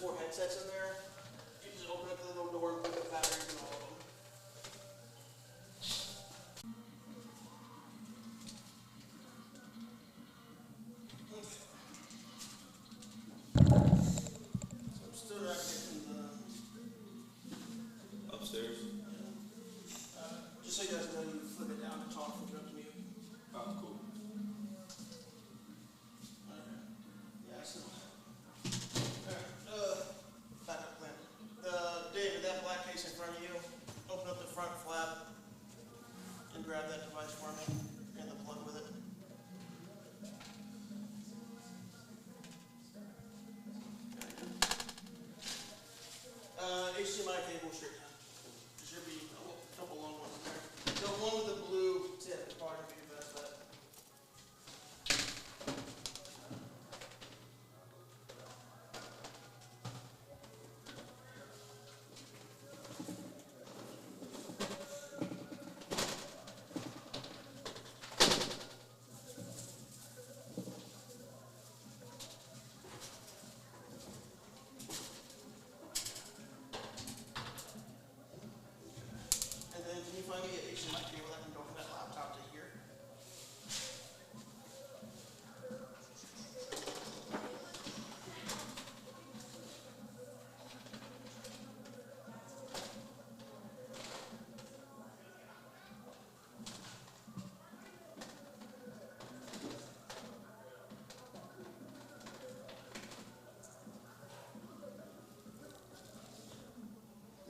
4 headsets in there. You just open up the little door and put the batteries in all of them. Upstairs? Just so you guys know, you flip it down to talk from up to mute. Oh, cool. Okay. Yeah, I still have it. Alright, backup plan. David, that black case in front of you, open up the front flap and grab that device for me and the plug with it. HDMI cable straight down. There should be a couple long ones in there. The one with the blue tip would probably be the best bet. Can you find me an HDMI cable that can go from that laptop to here?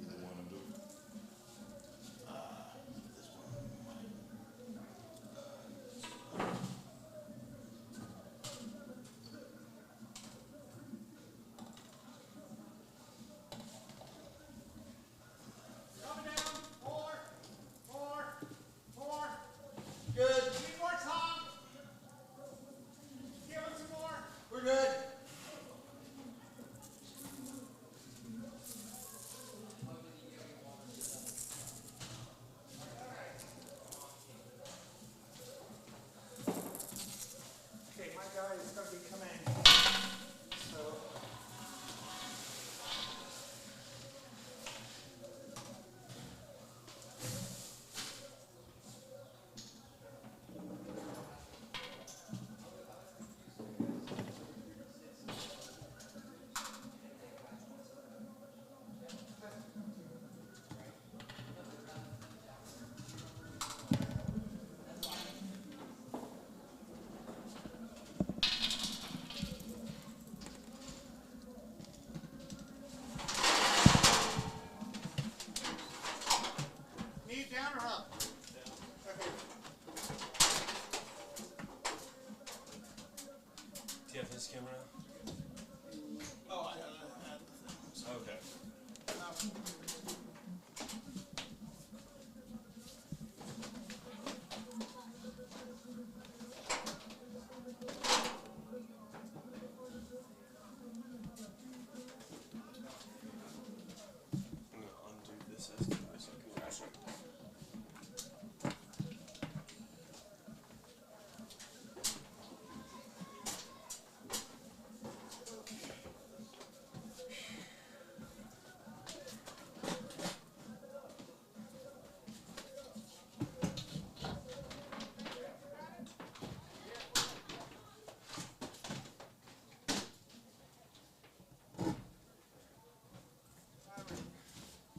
Either one of them. This one might. Coming down. More. Good. Need more, Tom. Give us some more. We're good. Okay, my guy is going to be coming. So. Need down or up? Okay. Do you have this camera? Oh, I had the thing. Okay. I'm going to undo this as the computer.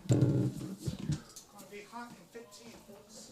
Going to be hot in 15, folks.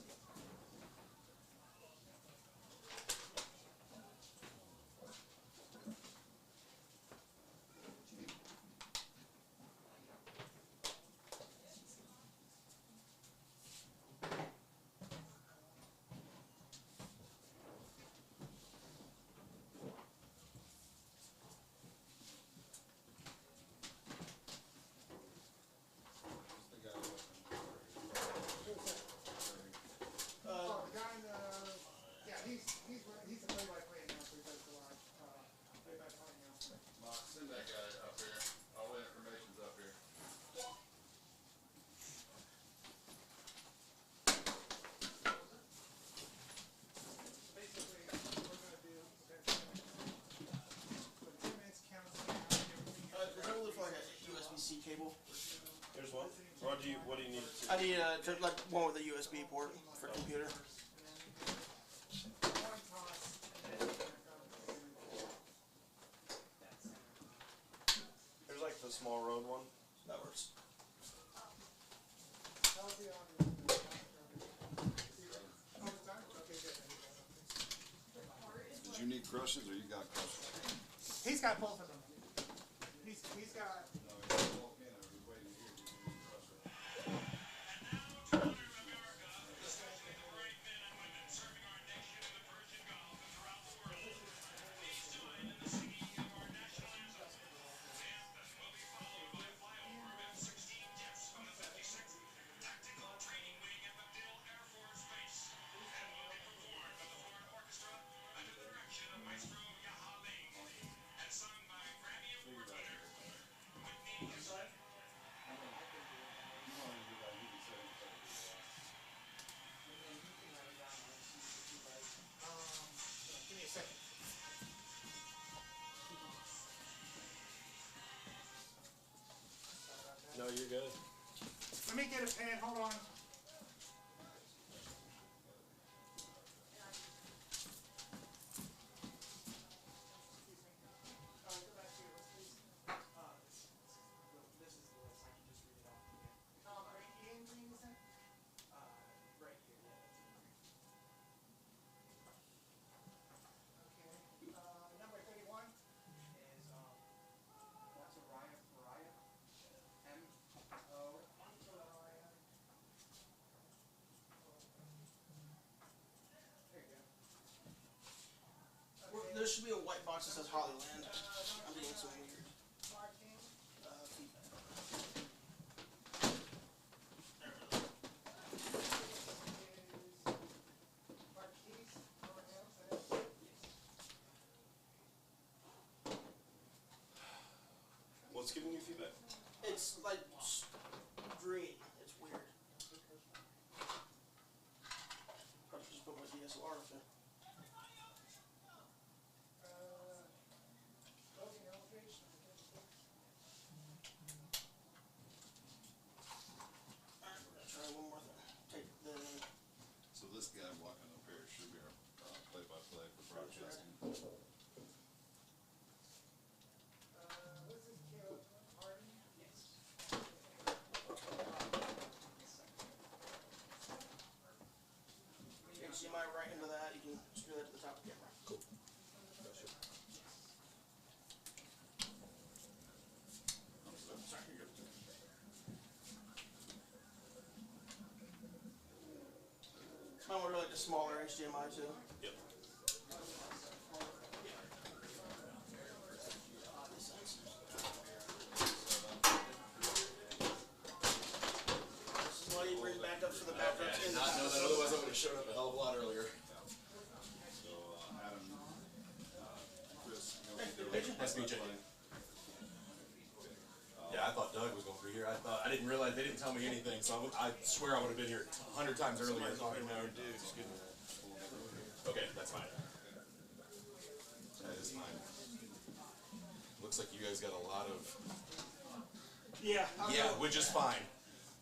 PC cable. Here's one. What do you need? I need like one with a USB port for computer. There's like the small road one. That works. Did you need crushes or you got crushes? He's got both of them. He's got. No, you just walk in, I was waiting here. Did you need crushes? Give me a second. No, you're good. Let me get a pen. Hold on. Number 31 is that's Mariah. M-O. There you go. There should be a white box that says Hollyland. I'm getting some weird feedback. What's giving you feedback? It's like green. It's weird. Probably just put my DSLR up there. Alright, we're gonna try one more thing. Take the So this guy walking up here should be our play-by-play for broadcasting. you can see my right into that. You can screw that to the top of the camera. Cool. Sorry, you're good. Mine would like a smaller HDMI too. Yep. This is why you bring backups for the backups in. Not know that, otherwise I would have showed up a hell of a lot earlier. So Adam, Chris, Nice to meet you. Yeah, I thought Doug was going to be here. I didn't realize they didn't tell me anything, so I swear I would have been here 100 times earlier. Okay, that's fine. That is fine. Looks like you guys got a lot of. Yeah. Yeah, which is fine,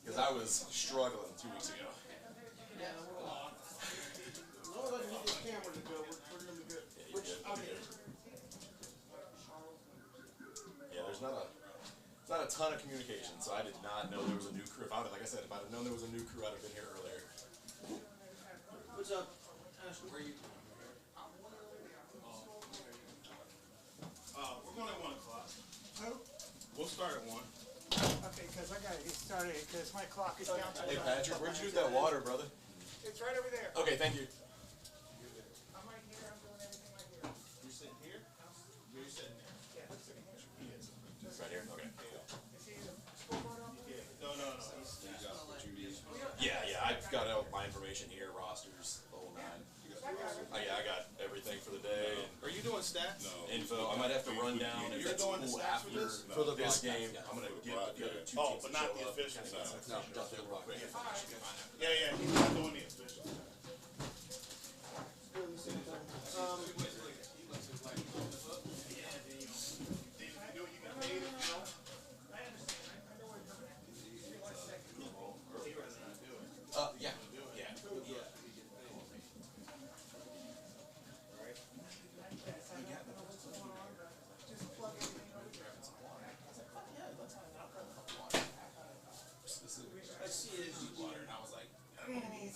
because I was struggling 2 weeks ago. Yeah, we're on. As long as I can get this camera to go, we're gonna be good. Which, okay. Yeah, there's not a ton of communication, so I did not know there was a new crew. If I would, like I said, if I'd have known there was a new crew, I'd have been here earlier. What's up, Ashton? Where you? We're going at 1 o'clock. Who? We'll start at 1. Okay, because I got to get started because my clock is down to. Hey Patrick, where'd you get that water, brother? It's right over there. Okay, thank you. I'm right here. I'm doing everything right here. You're sitting here? You're sitting there. Yeah, I'm sitting here. Right here. Okay. Is he the scoreboard on there? No. you got what you need. Yeah, I've got all my information here, rosters, the whole nine. I got everything for the day. Are you doing stats? No. Info. I might have to run down. If You're it's doing the cool stats for after this? for this game. I'm gonna get the other two Oh, teams but to not show the up. official Kinda get stats. some information out there real quick. Yeah, he's not doing the official.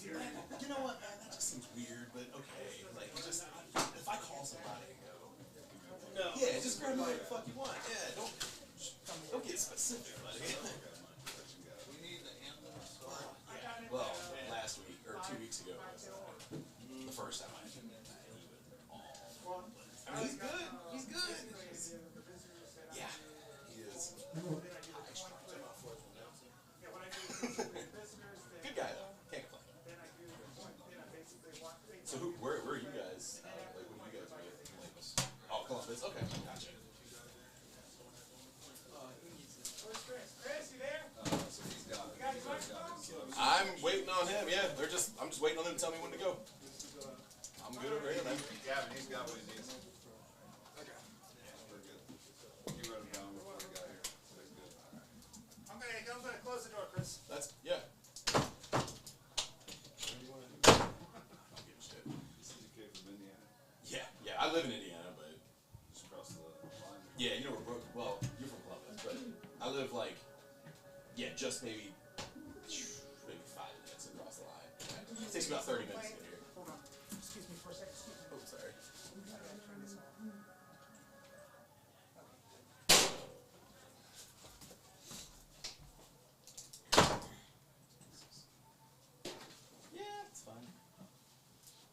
here. You know what, man? That just seems weird, but okay. Like, just if I call somebody and go, No. yeah, just grab whatever the fuck you want. Yeah, don't get specific, buddy. We need the anthems. Well, last week or 2 weeks ago was the first time I met him. He was all. I mean, he's good. He's good. Yeah, he is. Good guy though. Can't complain. So where are you guys? Like, when you guys meet? Like, oh, Columbus. Okay, gotcha. Where's Chris? Chris, you there? So he's got it. You got his microphone? I'm waiting on him. Yeah, I'm just waiting on them to tell me when to go. I'm good over here, man. Yeah, but he's got what he needs. Okay. We're good. You wrote him down before he got here. So he's good. I'm gonna close the door, Chris. That's yeah. What do you want to do? I don't give a shit. This is a kid from Indiana. Yeah. I live in Indiana, but Just across the line. yeah, you know where Brooke. Well, you're from Columbus, but I live like, yeah, just maybe 5 minutes across the line. It takes me about 30 minutes to get here. Hold on. Excuse me for a second. Excuse me. Oh, sorry. I gotta turn this off. Yeah, it's fine.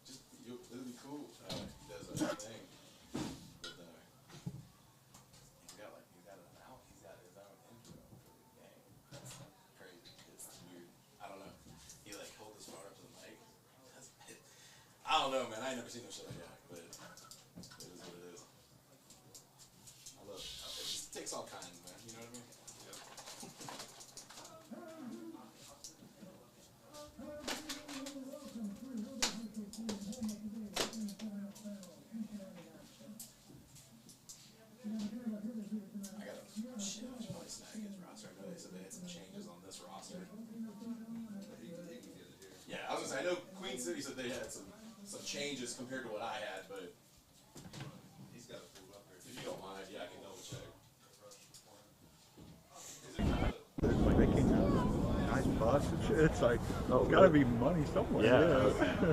Just it'll be cool. He does a thing with he's got his own intro for the game. That's crazy. It's weird. I don't know. He like hold his phone up to the mic. I don't know, man. I ain't never seen no shit like that, but it is what it is. I love it. It just takes all kinds, man. You know what I mean? I got a shit. I should probably snag his roster. I know they said they had some changes on this roster. He can get it here. Yeah, I was gonna say, I know Queen City said they had some changes compared to what I had, but He's got it pulled up here. if you don't mind, yeah, I can double check. It's like they came out with a nice bus. It's like, oh, gotta be money somewhere. Yeah.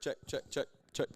Check, check, check, check.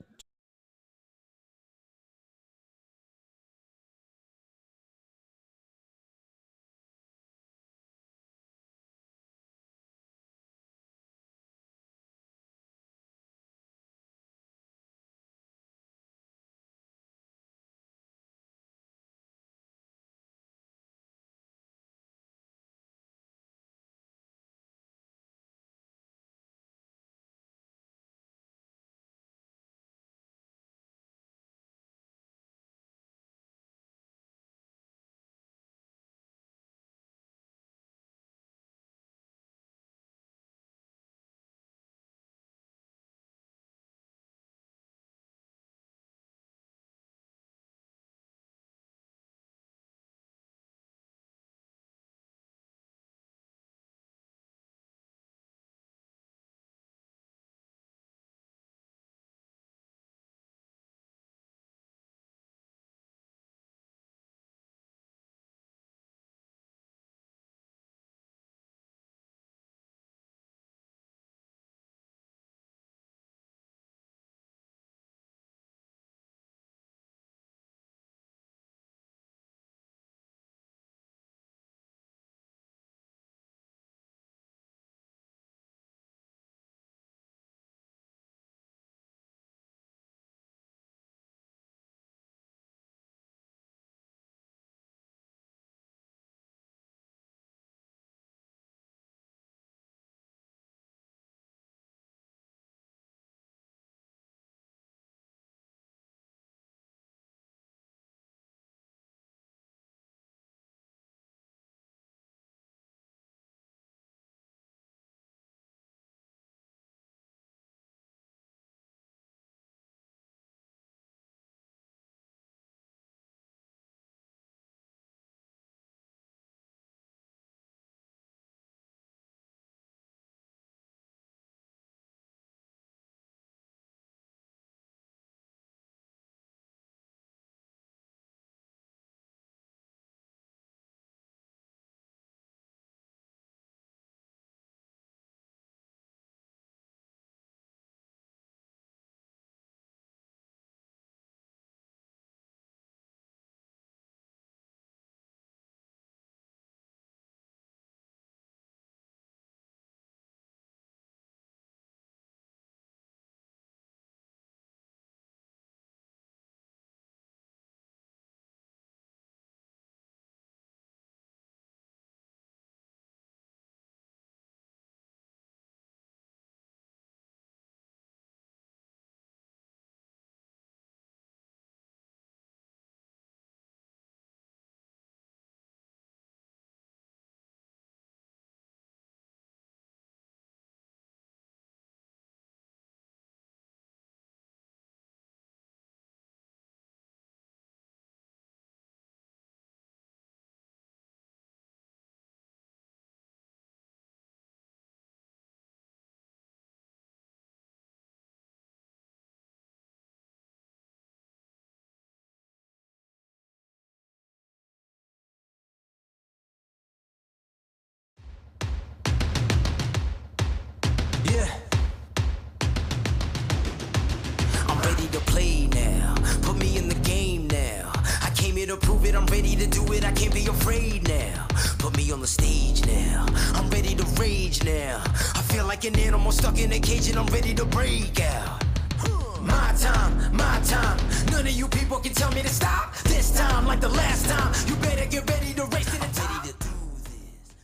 Yeah. I'm ready to play now. Put me in the game now. I came here to prove it. I'm ready to do it. I can't be afraid now. Put me on the stage now. I'm ready to rage now. I feel like an animal stuck in a cage and I'm ready to break out. My time, my time. None of you people can tell me to stop. This time, like the last time, you better get ready to race to the top. Ready to do this.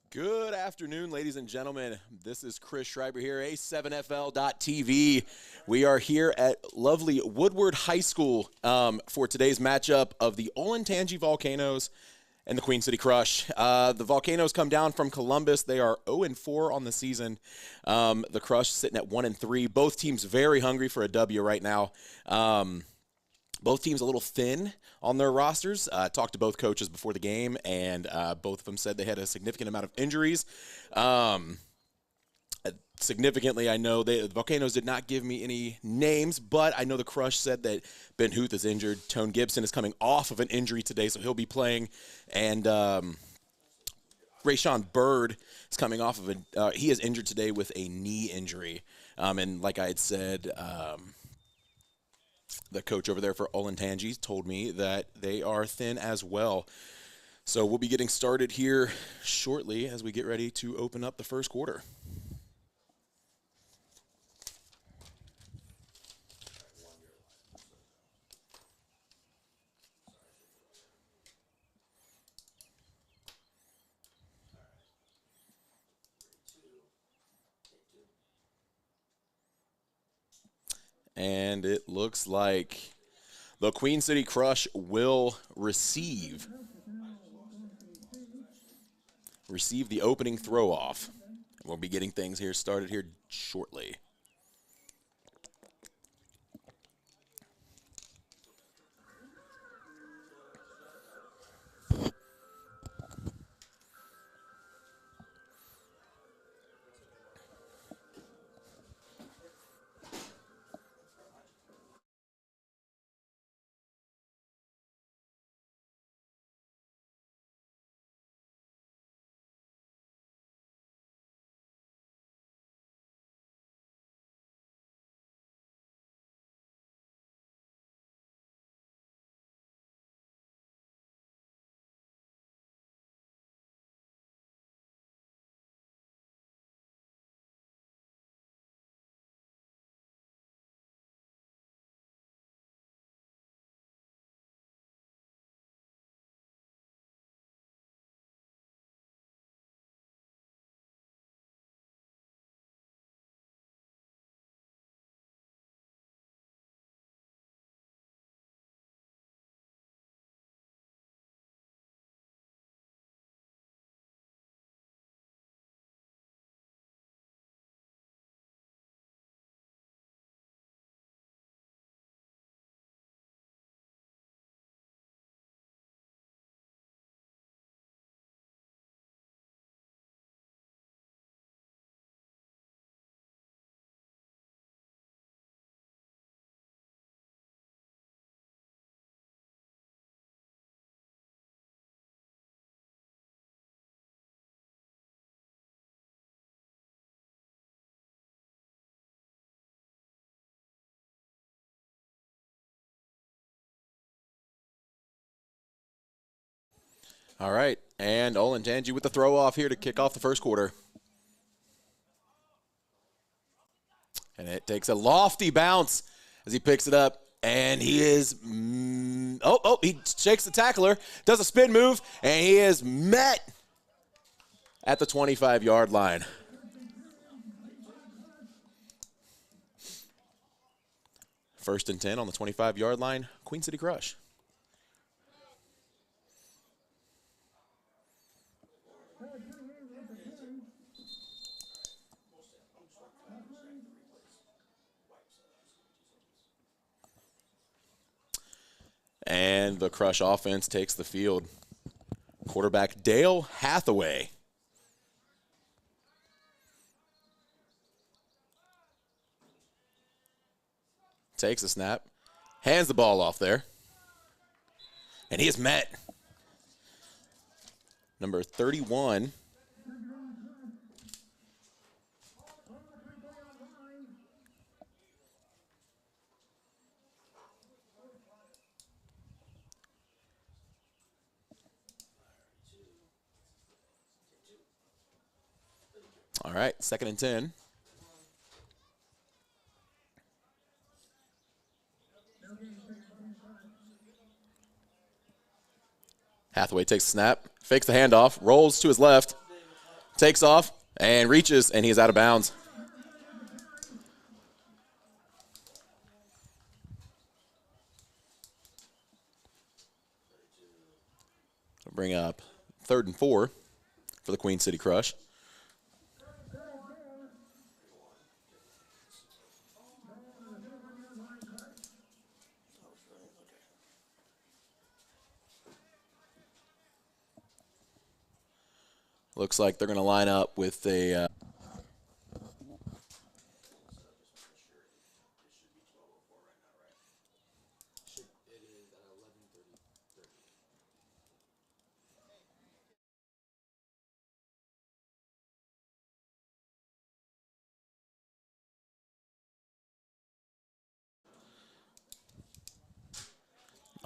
Good afternoon, ladies and gentlemen. This is Chris Schreiber here, A7FL.TV. We are here at lovely Woodward High School for today's matchup of the Olentangy Volcanoes and the Queen City Crush. The Volcanoes come down from Columbus. They are 0-4 on the season. The Crush sitting at 1-3. Both teams very hungry for a W right now. Both teams a little thin on their rosters. Talked to both coaches before the game, and both of them said they had a significant amount of injuries. Significantly, I know the Volcanoes did not give me any names, but I know the Crush said that Ben Huth is injured. Tone Gibson is coming off of an injury today, so he'll be playing. And Rayshawn Bird is coming off of he is injured today with a knee injury. And like I had said, the coach over there for Olentangy told me that they are thin as well. So we'll be getting started here shortly as we get ready to open up the first quarter. And it looks like the Queen City Crush will receive the opening throw off. We'll be getting things here started here shortly. All right, and Olentangy with the throw off here to kick off the first quarter. And it takes a lofty bounce as he picks it up, and he is, he shakes the tackler, does a spin move, and he is met at the 25-yard line. First and 10 on the 25-yard line, Queen City Crush. And the Crush offense takes the field. Quarterback Dale Hathaway. Takes a snap, hands the ball off there, and he is met. Number 31. All right, second and 10. Hathaway takes a snap, fakes the handoff, rolls to his left, takes off, and reaches, and he is out of bounds. Bring up 3rd and 4 for the Queen City Crush. Looks like they're going to line up with a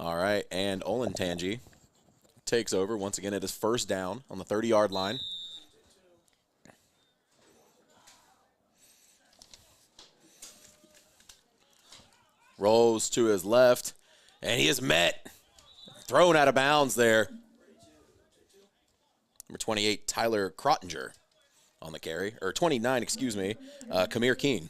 All right, and Olentangy takes over once again at his first down on the 30-yard line. Rolls to his left, and he is met. Thrown out of bounds there. Number 28, Tyler Crottinger on the carry. Or 29, excuse me, Kamir Keene.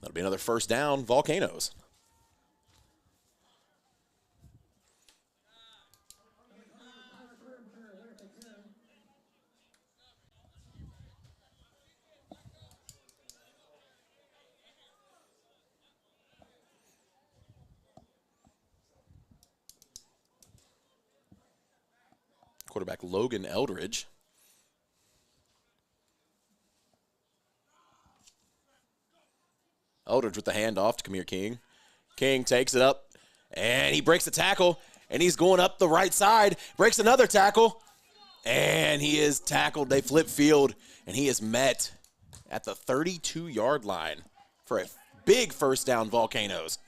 That'll be another first down, Volcanoes. Quarterback Logan Eldridge. Eldridge with the handoff to Kamir King. King takes it up, and he breaks the tackle, and he's going up the right side, breaks another tackle, and he is tackled. They flip field, and he is met at the 32-yard line for a big first down, Volcanoes.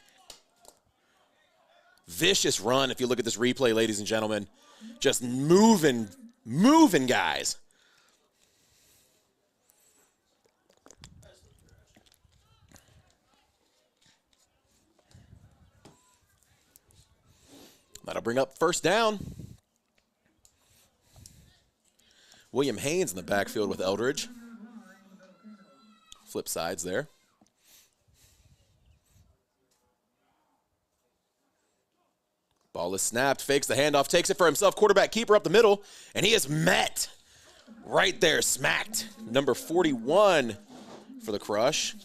Vicious run if you look at this replay, ladies and gentlemen. Just moving guys. That'll bring up first down. William Haynes in the backfield with Eldridge. Flip sides there. Ball is snapped, fakes the handoff, takes it for himself. Quarterback keeper up the middle, and he is met right there, smacked. Number 41 for the crush.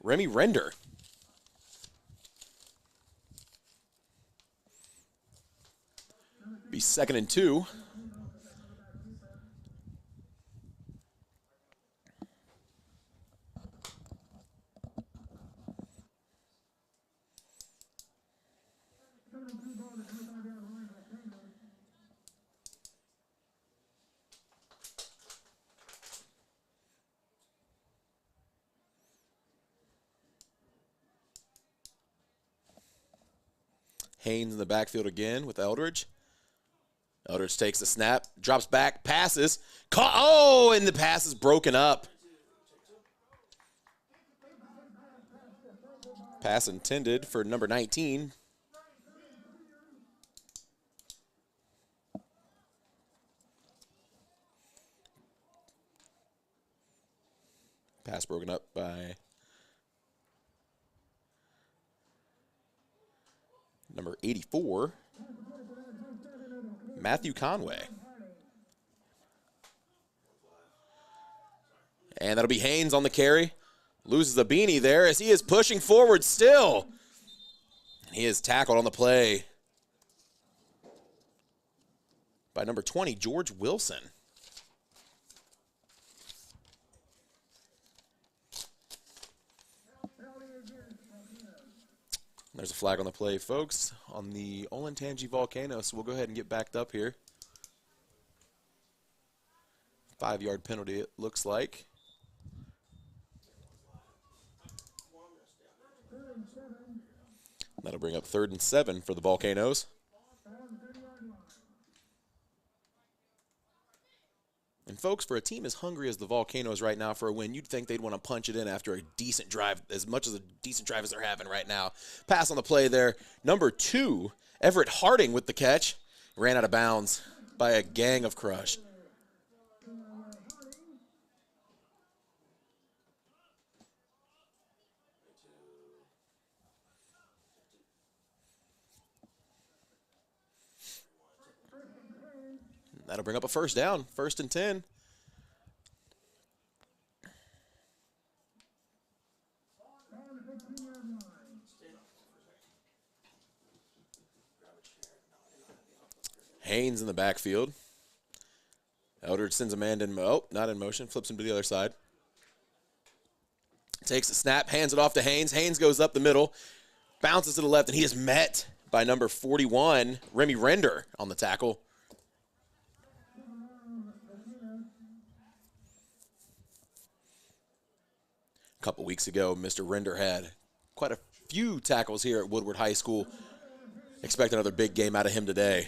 Remy Render. Be 2nd and 2. Haynes in the backfield again with Eldridge. Eldridge takes the snap, drops back, passes. Oh, and the pass is broken up. Pass intended for number 19. Pass broken up by number 84, Matthew Conway. And that'll be Haynes on the carry. Loses the beanie there as he is pushing forward still. And he is tackled on the play by number 20, George Wilson. There's a flag on the play, folks, on the Olentangy Volcanoes. So we'll go ahead and get backed up here. 5-yard penalty, it looks like. That'll bring up 3rd and 7 for the Volcanoes. And folks, for a team as hungry as the Volcanoes right now for a win, you'd think they'd want to punch it in after a decent drive, as much as a decent drive as they're having right now. Pass on the play there. Number 2, Everett Harding with the catch. Ran out of bounds by a gang of Crush. That'll bring up a first down, 1st and 10. Haynes in the backfield. Eldridge sends a man in, not in motion, flips him to the other side. Takes the snap, hands it off to Haynes. Haynes goes up the middle, bounces to the left, and he is met by number 41, Remy Render, on the tackle. A couple weeks ago, Mr. Render had quite a few tackles here at Woodward High School. Expect another big game out of him today.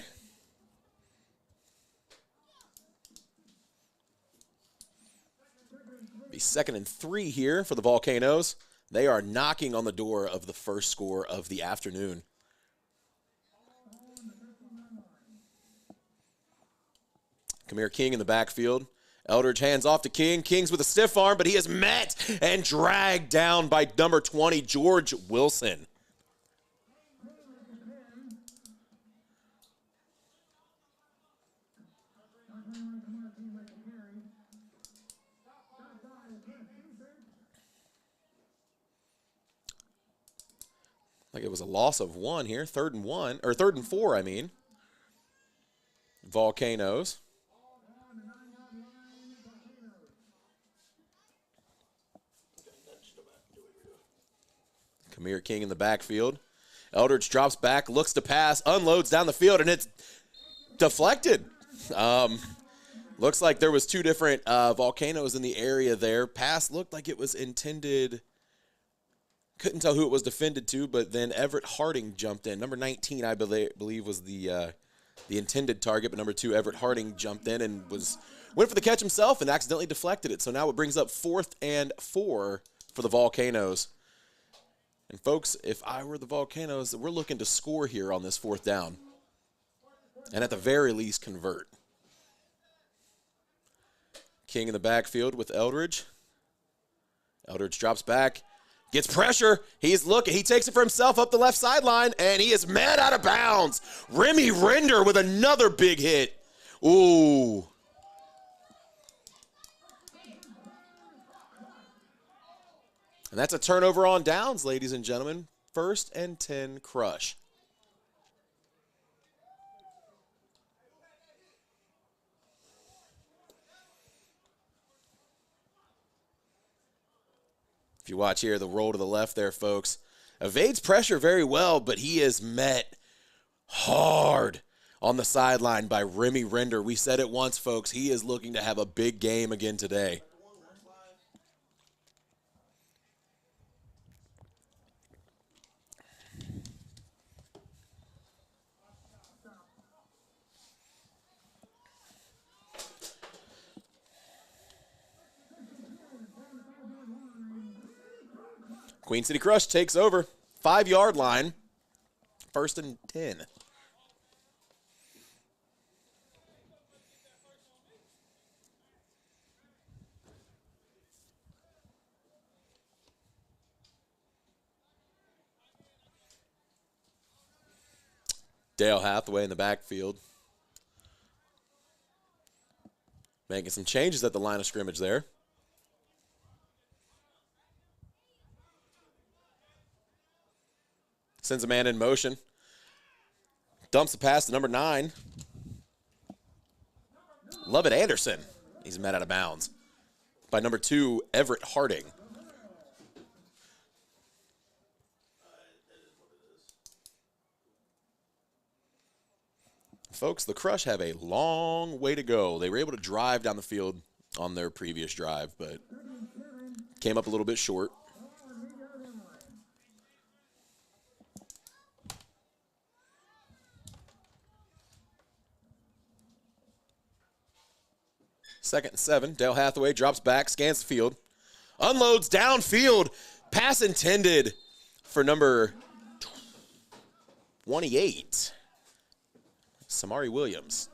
Be 2nd and 3 here for the Volcanoes. They are knocking on the door of the first score of the afternoon. Kamir King in the backfield. Eldridge hands off to King. King's with a stiff arm, but he is met and dragged down by number 20, George Wilson. Like it was a loss of 1 here. 3rd and 1, or 3rd and 4, I mean. Volcanoes. Kamir King in the backfield. Eldridge drops back, looks to pass, unloads down the field, and it's deflected. Looks like there was 2 different Volcanoes in the area there. Pass looked like it was intended. Couldn't tell who it was defended to, but then Everett Harding jumped in. Number 19, I believe, was the intended target, but number 2, Everett Harding, jumped in and went for the catch himself and accidentally deflected it. So now it brings up 4th and 4 for the Volcanoes. And folks, if I were the Volcanoes, we're looking to score here on this 4th down. And at the very least, convert. King in the backfield with Eldridge. Eldridge drops back. Gets pressure. He's looking. He takes it for himself up the left sideline, and he is met out of bounds. Remy Render with another big hit. Ooh. And that's a turnover on downs, ladies and gentlemen. 1st and 10 Crush. If you watch here, the roll to the left there, folks. Evades pressure very well, but he is met hard on the sideline by Remy Render. We said it once, folks. He is looking to have a big game again today. Queen City Crush takes over. 5-yard line. 1st and 10. Dale Hathaway in the backfield. Making some changes at the line of scrimmage there. Sends a man in motion. Dumps the pass to number 9. Lovett Anderson. He's met out of bounds by number 2, Everett Harding. Folks, the Crush have a long way to go. They were able to drive down the field on their previous drive, but came up a little bit short. Second and 7. Dale Hathaway drops back, scans the field, unloads downfield. Pass intended for number 28, Samari Williams.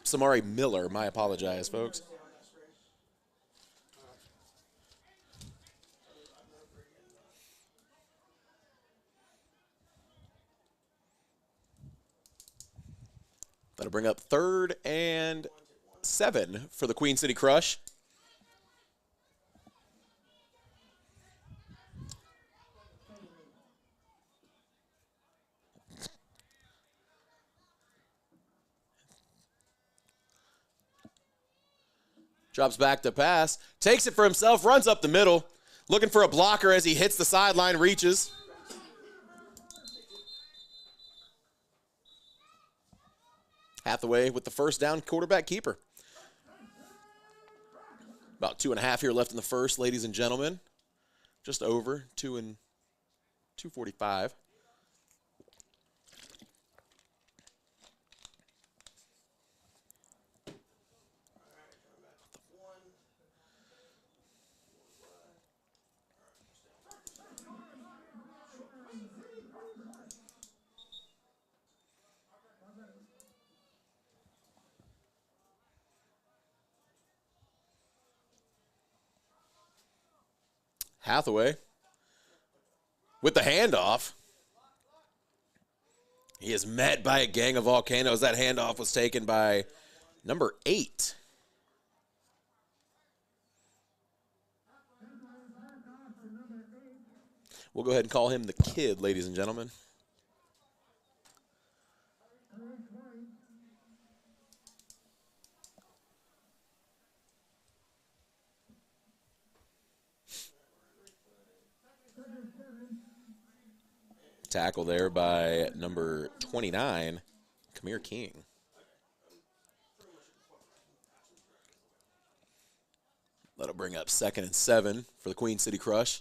Samari Miller, my apologize, folks. That'll bring up 3rd and 7 for the Queen City Crush. Drops back to pass, takes it for himself, runs up the middle, looking for a blocker as he hits the sideline, reaches. Hathaway with the first down, quarterback keeper. About 2.5 here left in the first, ladies and gentlemen. Just over 2:45. Hathaway with the handoff. He is met by a gang of Volcanoes. That handoff was taken by number 8. We'll go ahead and call him the Kid, ladies and gentlemen. Tackle there by number 29, Kamir King. That'll bring up 2nd and 7 for the Queen City Crush.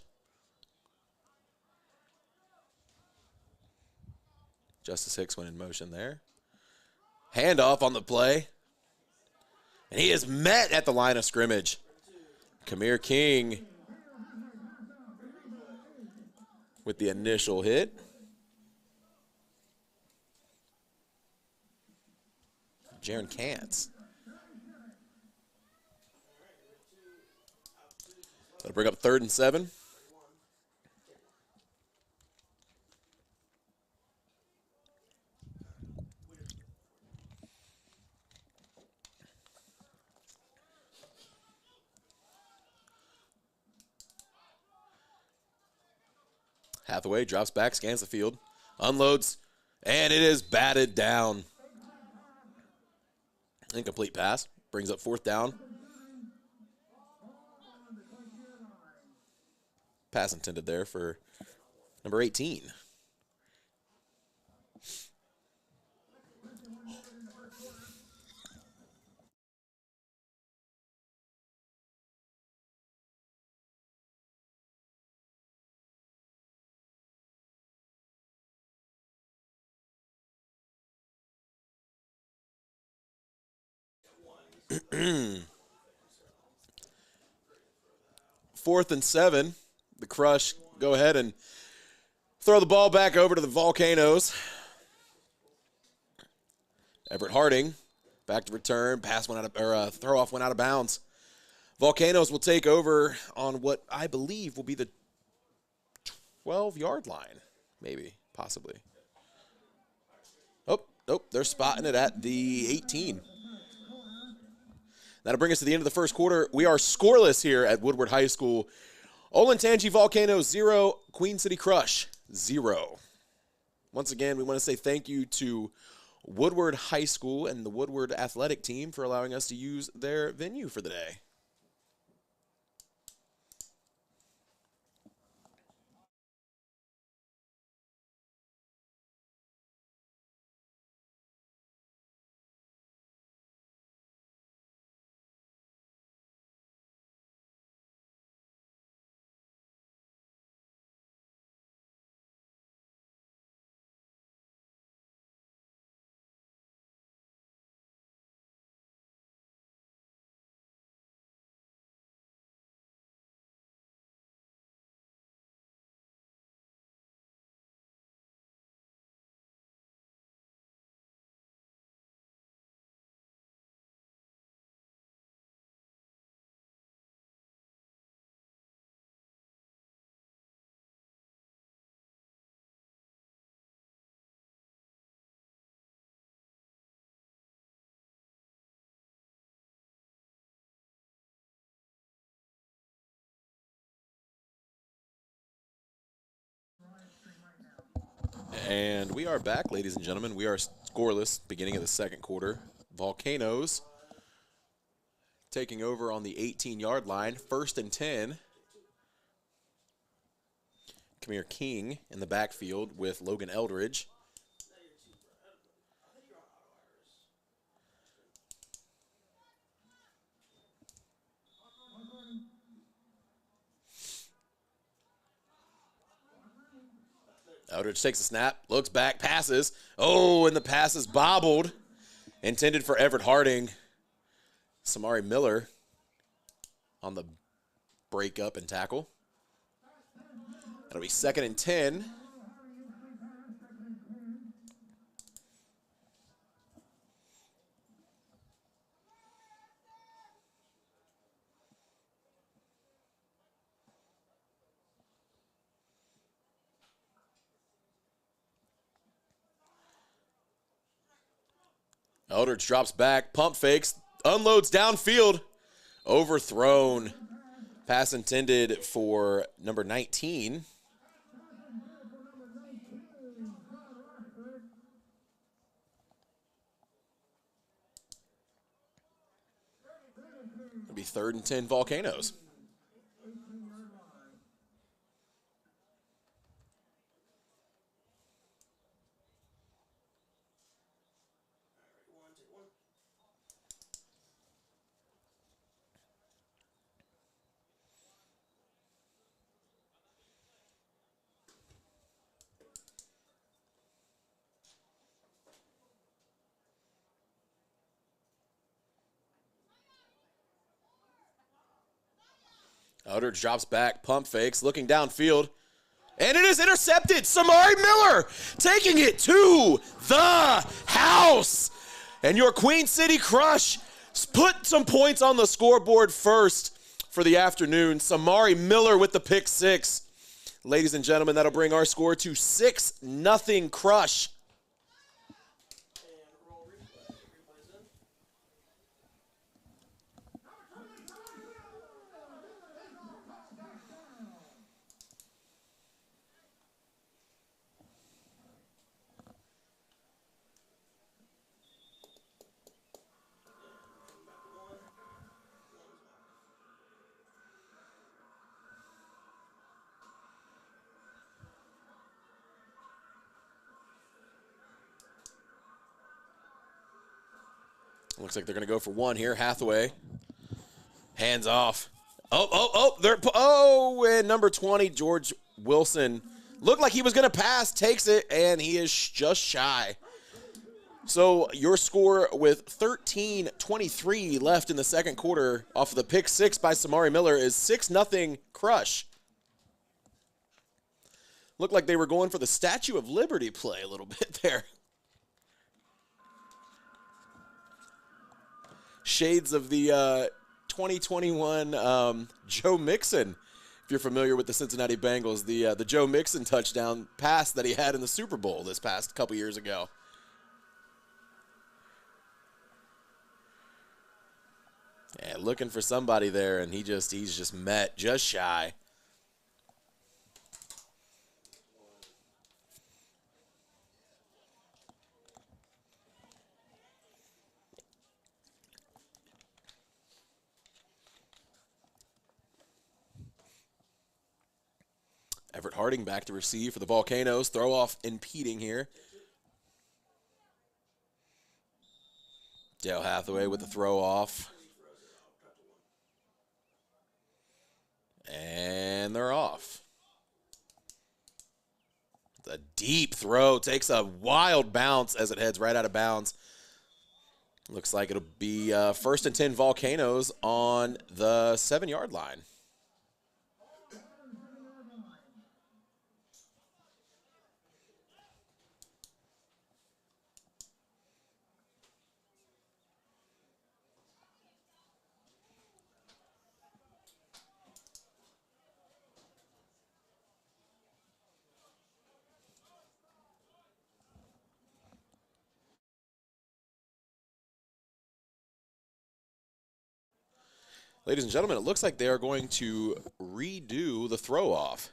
Justice Hicks went in motion there. Handoff on the play. And he is met at the line of scrimmage. Kamir King with the initial hit. Jaron Kantz. That'll bring up 3rd and 7. Hathaway drops back, scans the field, unloads, and it is batted down. Incomplete pass. Brings up 4th down. Pass intended there for number 18. Fourth and 7. The Crush go ahead and throw the ball back over to the Volcanoes. Everett Harding back to return. Pass went out of, or throw off went out of bounds. Volcanoes will take over on what I believe will be the 12-yard line, maybe, possibly. Oh, they're spotting it at the 18. That'll bring us to the end of the first quarter. We are scoreless here at Woodward High School. Olentangy Volcanoes 0, Queen City Crush 0. Once again, we want to say thank you to Woodward High School and the Woodward athletic team for allowing us to use their venue for the day. And we are back, ladies and gentlemen. We are scoreless, beginning of the second quarter. Volcanoes taking over on the 18-yard line, 1st and 10. Kamir King in the backfield with Logan Eldridge. Eldridge takes a snap, looks back, passes. Oh, and the pass is bobbled. Intended for Everett Harding. Samari Miller on the breakup and tackle. That'll be 2nd and 10. Eldridge drops back, pump fakes, unloads downfield, overthrown. Pass intended for number 19. It'll be 3rd and 10 Volcanoes. Eldridge drops back, pump fakes, looking downfield, and it is intercepted. Samari Miller taking it to the house. And your Queen City Crush put some points on the scoreboard first for the afternoon. Samari Miller with the pick 6. Ladies and gentlemen, that'll bring our score to 6-0 Crush. Looks like they're going to go for 1 here. Hathaway. Hands off. And number 20, George Wilson. Looked like he was going to pass, takes it, and he is just shy. So your score with 13:23 left in the second quarter off of the pick 6 by Samari Miller is 6-0 Crush. Looked like they were going for the Statue of Liberty play a little bit there. Shades of the 2021 Joe Mixon, if you're familiar with the Cincinnati Bengals, the Joe Mixon touchdown pass that he had in the Super Bowl this past couple years ago. Yeah, looking for somebody there, and he's just met just shy. Everett Harding back to receive for the Volcanoes. Throw off impeding here. Dale Hathaway with the throw off. And they're off. A deep throw. Takes a wild bounce as it heads right out of bounds. Looks like it'll be 1st and 10 Volcanoes on the 7-yard line. Ladies and gentlemen, it looks like they are going to redo the throw-off.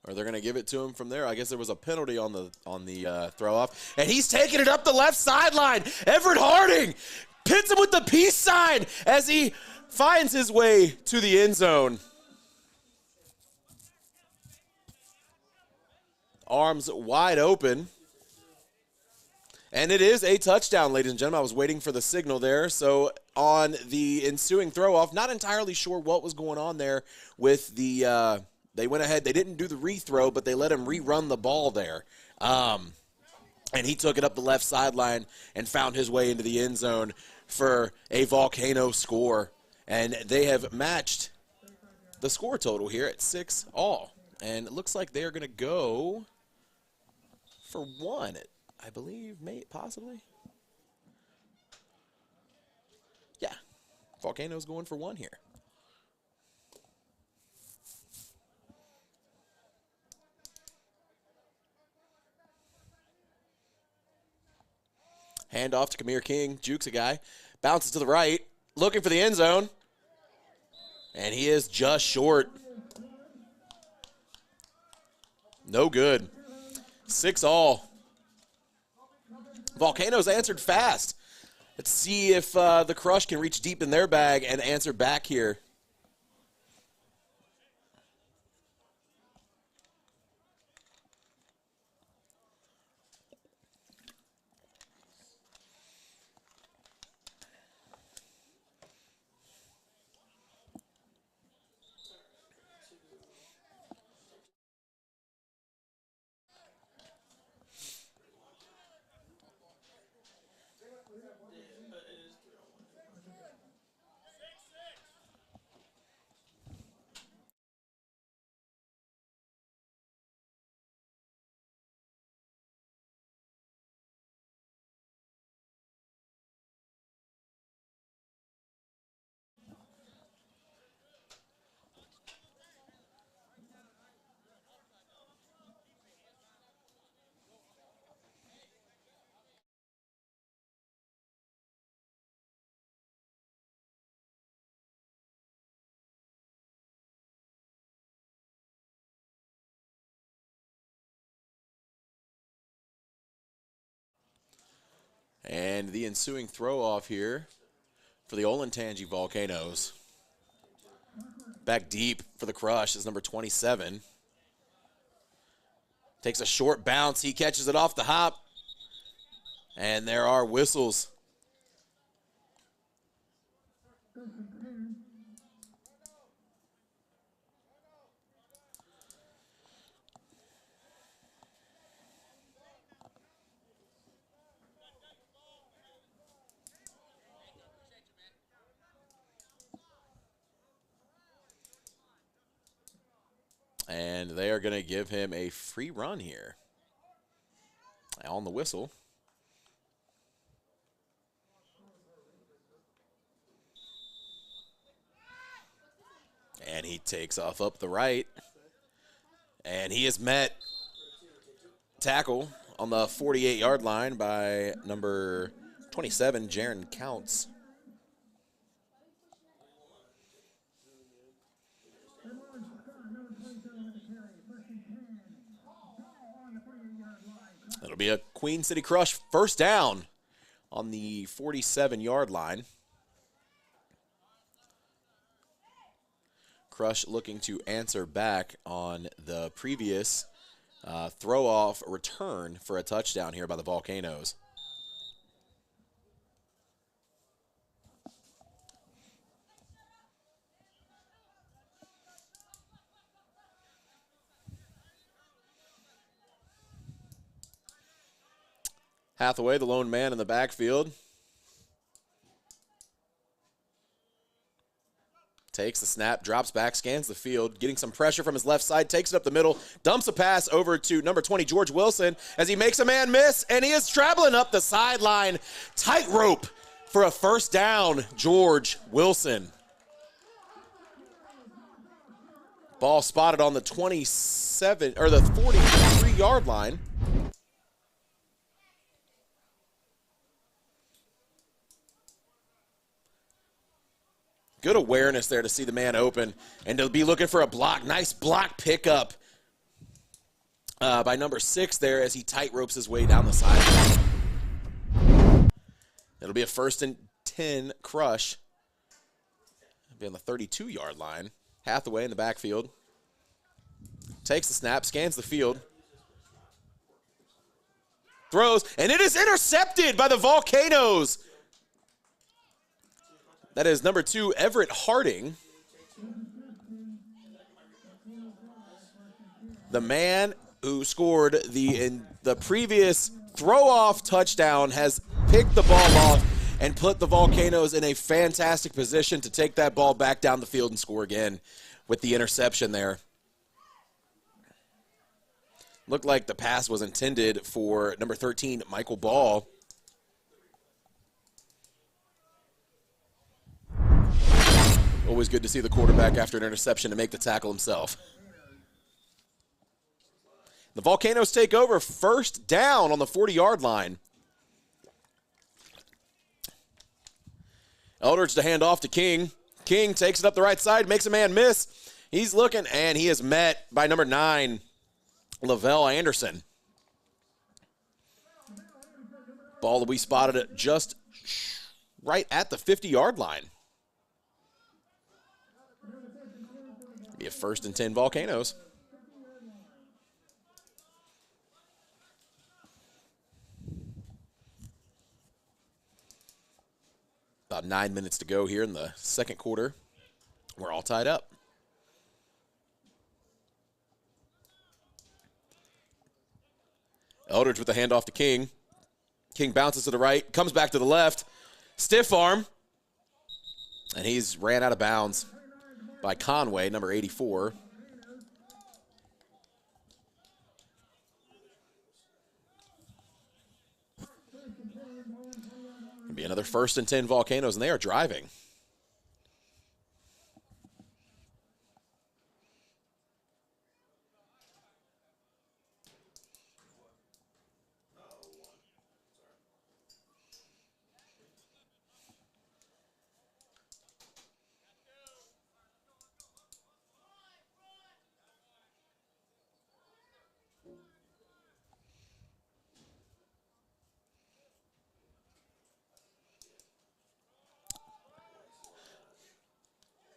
Or they're going to give it to him from there. I guess there was a penalty on the throw-off. And he's taking it up the left sideline. Everett Harding pits him with the peace sign as he finds his way to the end zone. Arms wide open. And it is a touchdown, ladies and gentlemen. I was waiting for the signal there. So on the ensuing throw-off, not entirely sure what was going on there with the they went ahead. They didn't do the rethrow, but they let him rerun the ball there. And he took it up the left sideline and found his way into the end zone for a Volcano score. And they have matched the score total here at 6-all. And it looks like they are going to go for one, I believe, possibly. Yeah, Volcano's going for one here. Hand off to Kamir King, jukes a guy, bounces to the right, looking for the end zone, and he is just short. No good. 6-all. Volcanoes answered fast. Let's see if the Crush can reach deep in their bag and answer back here. And the ensuing throw-off here for the Olentangy Volcanoes. Back deep for the Crush is number 27. Takes a short bounce. He catches it off the hop. And there are whistles. And they are going to give him a free run here on the whistle. And he takes off up the right. And he is met tackle on the 48-yard line by number 27, Jaron Counts. It'll be a Queen City Crush first down on the 47-yard line. Crush looking to answer back on the previous throw-off return for a touchdown here by the Volcanoes. Hathaway, the lone man in the backfield. Takes the snap, drops back, scans the field, getting some pressure from his left side, takes it up the middle, dumps a pass over to number 20, George Wilson, as he makes a man miss, and he is traveling up the sideline. Tightrope for a first down, George Wilson. Ball spotted on the 27, or the 43-yard line. Good awareness there to see the man open and to be looking for a block. Nice block pickup by number 6 there as he tight ropes his way down the sideline. It'll be a 1st and 10 Crush. It'll be on the 32-yard line. Hathaway in the backfield. Takes the snap, scans the field. throws, and it is intercepted by the Volcanoes. That is number 2, Everett Harding. The man who scored the previous throw-off touchdown has picked the ball off and put the Volcanoes in a fantastic position to take that ball back down the field and score again with the interception there. Looked like the pass was intended for number 13, Michael Ball. Always good to see the quarterback after an interception to make the tackle himself. The Volcanoes take over, first down on the 40-yard line. Eldridge to hand off to King. King takes it up the right side, makes a man miss. He's looking, and he is met by number 9, Lavelle Anderson. Ball that we spotted it just right at the 50-yard line. Be a 1st and 10 Volcanoes. About 9 minutes to go here in the second quarter. We're all tied up. Eldridge with the handoff to King. King bounces to the right, comes back to the left. Stiff arm. And he's ran out of bounds by Conway, number 84. It'll be another 1st and 10 Volcanoes, and they are driving.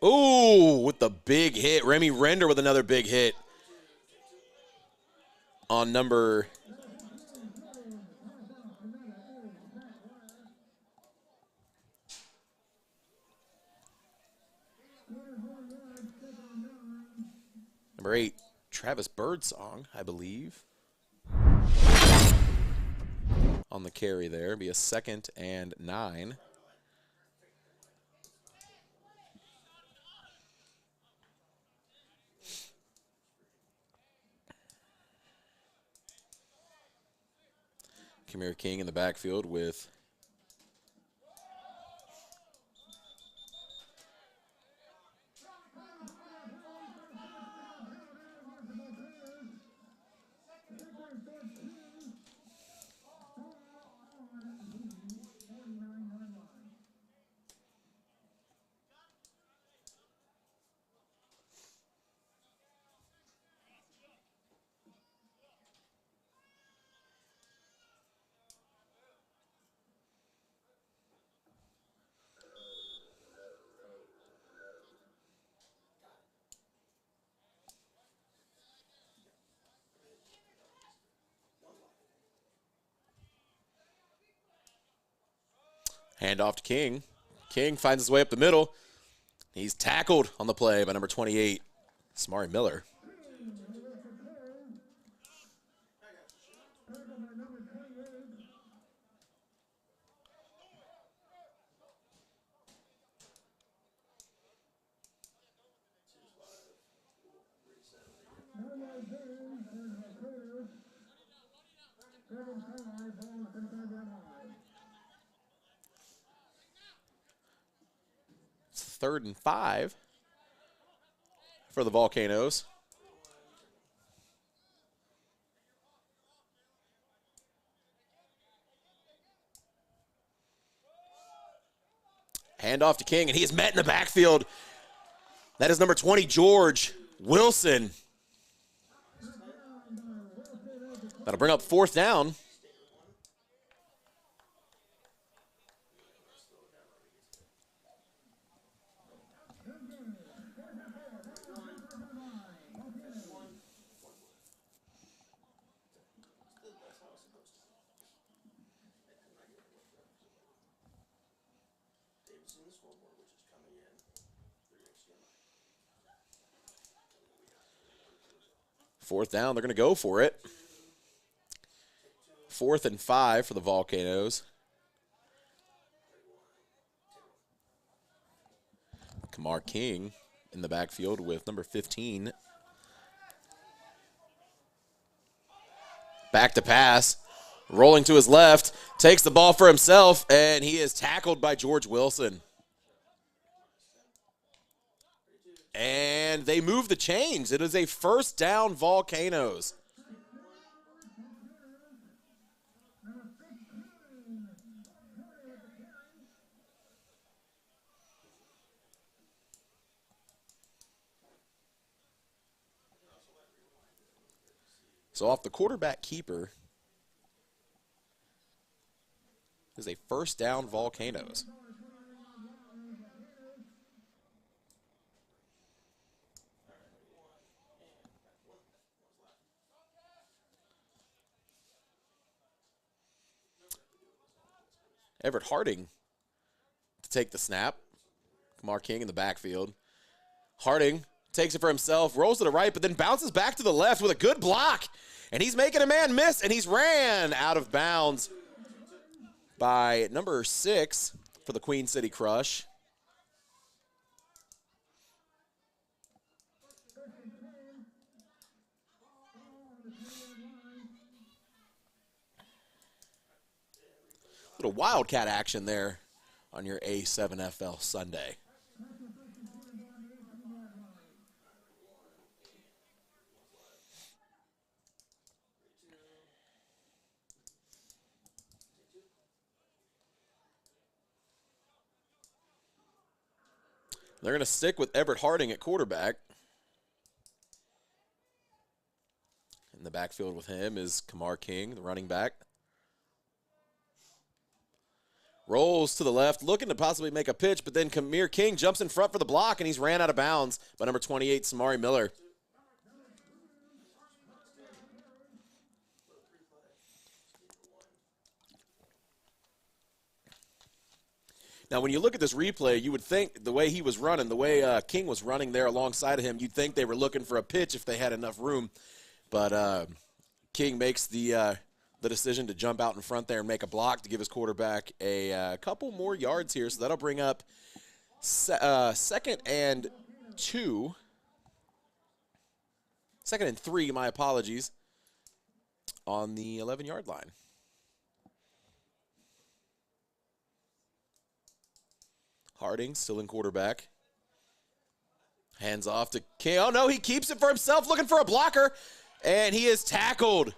Ooh, with the big hit. Remy Render with another big hit on number number 8, Travis Birdsong, I believe. On the carry there. Be a 2nd and 9. Kamir King in the backfield with handoff to King. King finds his way up the middle. He's tackled on the play by number 28, Samari Miller. It's 3rd and 5 for the Volcanoes. Handoff to King, and he is met in the backfield. That is number 20, George Wilson. That'll bring up 4th down. seen the scoreboard, which is coming in through HDMI. 4th down, they're going to go for it. 4th and 5 for the Volcanoes. Kamar King in the backfield with number 15. Back to pass. Rolling to his left. Takes the ball for himself, and he is tackled by George Wilson. And they move the chains. It is a 1st down Volcanoes. So off the quarterback keeper is a 1st down Volcanoes. Everett Harding to take the snap. Kamar King in the backfield. Harding takes it for himself, rolls to the right, but then bounces back to the left with a good block. And he's making a man miss, and he's ran out of bounds by number 6 for the Queen City Crush. Little Wildcat action there on your A7FL Sunday. They're going to stick with Everett Harding at quarterback. In the backfield with him is Kamar King, the running back. Rolls to the left, looking to possibly make a pitch, but then Kamar King jumps in front for the block, and he's ran out of bounds by number 28, Samari Miller. Now, when you look at this replay, you would think the way he was running, the way King was running there alongside of him, you'd think they were looking for a pitch if they had enough room. But King makes the decision to jump out in front there and make a block to give his quarterback a couple more yards here. So that'll bring up 2nd and 2. 2nd and 3, my apologies, on the 11-yard line. Harding still in quarterback. Hands off to King. Oh, no, he keeps it for himself, looking for a blocker. And he is tackled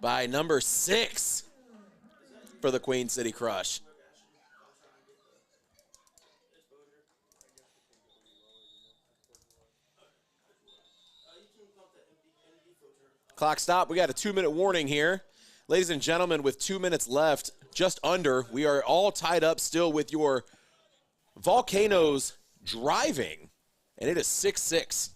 by number 6 for the Queen City Crush. Clock stop. We got a 2-minute warning here. Ladies and gentlemen, with 2 minutes left, just under, we are all tied up still with your Volcanoes driving, and it is 6-6.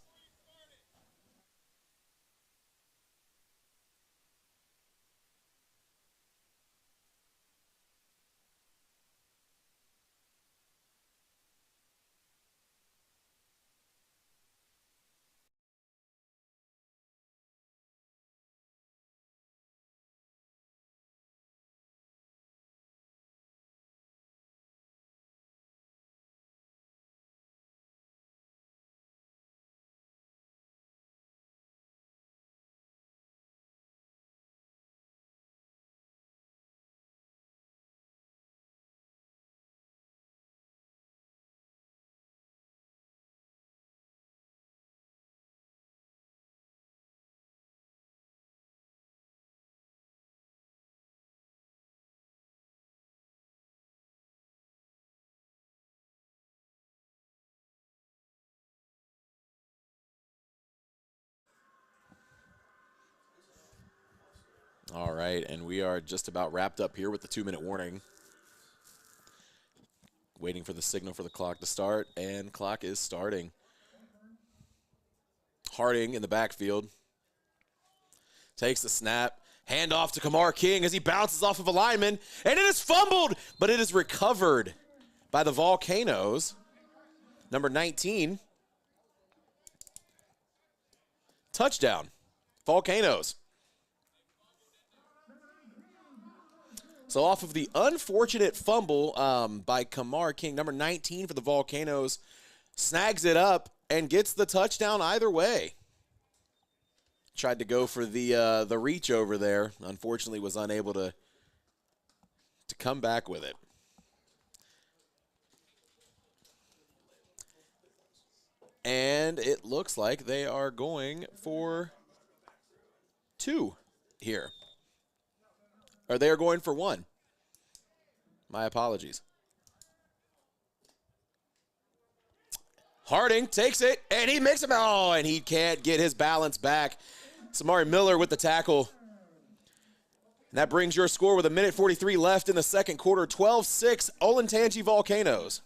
All right, and we are just about wrapped up here with the 2-minute warning. Waiting for the signal for the clock to start, and clock is starting. Harding in the backfield. Takes the snap. Hand off to Kamar King as he bounces off of a lineman, and it is fumbled, but it is recovered by the Volcanoes. Number 19. Touchdown. Volcanoes. So off of the unfortunate fumble by Kamar King, number 19 for the Volcanoes, snags it up and gets the touchdown either way. Tried to go for the reach over there. Unfortunately, was unable to come back with it. And it looks like they are going for 2 here. Or they are going for 1. My apologies. Harding takes it, and he makes him. Oh, and he can't get his balance back. Samari Miller with the tackle. And that brings your score with 1:43 left in the second quarter. 12-6, Olentangy Volcanoes.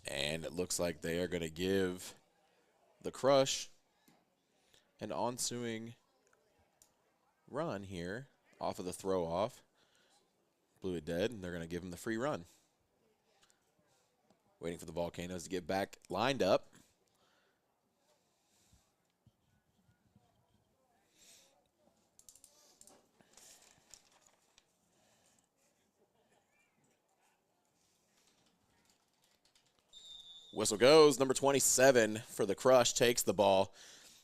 And it looks like they are going to give the Crush an ensuing run here off of the throw off. Blew it dead, and they're going to give him the free run. Waiting for the Volcanoes to get back lined up. Whistle goes. Number 27 for the Crush takes the ball.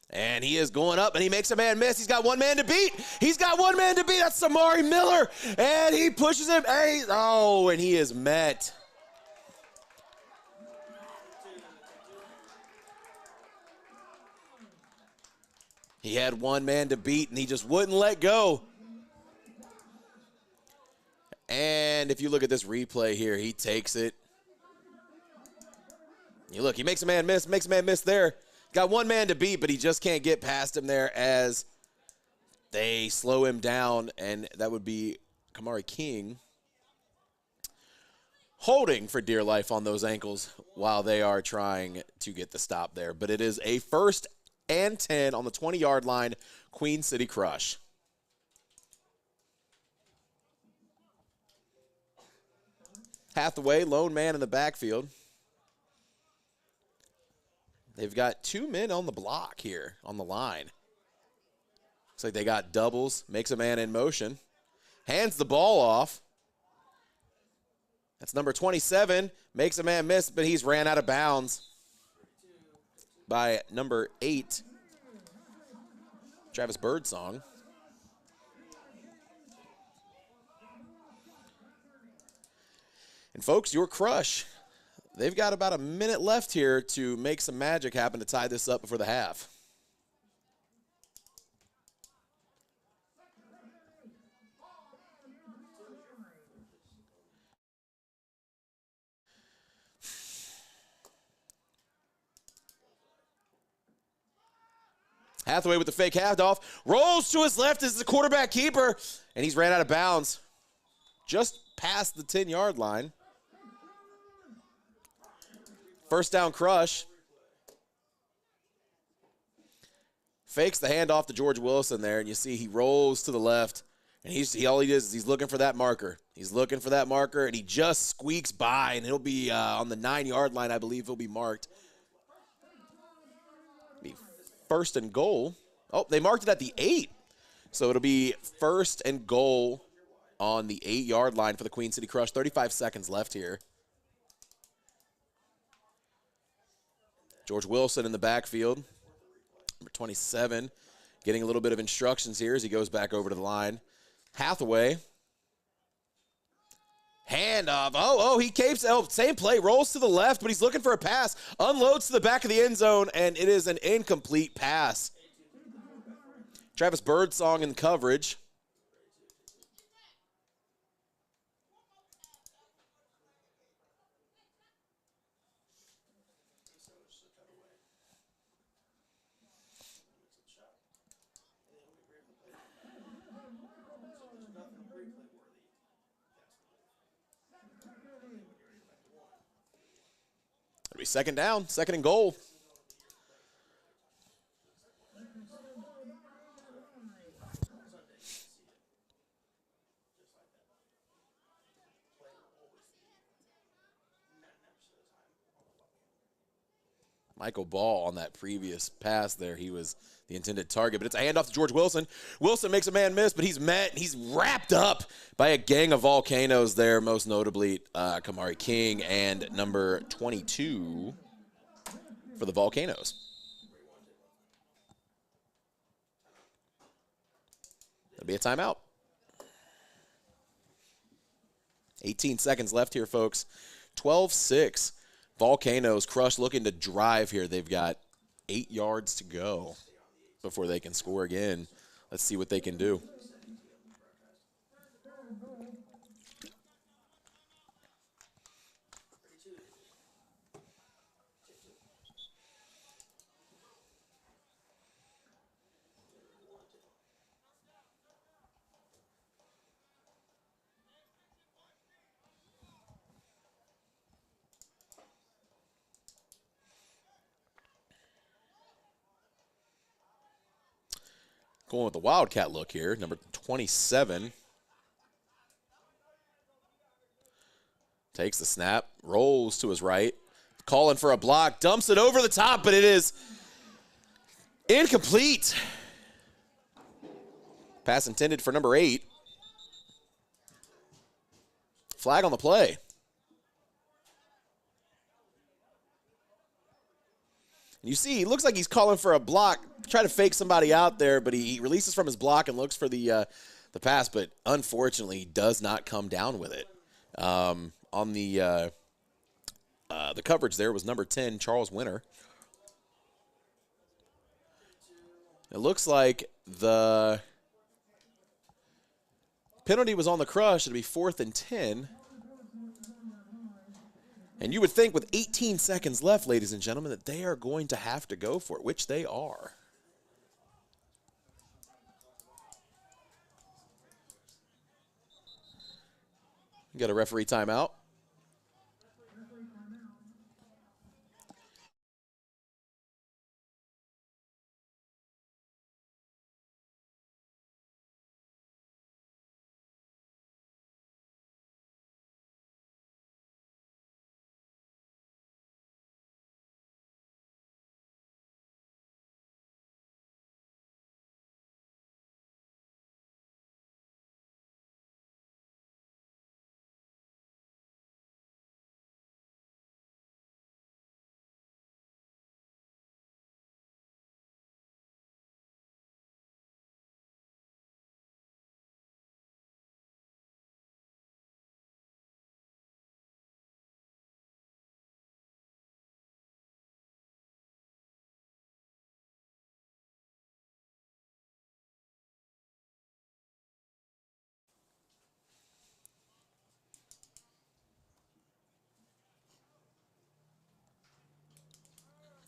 And he is going up, and he makes a man miss. He's got one man to beat. He's got one man to beat. That's Samari Miller. And he pushes him. And he is met. He had one man to beat, and he just wouldn't let go. And if you look at this replay here, he takes it. You look, he makes a man miss there. Got one man to beat, but he just can't get past him there as they slow him down, and that would be Kamari King holding for dear life on those ankles while they are trying to get the stop there. But it is a 1st and 10 on the 20-yard line, Queen City Crush. Hathaway, lone man in the backfield. They've got 2 men on the block here on the line. Looks like they got doubles, makes a man in motion. Hands the ball off. That's number 27, makes a man miss, but he's ran out of bounds by number 8, Travis Birdsong. And folks, your Crush, they've got about a minute left here to make some magic happen to tie this up before the half. Hathaway with the fake handoff, rolls to his left as the quarterback keeper, and he's ran out of bounds just past the 10-yard line. First down Crush. Fakes the handoff to George Wilson there, and you see he rolls to the left, and all he does is he's looking for that marker. He's looking for that marker, and he just squeaks by, and he'll be on the 9-yard line, I believe he'll be marked. Be 1st and goal. Oh, they marked it at the 8. So it'll be 1st and goal on the 8-yard line for the Queen City Crush. 35 seconds left here. George Wilson in the backfield. Number 27 getting a little bit of instructions here as he goes back over to the line. Hathaway. Handoff. Oh, he capes. Oh, same play. Rolls to the left, but he's looking for a pass. Unloads to the back of the end zone, and it is an incomplete pass. Travis Birdsong in coverage. It'll be 2nd down, 2nd and goal. Michael Ball on that previous pass there, he was the intended target, but it's a handoff to George Wilson. Wilson makes a man miss, but he's wrapped up by a gang of Volcanoes there, most notably Kamari King and number 22 for the Volcanoes. That'll be a timeout. 18 seconds left here, folks. 12-6. Volcanoes Crush looking to drive here. They've got 8 yards to go before they can score again. Let's see what they can do. Going with the Wildcat look here, number 27. Takes the snap, rolls to his right, calling for a block, dumps it over the top, but it is incomplete. Pass intended for number 8. Flag on the play. You see, he looks like he's calling for a block, try to fake somebody out there, but he releases from his block and looks for the pass, but unfortunately does not come down with it. On the coverage there was number 10, Charles Winter. It looks like the penalty was on the Crush. It'll be 4th and 10. And you would think with 18 seconds left, ladies and gentlemen, that they are going to have to go for it, which they are. You got a referee timeout.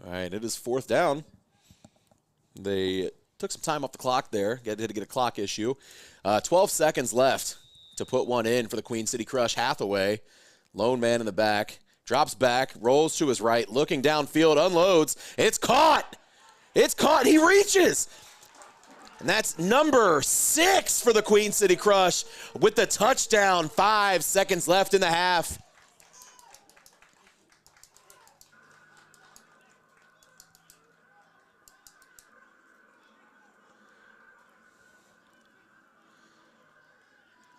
All right, it is 4th down. They took some time off the clock there. Had to get a clock issue. 12 seconds left to put one in for the Queen City Crush. Hathaway, lone man in the back, drops back, rolls to his right, looking downfield, unloads. It's caught. It's caught. He reaches. And that's number 6 for the Queen City Crush with the touchdown. 5 seconds left in the half.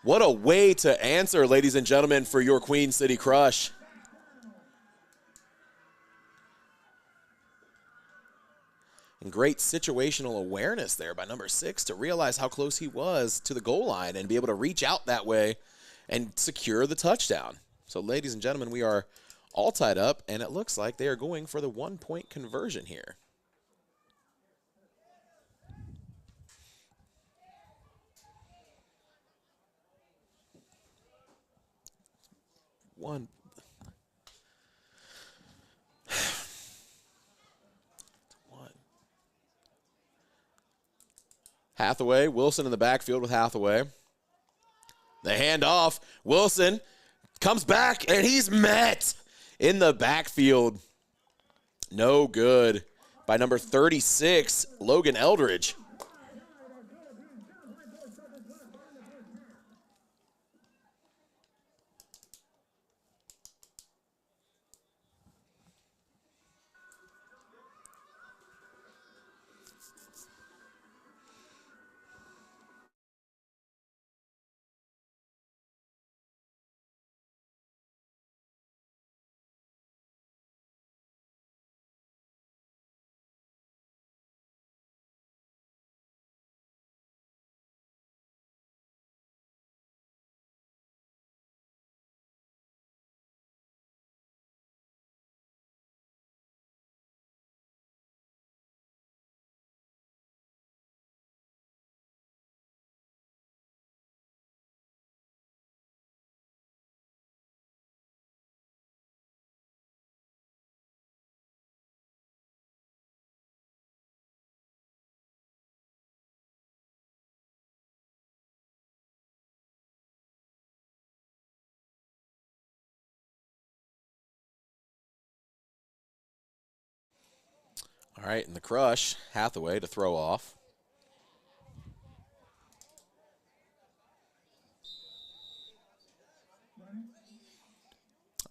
What a way to answer, ladies and gentlemen, for your Queen City crush. And great situational awareness there by number 6 to realize how close he was to the goal line and be able to reach out that way and secure the touchdown. So, ladies and gentlemen, we are all tied up, and it looks like they are going for the 1-point conversion here. One. Hathaway, Wilson in the backfield with Hathaway. The handoff, Wilson comes back, and he's met in the backfield. No good by number 36, Logan Eldridge. All right, and the crush, Hathaway to throw off.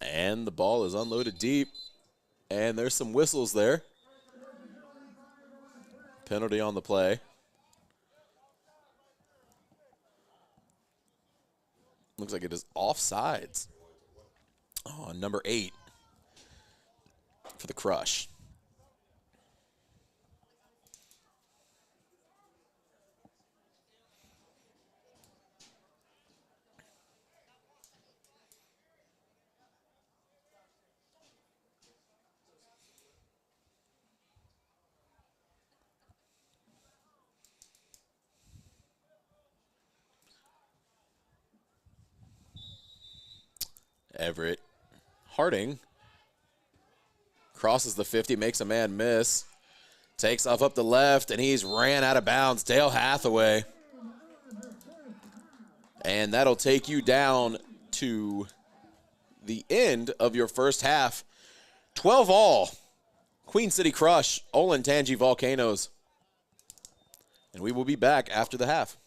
And the ball is unloaded deep. And there's some whistles there. Penalty on the play. Looks like it is offsides. Oh, number 8 for the crush. Everett Harding crosses the 50, makes a man miss. Takes off up the left, and he's ran out of bounds. Dale Hathaway. And that'll take you down to the end of your first half. 12 all. Queen City Crush, Olentangy Volcanoes. And we will be back after the half.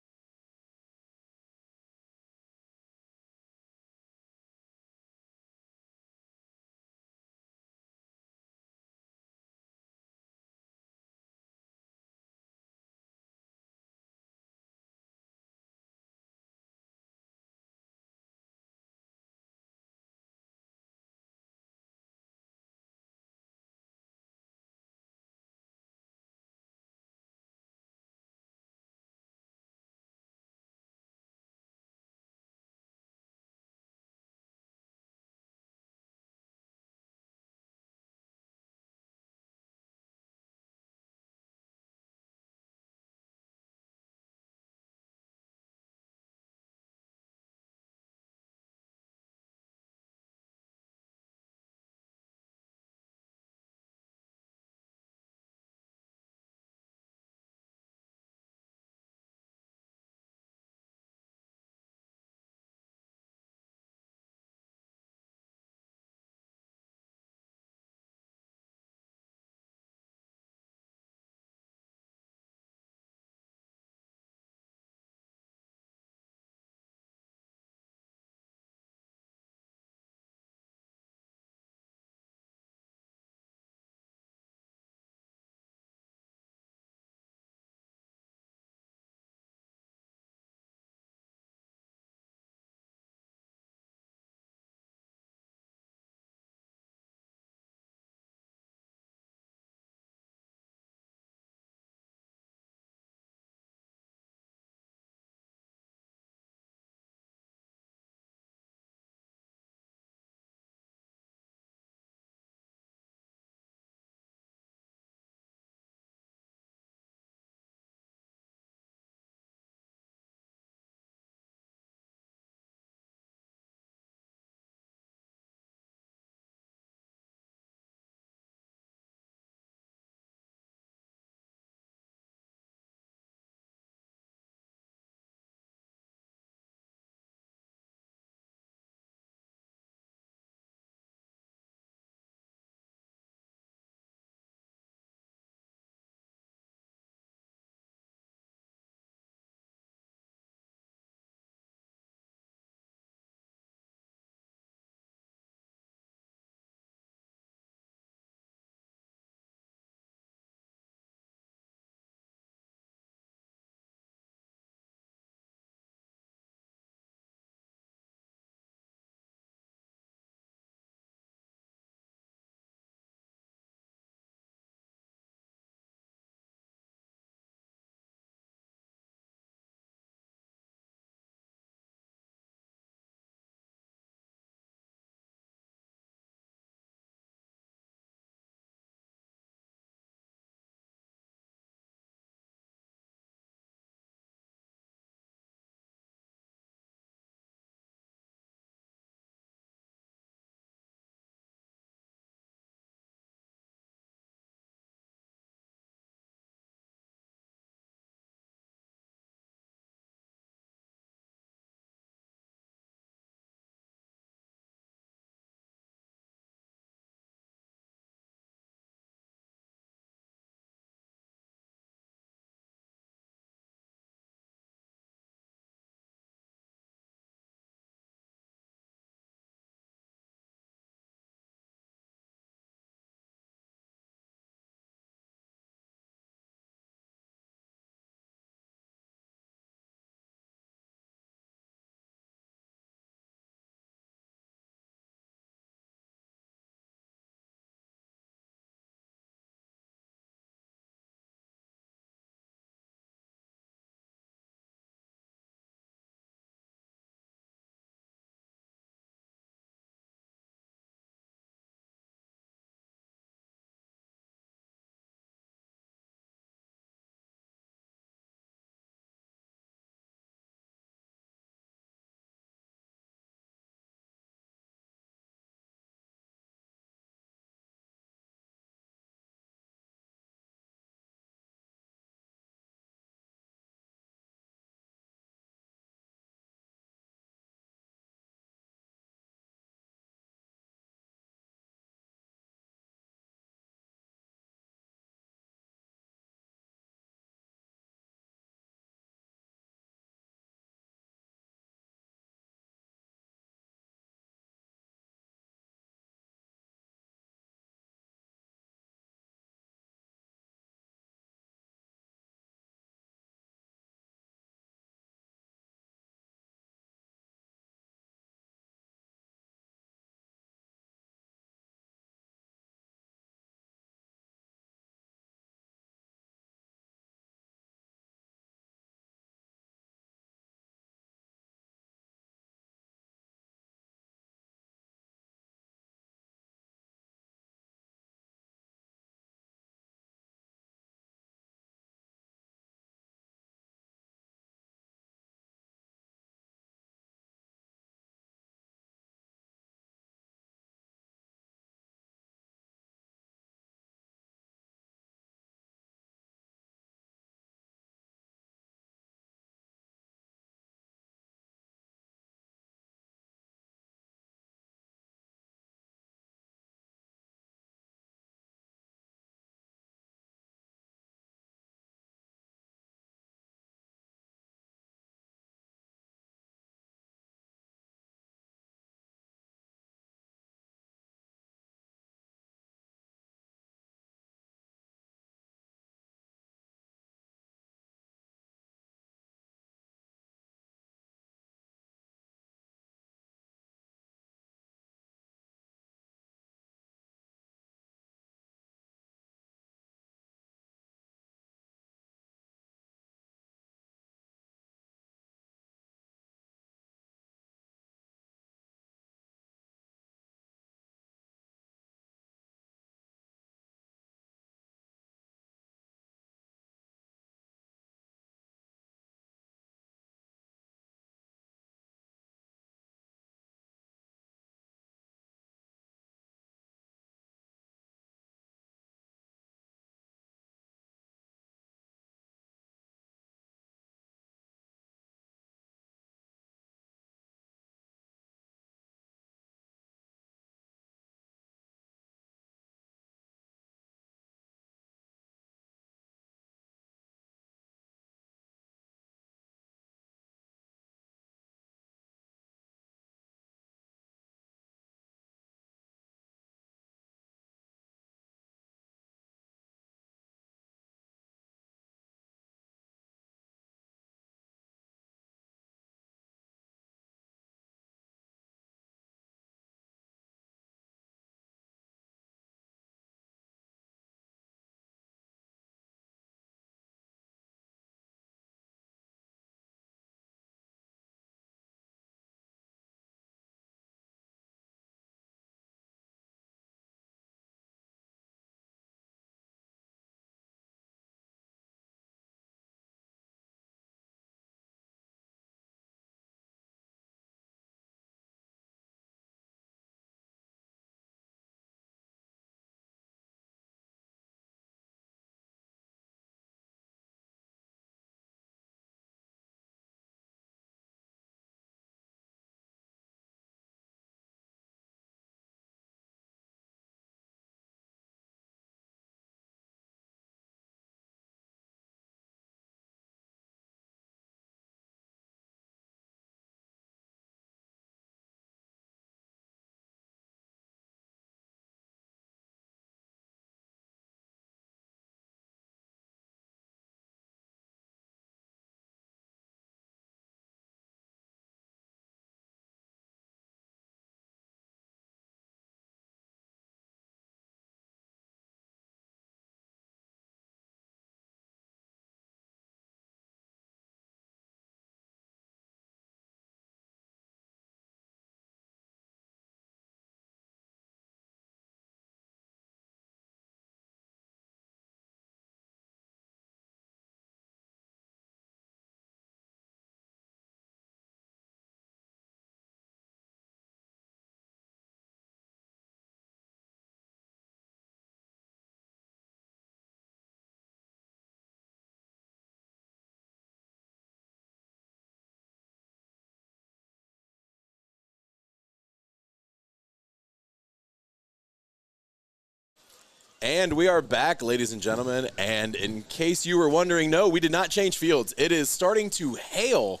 And we are back, ladies and gentlemen. And in case you were wondering, no, we did not change fields. It is starting to hail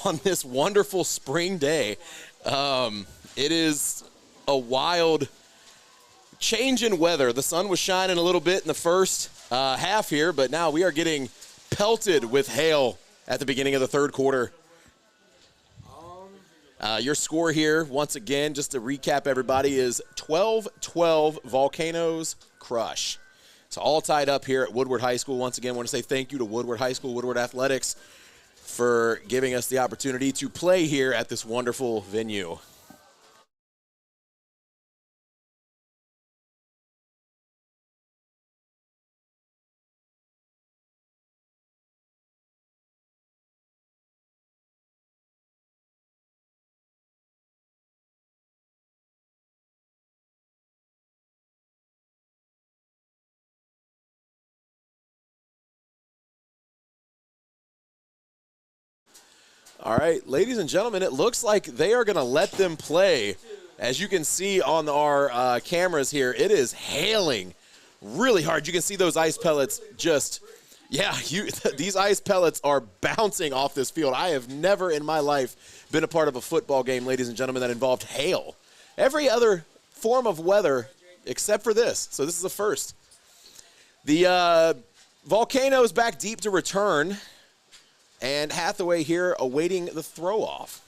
on this wonderful spring day. It is a wild change in weather. The sun was shining a little bit in the first half here, but now we are getting pelted with hail at the beginning of the third quarter. Your score here, once again, just to recap everybody, is 12-12 Volcanoes crush. It's all tied up here at Woodward High School. Once again, I want to say thank you to Woodward High School, Woodward Athletics, for giving us the opportunity to play here at this wonderful venue. All right, ladies and gentlemen, it looks like they are going to let them play. As you can see on our cameras here, it is hailing really hard. You can see those ice pellets just, yeah, these ice pellets are bouncing off this field. I have never in my life been a part of a football game, ladies and gentlemen, that involved hail. Every other form of weather except for this. So this is the first. The Volcanoes back deep to return. And Hathaway here awaiting the throw-off.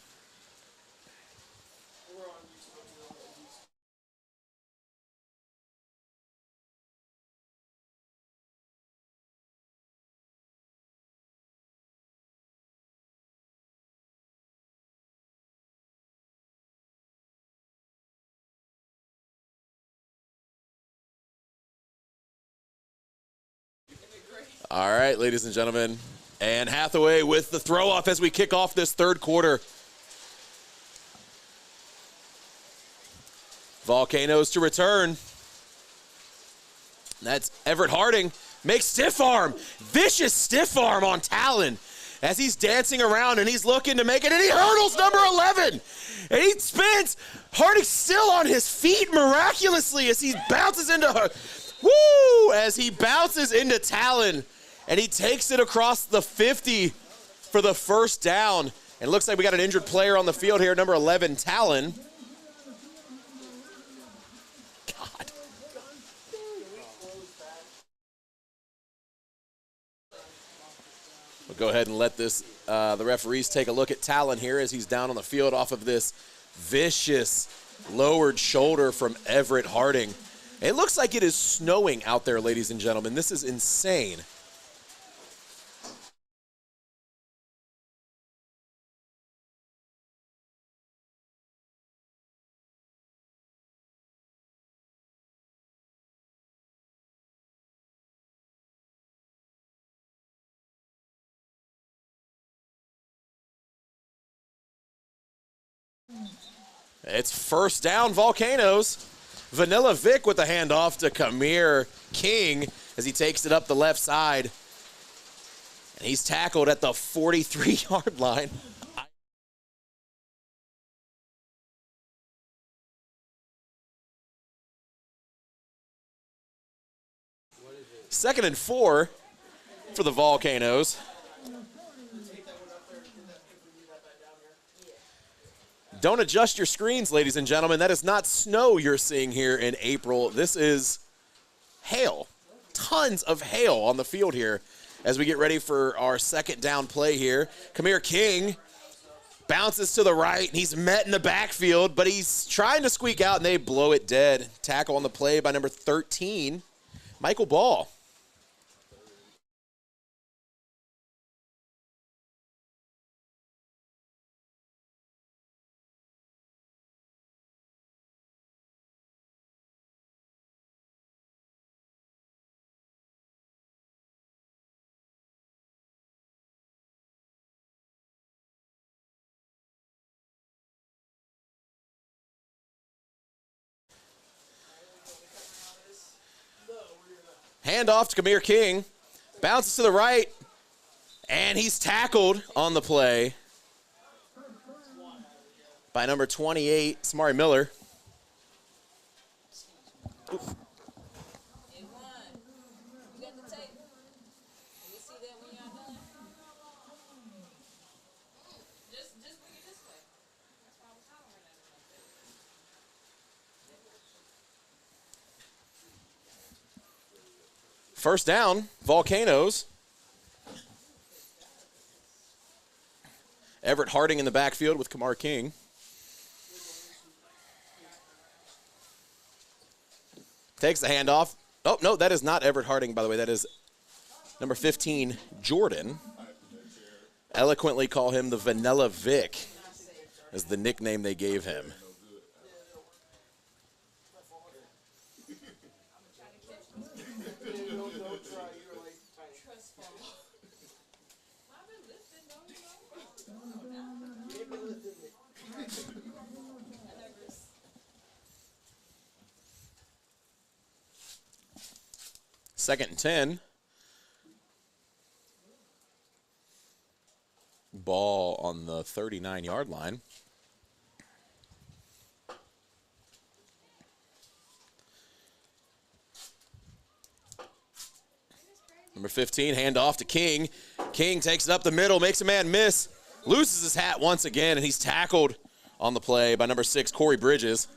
All right, ladies and gentlemen. And Hathaway with the throw-off as we kick off this third quarter. Volcanoes to return. That's Everett Harding. Makes stiff arm. Vicious stiff arm on Talon as he's dancing around and he's looking to make it. And he hurdles number 11. And he spins. Harding still on his feet miraculously as he bounces into her. Woo! As he bounces into Talon. And he takes it across the 50 for the first down. And it looks like we got an injured player on the field here, number 11, Talon. God. We'll go ahead and let this, the referees take a look at Talon here as he's down on the field off of this vicious lowered shoulder from Everett Harding. It looks like it is snowing out there, ladies and gentlemen. This is insane. It's first down, Volcanoes. Vanilla Vic with the handoff to Kamir King as he takes it up the left side. And he's tackled at the 43-yard line. Second and 4 for the Volcanoes. Don't adjust your screens, ladies and gentlemen. That is not snow you're seeing here in April. This is hail. Tons of hail on the field here as we get ready for our second down play here. Kamir King bounces to the right, and he's met in the backfield, but he's trying to squeak out, and they blow it dead. Tackle on the play by number 13, Michael Ball. Handoff to Kamir King. Bounces to the right. And he's tackled on the play by number 28, Samari Miller. Oof. First down, Volcanoes. Everett Harding in the backfield with Kamar King. Takes the handoff. Oh, no, that is not Everett Harding, by the way. That is number 15, Jordan. Eloquently call him the Vanilla Vic, as the nickname they gave him. Second and 10. Ball on the 39-yard line. Number 15, hand off to King. King takes it up the middle, makes a man miss, loses his hat once again, and he's tackled on the play by number 6, Corey Bridges.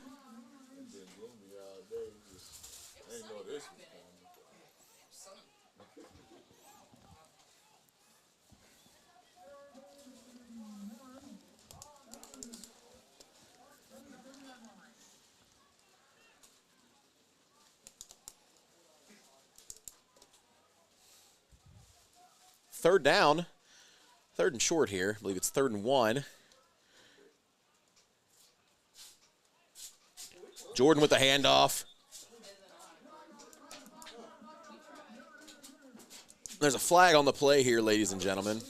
Third down, third and short here. I believe it's 3rd and 1. Jordan with the handoff. There's a flag on the play here, ladies and gentlemen.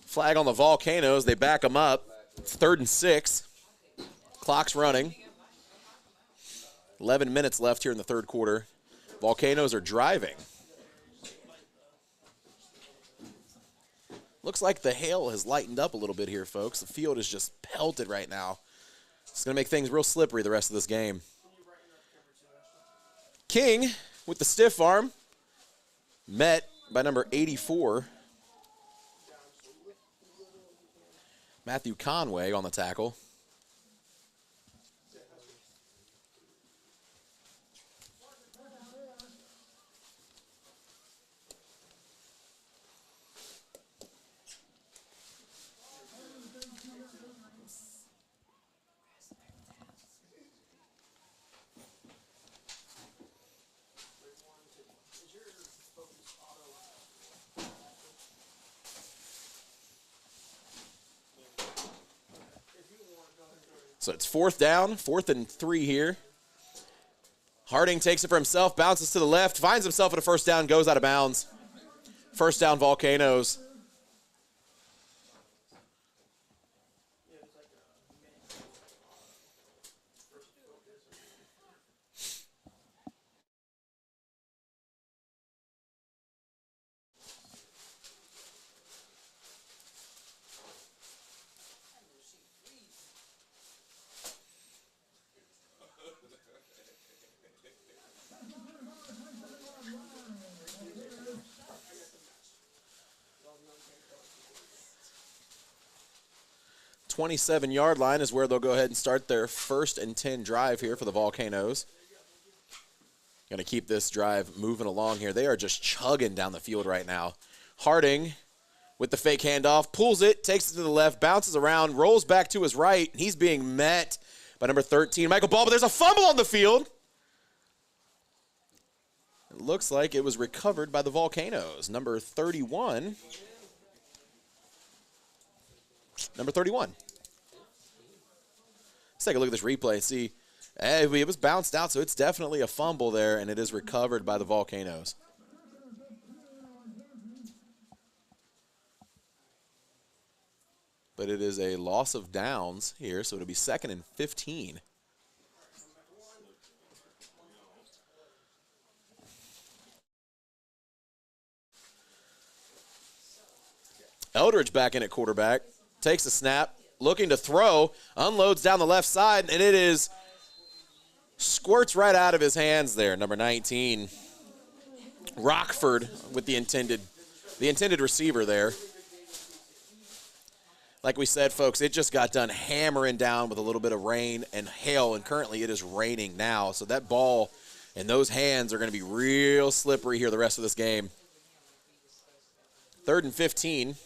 Flag on the Volcanoes. They back them up. It's 3rd and 6. Clock's running. 11 minutes left here in the 3rd quarter. Volcanoes are driving. Looks like the hail has lightened up a little bit here, folks. The field is just pelted right now. It's going to make things real slippery the rest of this game. King with the stiff arm. Met by number 84. Matthew Conway on the tackle. So it's 4th down, 4th and 3 here. Harding takes it for himself, bounces to the left, finds himself at a first down, goes out of bounds. First down, Volcanoes. The 27-yard line is where they'll go ahead and start their 1st and 10 drive here for the Volcanoes. Going to keep this drive moving along here. They are just chugging down the field right now. Harding with the fake handoff, pulls it, takes it to the left, bounces around, rolls back to his right. He's being met by number 13, Michael Ball, but there's a fumble on the field. It looks like it was recovered by the Volcanoes. Number 31. Number 31. Let's take a look at this replay and see. It was bounced out, so it's definitely a fumble there, and it is recovered by the Volcanoes. But it is a loss of downs here, so it'll be 2nd and 15. Eldridge back in at quarterback. Takes a snap, looking to throw, unloads down the left side, and it is squirts right out of his hands there. Number 19, Rockford with the intended the intended receiver there. Like we said, folks, it just got done hammering down with a little bit of rain and hail, and currently it is raining now. So that ball and those hands are going to be real slippery here the rest of this game. 3rd and 15.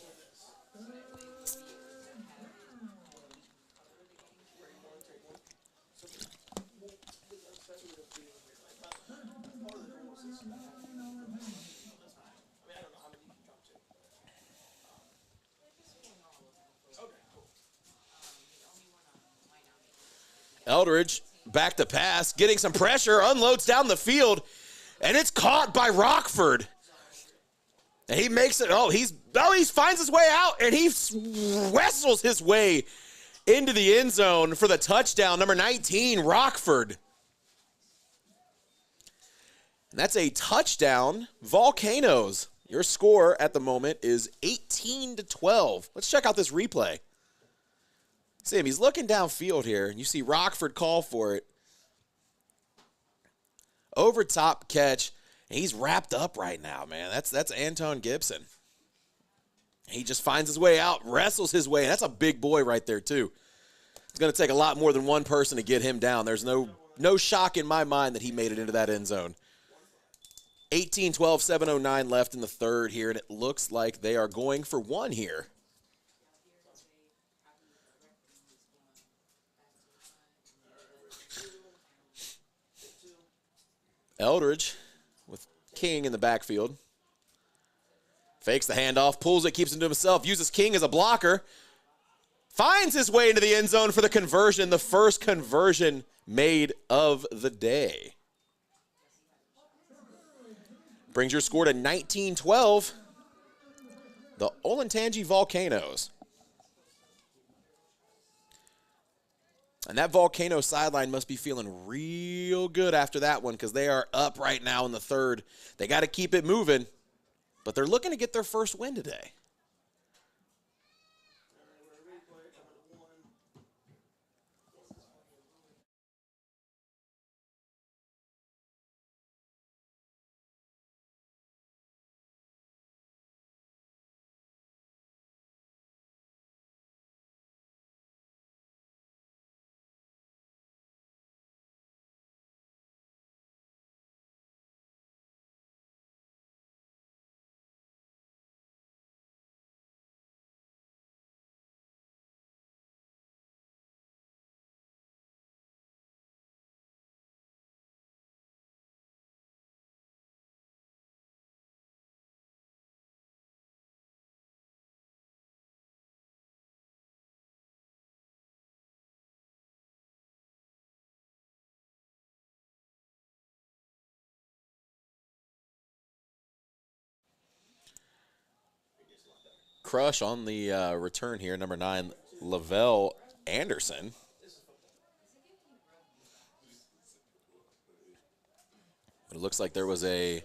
Eldridge back to pass, getting some pressure, unloads down the field, and it's caught by Rockford. And he makes it, he finds his way out, and he wrestles his way into the end zone for the touchdown, number 19, Rockford. And that's a touchdown, Volcanoes. Your score at the moment is 18-12. Let's check out this replay. See him, he's looking downfield here, and you see Rockford call for it. Over top catch, and he's wrapped up right now, man. That's Anton Gibson. He just finds his way out, wrestles his way, and that's a big boy right there, too. It's going to take a lot more than one person to get him down. There's no shock in my mind that he made it into that end zone. 18-12, 7:09 left in the third here, and it looks like they are going for one here. Eldridge with King in the backfield. Fakes the handoff, pulls it, keeps it to himself, uses King as a blocker. Finds his way into the end zone for the conversion, the first conversion made of the day. Brings your score to 19-12. The Olentangy Volcanoes. And that Volcano sideline must be feeling real good after that one because they are up right now in the third. They got to keep it moving, but they're looking to get their first win today. Crush on the return here, number 9, Lavelle Anderson. It looks like there was a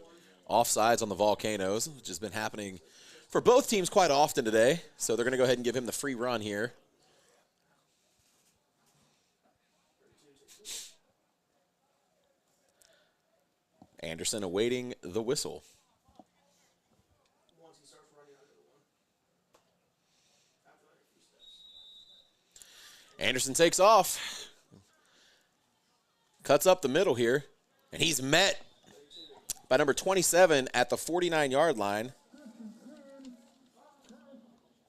offsides on the Volcanoes, which has been happening for both teams quite often today. So they're going to go ahead and give him the free run here. Anderson awaiting the whistle. Anderson takes off, cuts up the middle here, and he's met by number 27 at the 49-yard line.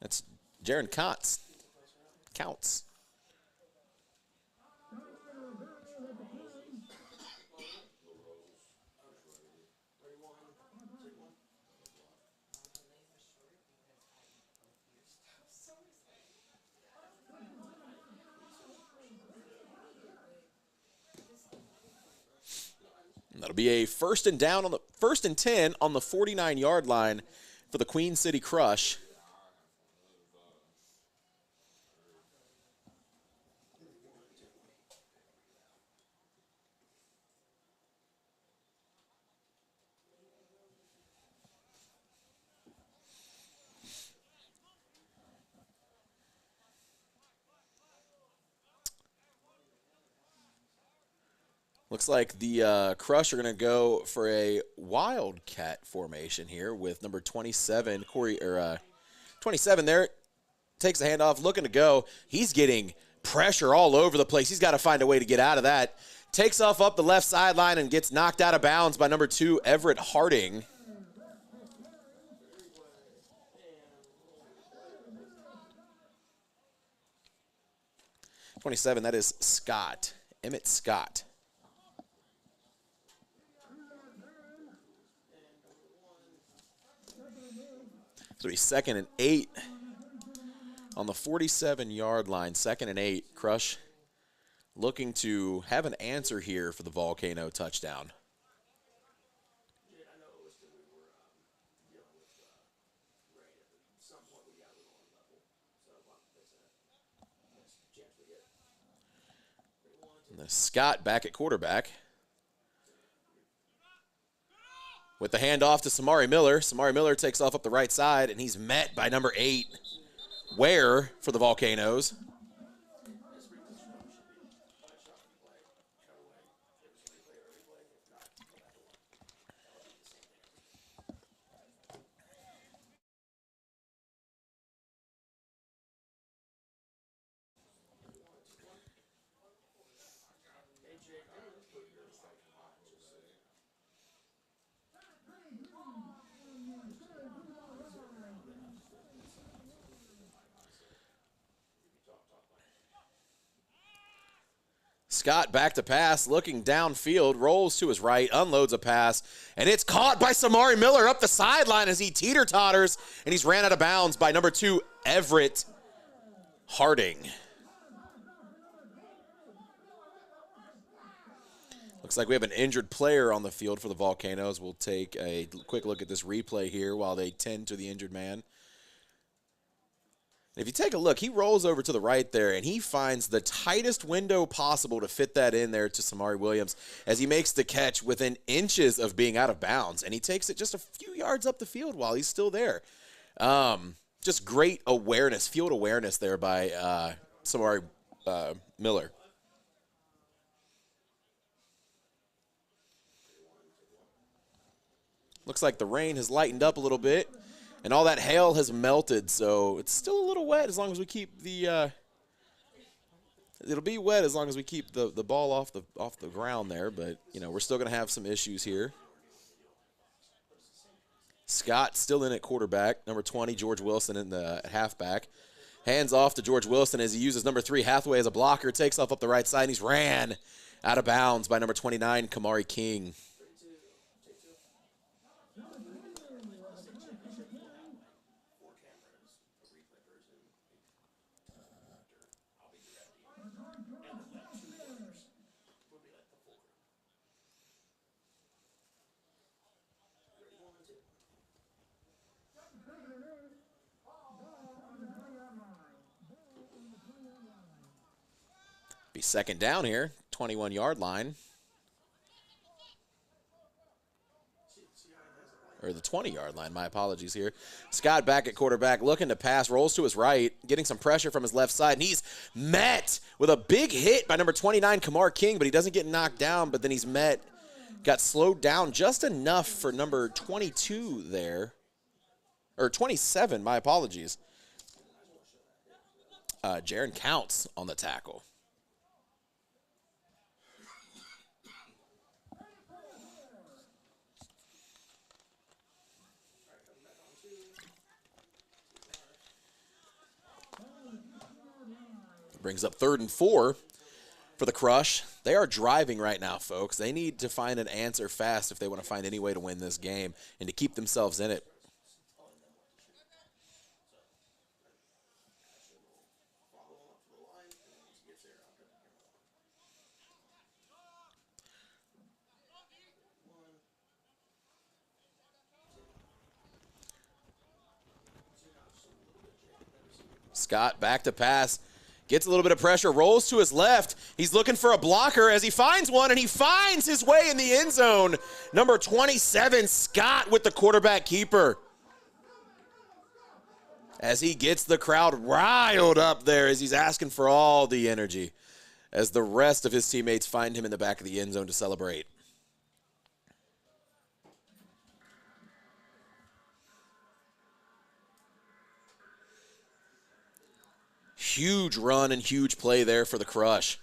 That's Jaron Counts. And that'll be a first and 10 on the 49-yard line for the Queen City Crush. Looks like the Crush are going to go for a wildcat formation here with number 27, 27 there. Takes the handoff, looking to go. He's getting pressure all over the place. He's got to find a way to get out of that. Takes off up the left sideline and gets knocked out of bounds by number 2, Everett Harding. .27, that is Scott, Emmett Scott. So he's 2nd and 8 on the 47-yard line, 2nd and 8. Crush looking to have an answer here for the Volcano touchdown. And then Scott back at quarterback. With the handoff to Samari Miller. Samari Miller takes off up the right side, and he's met by number 8, Ware for the Volcanoes. Scott back to pass, looking downfield, rolls to his right, unloads a pass, and it's caught by Samari Miller up the sideline as he teeter-totters, and he's ran out of bounds by number 2, Everett Harding. Looks like we have an injured player on the field for the Volcanoes. We'll take a quick look at this replay here while they tend to the injured man. If you take a look, he rolls over to the right there, and he finds the tightest window possible to fit that in there to Samari Williams as he makes the catch within inches of being out of bounds, and he takes it just a few yards up the field while he's still there. Just great awareness, field awareness there by Samari Miller. Looks like the rain has lightened up a little bit. And all that hail has melted, so it's still a little wet as long as we keep the it'll be wet as long as we keep the ball off the ground there, but you know, we're still going to have some issues here. Scott still in at quarterback, number 20 George Wilson in the halfback. Hands off to George Wilson as he uses number 3 Hathaway as a blocker, takes off up the right side, and he's ran out of bounds by number 29 Kamari King. Be 2nd down here, 21-yard line. Or the 20-yard line, my apologies here. Scott back at quarterback, looking to pass, rolls to his right, getting some pressure from his left side, and he's met with a big hit by number 29, Kamar King, but he doesn't get knocked down, but then he's met, got slowed down just enough for number 22 there. Or 27, my apologies. Jaron Counts on the tackle. Brings up 3rd and 4 for the Crush. They are driving right now, folks. They need to find an answer fast if they want to find any way to win this game and to keep themselves in it. Scott back to pass. Gets a little bit of pressure, rolls to his left. He's looking for a blocker as he finds one, and he finds his way in the end zone. Number 27, Scott with the quarterback keeper. As he gets the crowd riled up there as he's asking for all the energy. as the rest of his teammates find him in the back of the end zone to celebrate. Huge run and huge play there for the Crush.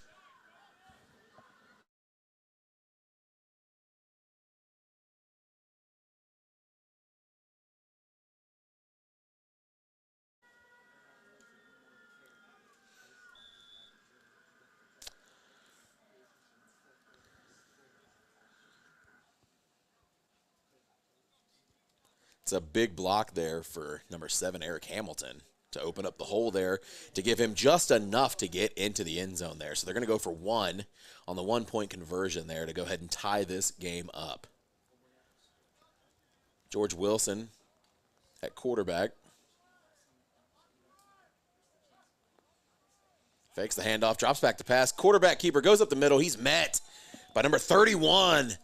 It's a big block there for number 7, Eric Hamilton, to open up the hole there to give him just enough to get into the end zone there. So they're going to go for 1 on the 1-point conversion there to go ahead and tie this game up. George Wilson at quarterback. Fakes the handoff, drops back to pass. Quarterback keeper goes up the middle. He's met by number 31.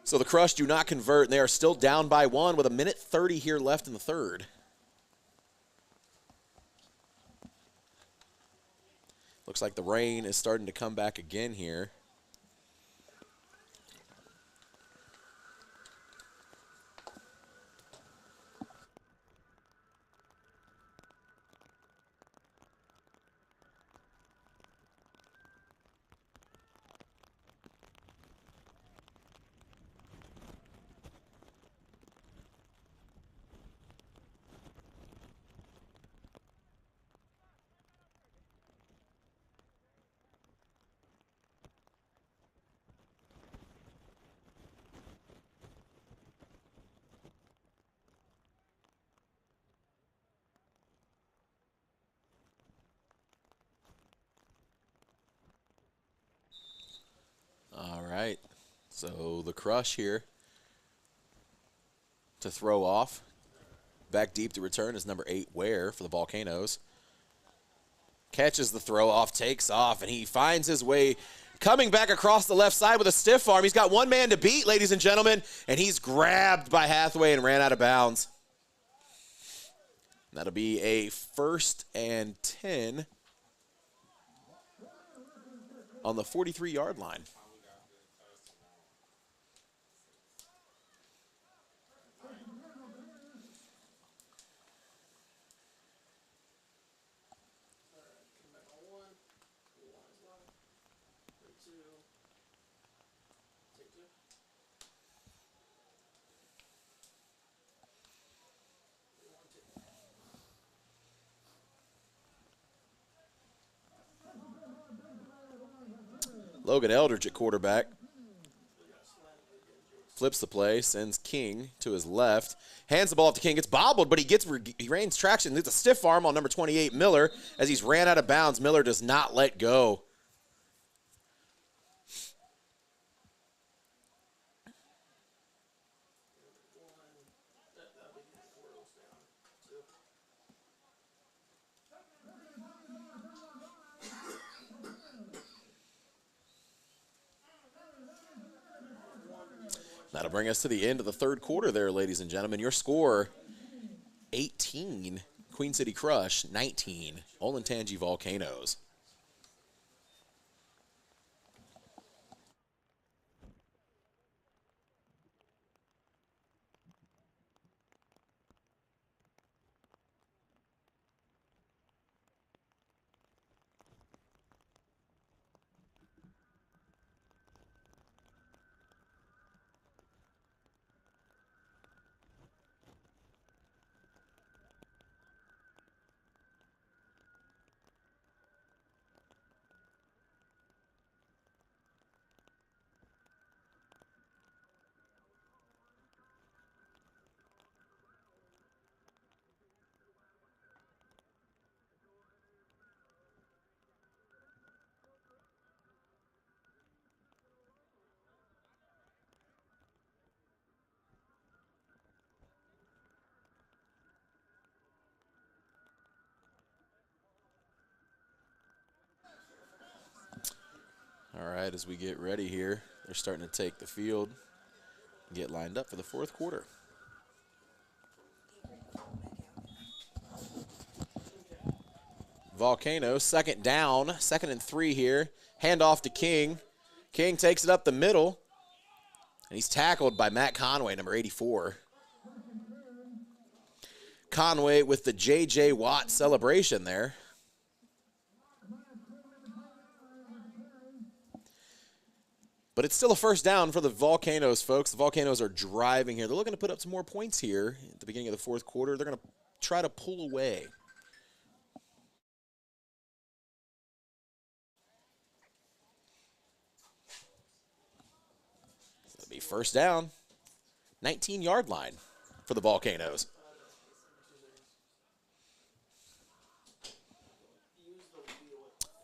So the Crush do not convert, and they are still down by 1 with 1:30 here left in the third. Looks like the rain is starting to come back again here. All right, so the Crush here to throw off. Back deep to return is number 8, Ware, for the Volcanoes. Catches the throw off, takes off, and he finds his way coming back across the left side with a stiff arm. He's got one man to beat, ladies and gentlemen, and he's grabbed by Hathaway and ran out of bounds. That'll be a 1st and 10 on the 43-yard line. Logan Eldridge at quarterback. Flips the play, sends King to his left. Hands the ball off to King. Gets bobbled, but he gains traction. It's a stiff arm on number 28, Miller, as he's ran out of bounds. Miller does not let go. That'll bring us to the end of the third quarter there, ladies and gentlemen. Your score, 18, Queen City Crush, 19, Olentangy Volcanoes. All right, as we get ready here, they're starting to take the field and get lined up for the fourth quarter. Volcanoes. Second down, 2nd and 3 here. Handoff to King. King takes it up the middle, and he's tackled by Matt Conway, number 84. Conway with the J.J. Watt celebration there. But it's still a first down for the Volcanoes, folks. The Volcanoes are driving here. They're looking to put up some more points here at the beginning of the 4th quarter. They're going to try to pull away. It'll be first down, 19-yard line for the Volcanoes.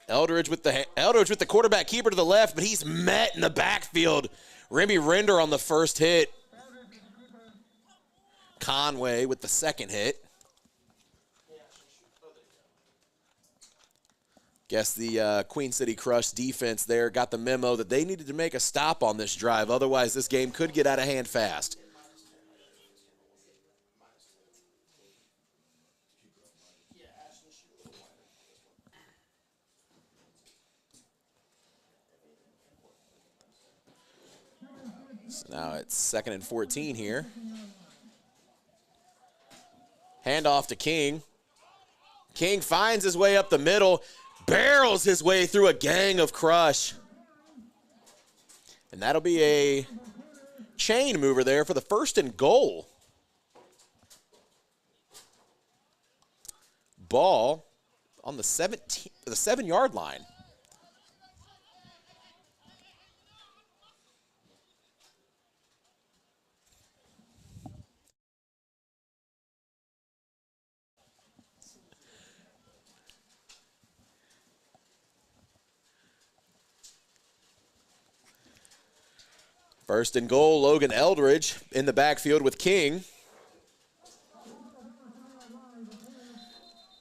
Eldridge with the quarterback keeper to the left, but he's met in the backfield. Remy Render on the first hit. Conway with the second hit. Guess the Queen City Crush defense there got the memo that they needed to make a stop on this drive. Otherwise, this game could get out of hand fast. So now it's 2nd and 14 here. Handoff to King. King finds his way up the middle, barrels his way through a gang of Crush. And that'll be a chain mover there for the 1st and goal. Ball on the 7-yard line. First and goal, Logan Eldridge in the backfield with King.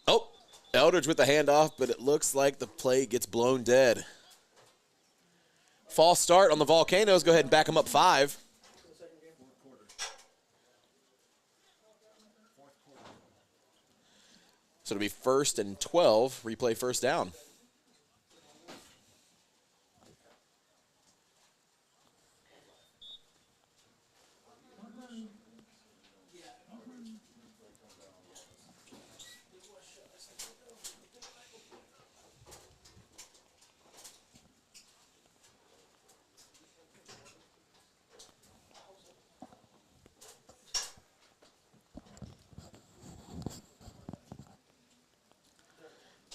Oh, Eldridge with the handoff, but it looks like the play gets blown dead. False start on the Volcanoes. Go ahead and back them up 5. So it'll be 1st and 12. Replay first down.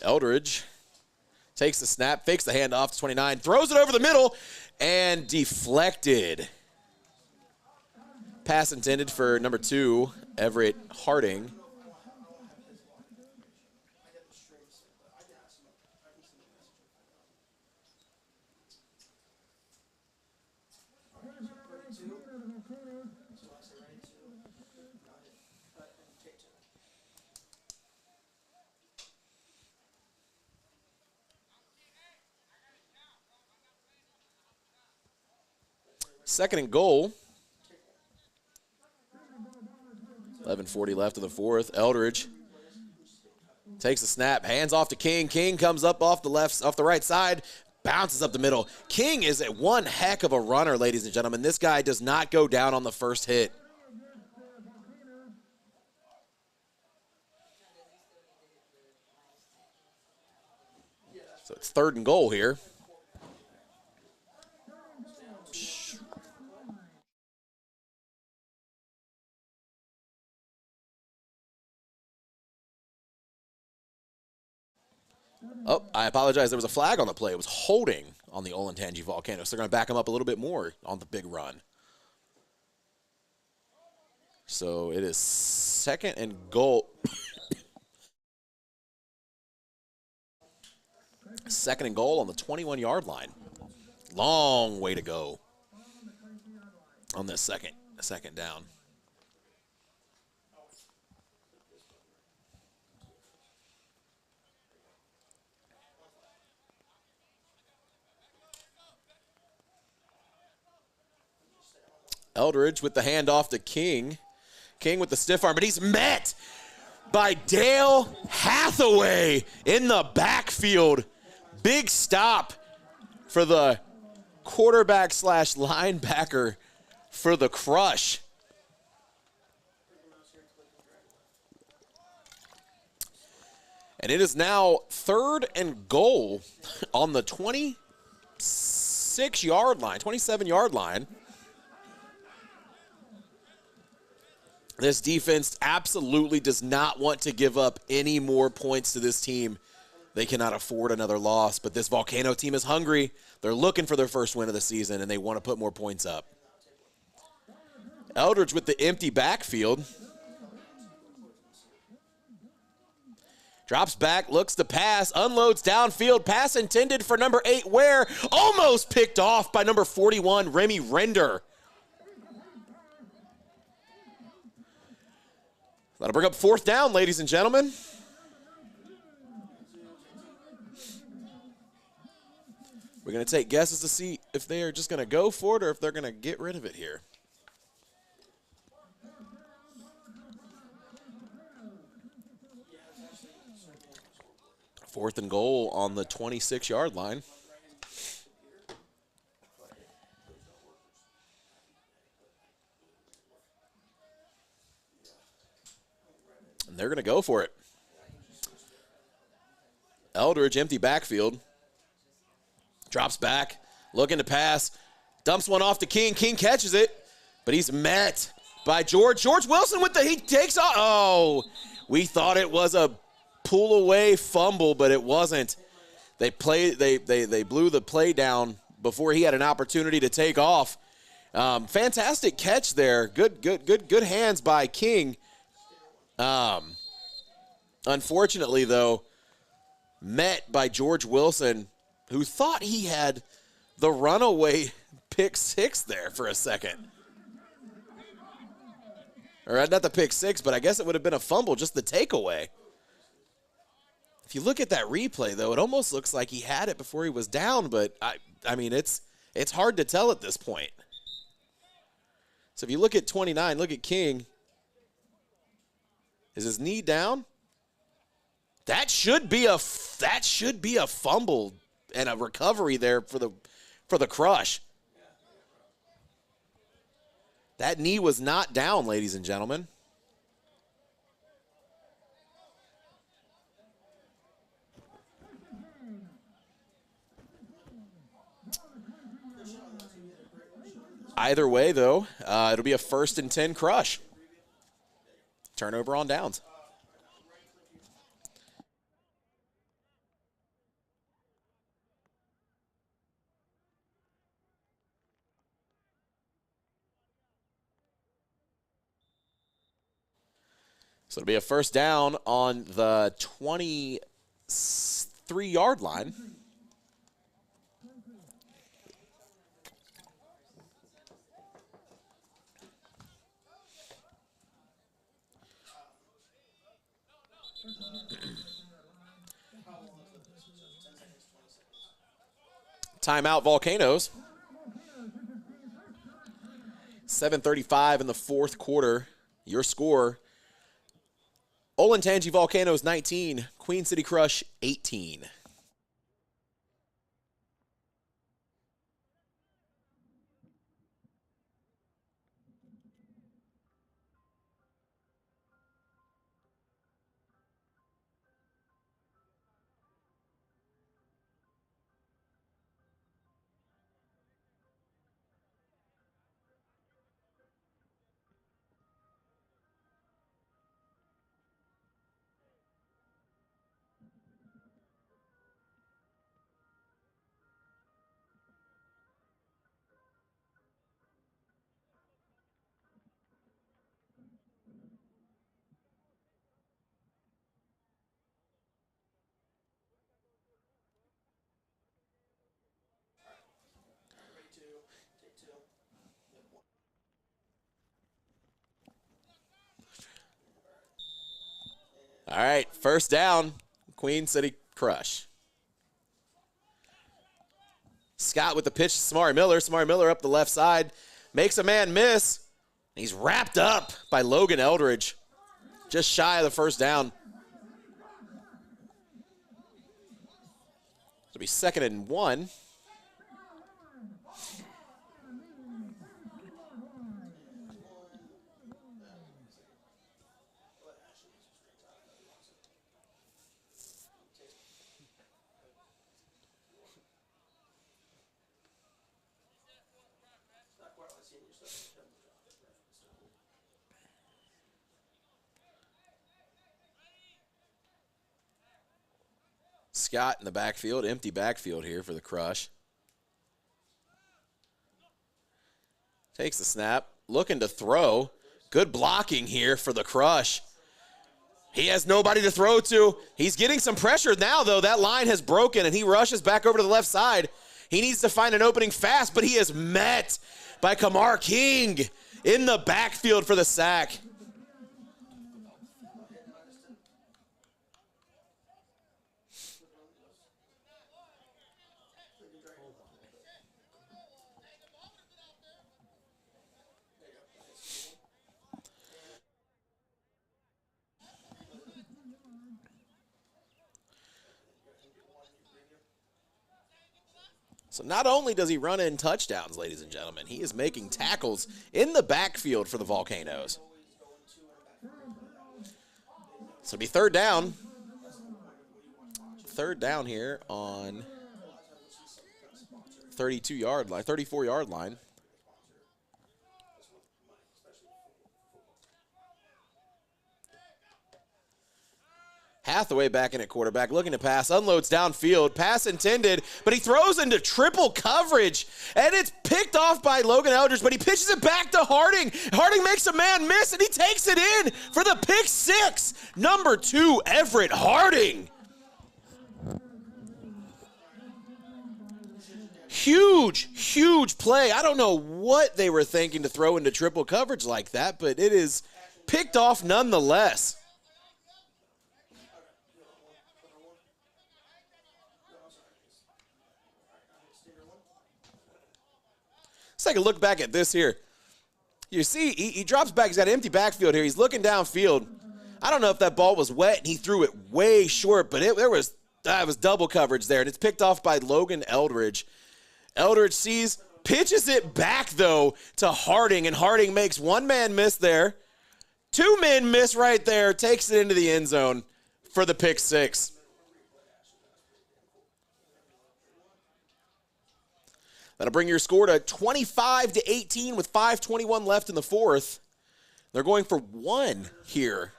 Eldridge takes the snap, fakes the handoff to 29, throws it over the middle, and deflected. Pass intended for number 2, Everett Harding. Second and goal. 11:40 left of the 4th. Eldridge takes the snap, hands off to King. King comes up off the right side, bounces up the middle. King is one heck of a runner, ladies and gentlemen. This guy does not go down on the first hit. So it's 3rd and goal here. Oh, I apologize. There was a flag on the play. It was holding on the Olentangy Volcanoes. So they're going to back them up a little bit more on the big run. So it is 2nd and goal. 2nd and goal on the 21-yard line. Long way to go on this second down. Eldridge with the handoff to King. King with the stiff arm, but he's met by Dale Hathaway in the backfield. Big stop for the quarterback slash linebacker for the Crush. And it is now 3rd and goal on the 26-yard line, 27-yard line. This defense absolutely does not want to give up any more points to this team. They cannot afford another loss, but this Volcano team is hungry. They're looking for their first win of the season, and they want to put more points up. Eldridge with the empty backfield. Drops back, looks to pass, unloads downfield. Pass intended for number 8, Ware. Almost picked off by number 41, Remy Render. That'll bring up 4th down, ladies and gentlemen. We're going to take guesses to see if they are just going to go for it or if they're going to get rid of it here. 4th and goal on the 26-yard line. And they're going to go for it. Eldridge, empty backfield. Drops back, looking to pass. Dumps one off to King. King catches it, but he's met by George. George Wilson with he takes off. Oh, we thought it was a pull away fumble, but it wasn't. They blew the play down before he had an opportunity to take off. Fantastic catch there. Good hands by King. Unfortunately, though, met by George Wilson, who thought he had the runaway pick 6 there for a second. Or not the pick 6, but I guess it would have been a fumble, just the takeaway. If you look at that replay, though, it almost looks like he had it before he was down, but I mean, it's hard to tell at this point. So if you look at 29, look at King. Is his knee down? That should be a fumble and a recovery there for the Crush. That knee was not down, ladies and gentlemen. Either way, though, it'll be a 1st and 10 Crush. Turnover on downs. So it'll be a 1st down on the 23-yard line. Timeout, Volcanoes. 7:35 in the 4th quarter. Your score, Olentangy Volcanoes 19, Queen City Crush 18. All right, 1st down, Queen City Crush. Scott with the pitch to Samari Miller. Samari Miller up the left side, makes a man miss. He's wrapped up by Logan Eldridge. just shy of the first down. It'll be 2nd and 1. Scott in the backfield, empty backfield here for the Crush. Takes the snap, looking to throw. Good blocking here for the Crush. He has nobody to throw to. He's getting some pressure now, though. That line has broken, and he rushes back over to the left side. He needs to find an opening fast, but he is met by Kamar King in the backfield for the sack. So not only does he run in touchdowns, ladies and gentlemen, he is making tackles in the backfield for the Volcanoes. So it'll be 3rd down. 3rd down here on 32-yard line, 34-yard line. Hathaway back in at quarterback, looking to pass, unloads downfield, pass intended, but he throws into triple coverage, and it's picked off by Logan Eldridge, but he pitches it back to Harding. Harding makes a man miss, and he takes it in for the pick 6. Number 2, Everett Harding. Huge, huge play. I don't know what they were thinking to throw into triple coverage like that, but it is picked off nonetheless. Let's take a look back at this here. You see, he drops back. He's got an empty backfield here. He's looking downfield. I don't know if that ball was wet and he threw it way short, but it was double coverage there, and it's picked off by Logan Eldridge. Eldridge sees, pitches it back, though, to Harding, and Harding makes one man miss there. 2 men miss right there, takes it into the end zone for the pick 6. That'll bring your score to 25-18 with 5:21 left in the 4th. They're going for 1 here.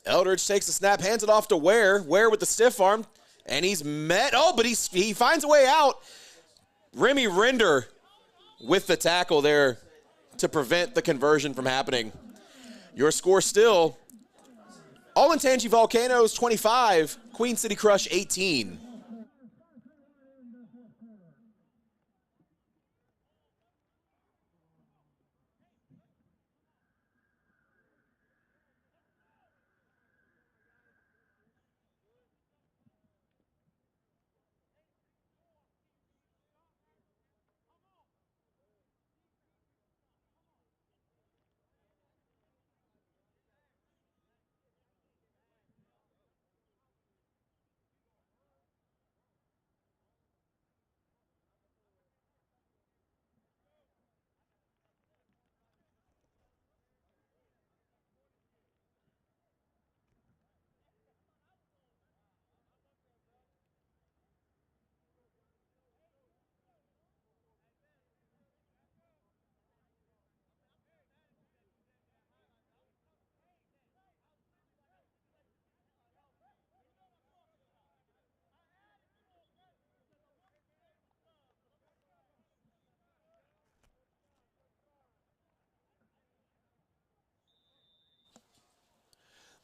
Eldridge takes the snap, hands it off to Ware. Ware with the stiff arm, and he's met. Oh, but he finds a way out. Remy Render with the tackle there to prevent the conversion from happening. Your score still, Olentangy Volcanoes 25, Queen City Crush 18.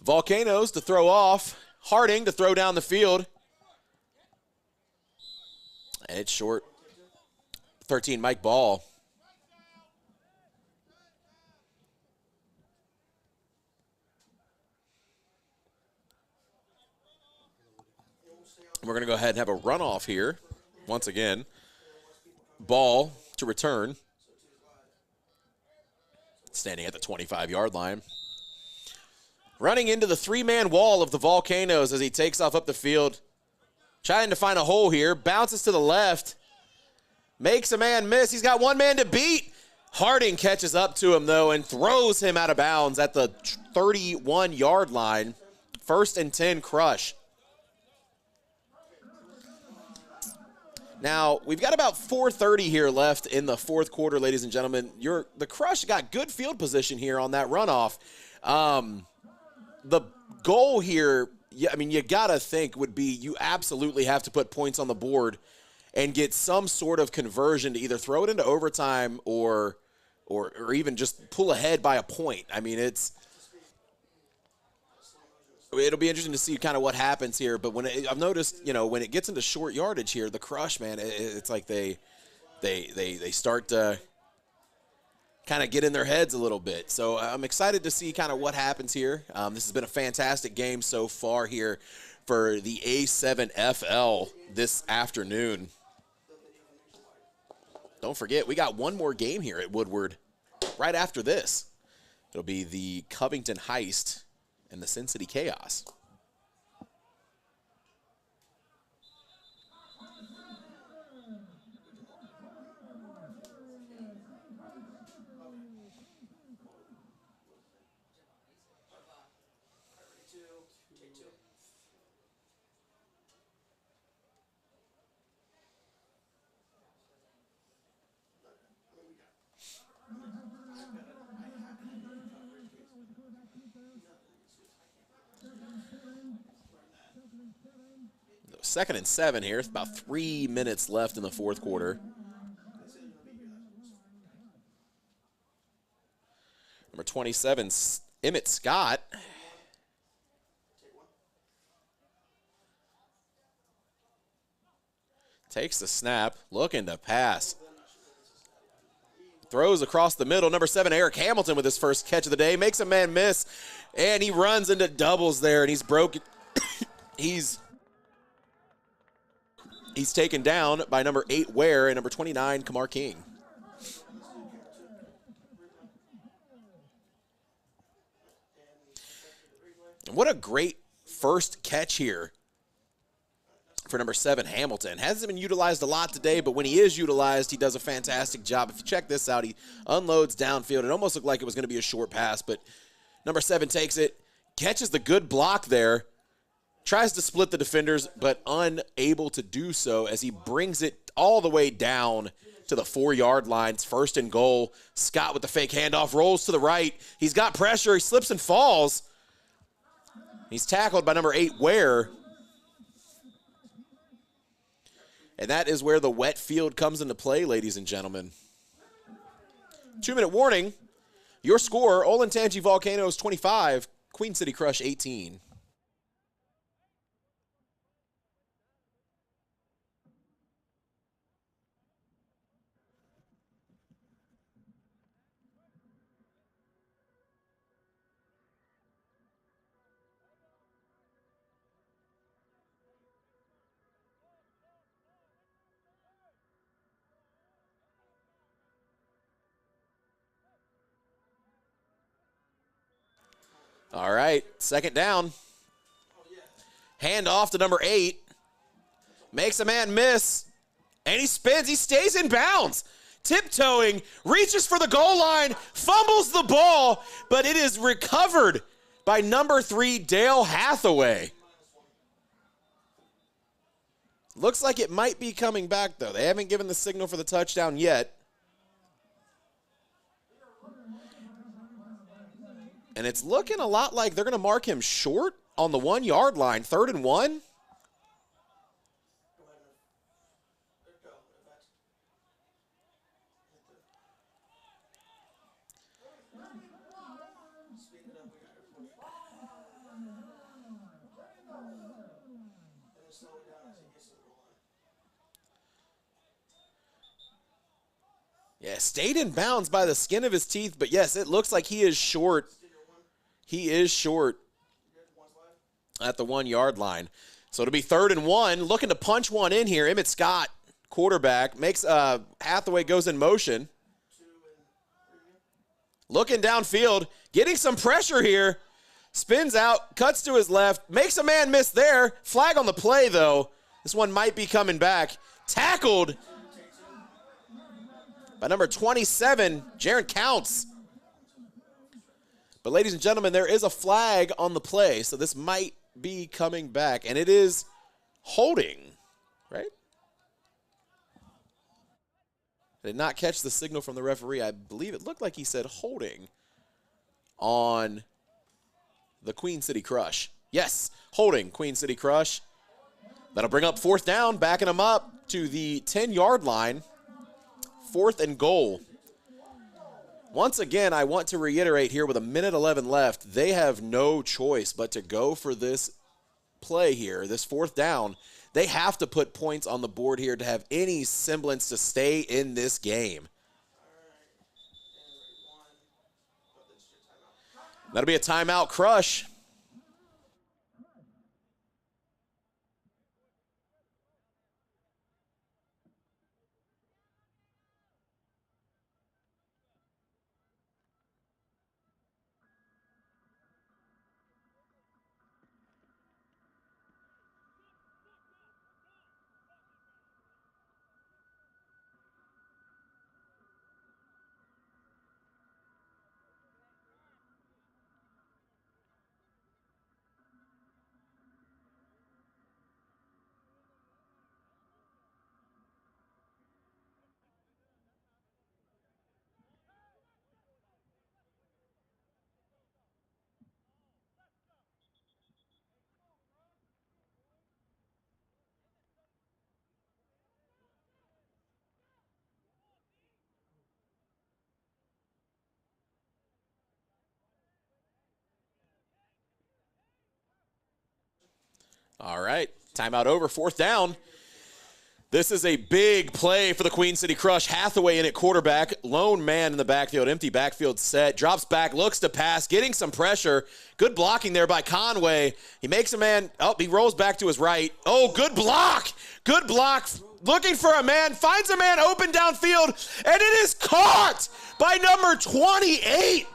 Volcanoes to throw off. Harding to throw down the field. And it's short. 13, Mike Ball. We're going to go ahead and have a runoff here once again. Ball to return. standing at the 25-yard line. Running into the three-man wall of the Volcanoes as he takes off up the field. Trying to find a hole here. Bounces to the left. Makes a man miss. He's got one man to beat. Harding catches up to him, though, and throws him out of bounds at the 31-yard line. 1st and 10 Crush. Now, we've got about 4:30 here left in the fourth quarter, ladies and gentlemen. The Crush got good field position here on that runoff. The goal here, I mean, you got to think would be you absolutely have to put points on the board and get some sort of conversion to either throw it into overtime or even just pull ahead by a point. I mean, it'll be interesting to see kind of what happens here. But I've noticed, when it gets into short yardage here, the Crush, man, it's like they start to kind of get in their heads a little bit. So I'm excited to see kind of what happens here. This has been a fantastic game so far here for the A7FL this afternoon. Don't forget, we got one more game here at Woodward right after this. It'll be the Covington Heist and the Sin City Chaos. Second and 7 here. It's about 3 minutes left in the fourth quarter. Number 27, Emmett Scott. Takes the snap, looking to pass. Throws across the middle. Number 7, Eric Hamilton with his first catch of the day. Makes a man miss, and he runs into doubles there, and he's broken. He's taken down by number 8, Ware, and number 29, Kamar King. What a great first catch here for number 7, Hamilton. Hasn't been utilized a lot today, but when he is utilized, he does a fantastic job. If you check this out, he unloads downfield. It almost looked like it was going to be a short pass, but number 7 takes it, catches the good block there, tries to split the defenders, but unable to do so as he brings it all the way down to the 4-yard line. It's 1st and goal. Scott with the fake handoff, rolls to the right. He's got pressure. He slips and falls. He's tackled by number 8, Ware. And that is where the wet field comes into play, ladies and gentlemen. 2-minute warning. Your score, Olentangy Volcanoes 25, Queen City Crush 18. All right, 2nd down. Hand off to number 8. Makes a man miss. And he spins. He stays in bounds. Tiptoeing. Reaches for the goal line. Fumbles the ball. But it is recovered by number 3, Dale Hathaway. Looks like it might be coming back, though. They haven't given the signal for the touchdown yet. And it's looking a lot like they're going to mark him short on the 1-yard line. 3rd and 1. Yeah, stayed in bounds by the skin of his teeth, but yes, it looks like he is short. He is short at the 1-yard line. So it'll be 3rd and 1. Looking to punch one in here. Emmett Scott, quarterback, makes Hathaway goes in motion. Looking downfield, getting some pressure here. Spins out, cuts to his left, makes a man miss there. Flag on the play, though. This one might be coming back. Tackled by number 27, Jaron Counts. But ladies and gentlemen, there is a flag on the play, so this might be coming back. And it is holding, right? I did not catch the signal from the referee. I believe it looked like he said holding on the Queen City Crush. Yes, holding Queen City Crush. That'll bring up 4th down, backing them up to the 10-yard line. 4th and goal. Once again, I want to reiterate here with 1:11 left, they have no choice but to go for this play here, this 4th down. They have to put points on the board here to have any semblance to stay in this game. That'll be a timeout, Crush. All right, timeout over, 4th down. This is a big play for the Queen City Crush. Hathaway in at quarterback, lone man in the backfield, empty backfield set, drops back, looks to pass, getting some pressure. Good blocking there by Conway. He makes a man, he rolls back to his right. Oh, good block, looking for a man, finds a man open downfield, and it is caught by number 28,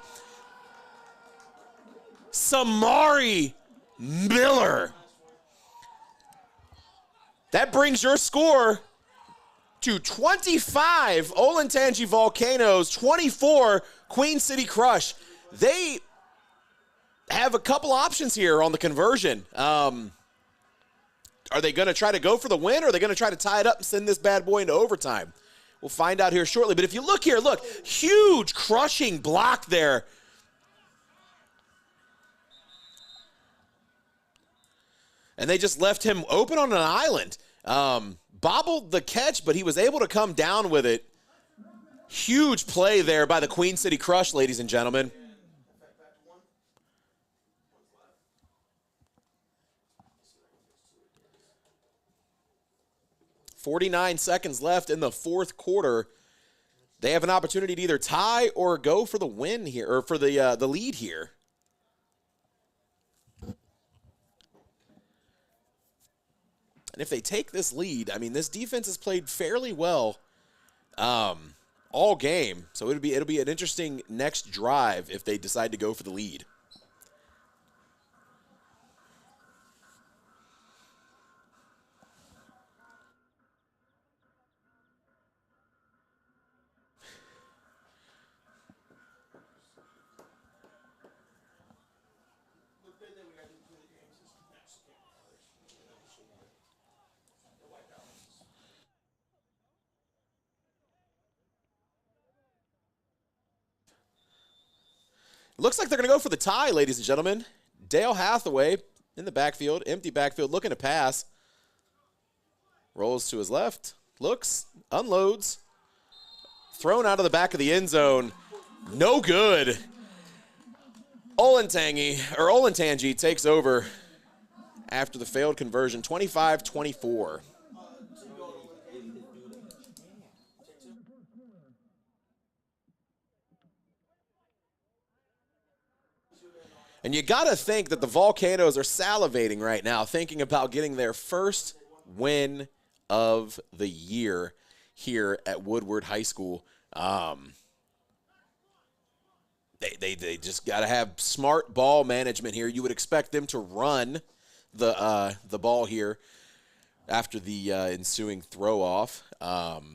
Samari Miller. That brings your score to 25, Olentangy Volcanoes, 24, Queen City Crush. They have a couple options here on the conversion. Are they going to try to go for the win, or are they going to try to tie it up and send this bad boy into overtime? We'll find out here shortly. But if you look here, look, huge crushing block there. And they just left him open on an island. Bobbled the catch, but he was able to come down with it. Huge play there by the Queen City Crush, ladies and gentlemen. .49 seconds left in the 4th quarter. They have an opportunity to either tie or go for the win here, or for the lead here. And if they take this lead, I mean, this defense has played fairly well all game. So it'll be an interesting next drive if they decide to go for the lead. Looks like they're going to go for the tie, ladies and gentlemen. Dale Hathaway in the backfield, empty backfield, looking to pass. Rolls to his left, looks, unloads. Thrown out of the back of the end zone. No good. Olentangy takes over after the failed conversion, 25-24. And you got to think that the Volcanoes are salivating right now, thinking about getting their first win of the year here at Woodward High School. They just got to have smart ball management here. You would expect them to run the ball here after the ensuing throw off. But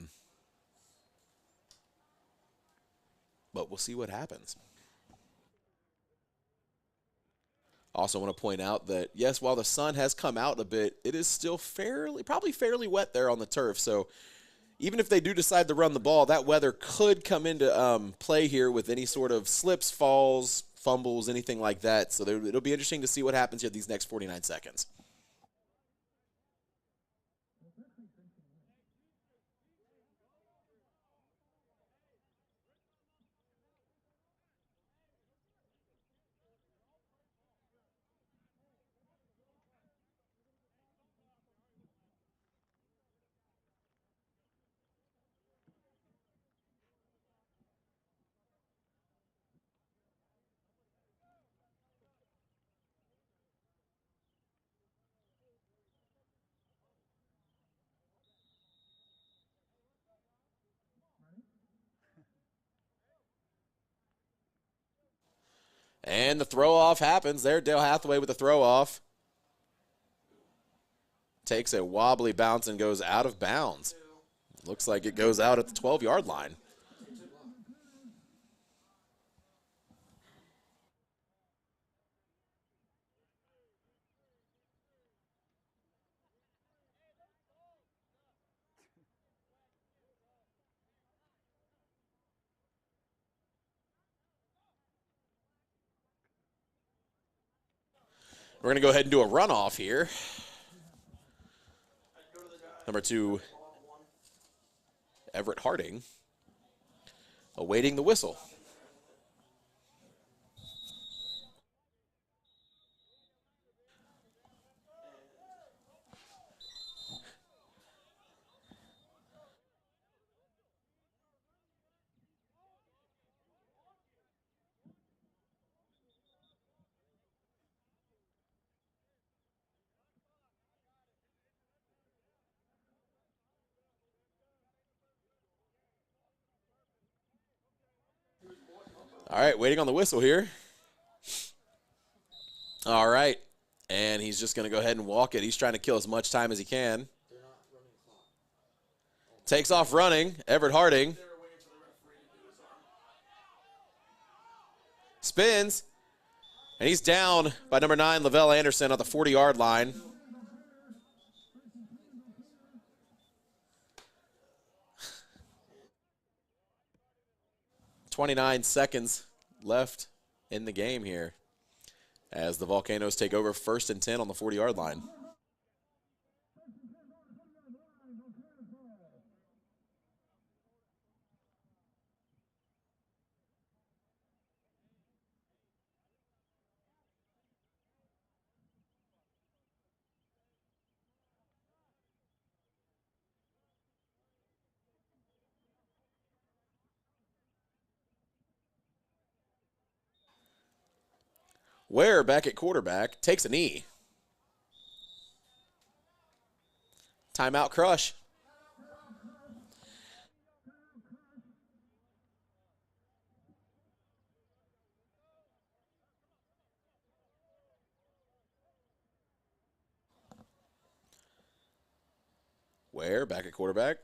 we'll see what happens. Also want to point out that, yes, while the sun has come out a bit, it is still probably fairly wet there on the turf. So even if they do decide to run the ball, that weather could come into play here with any sort of slips, falls, fumbles, anything like that. So it'll be interesting to see what happens here these next 49 seconds. And the throw-off happens. There, Dale Hathaway with the throw-off. Takes a wobbly bounce and goes out of bounds. Looks like it goes out at the 12-yard line. We're going to go ahead and do a runoff here. Number 2, Everett Harding, awaiting the whistle. All right, waiting on the whistle here. All right, and he's just going to go ahead and walk it. He's trying to kill as much time as he can. Takes off running, Everett Harding. Spins, and he's down by number 9, Lavelle Anderson, at the 40-yard line. .29 seconds left in the game here as the Volcanoes take over 1st and 10 on the 40-yard line. Ware back at quarterback, takes a knee. Timeout, Crush. Ware back at quarterback.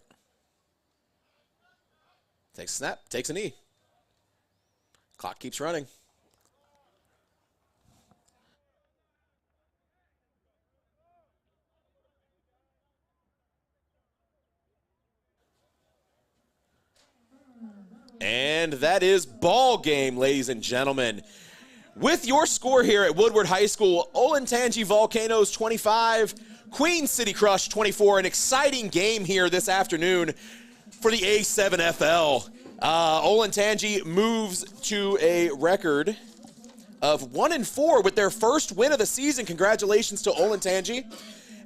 Takes a snap, takes a knee. Clock keeps running. And that is ball game, ladies and gentlemen. With your score here at Woodward High School, Olentangy Volcanoes 25, Queen City Crush 24. An exciting game here this afternoon for the A7FL. Olentangy moves to a record of 1-4 with their first win of the season. Congratulations to Olentangy.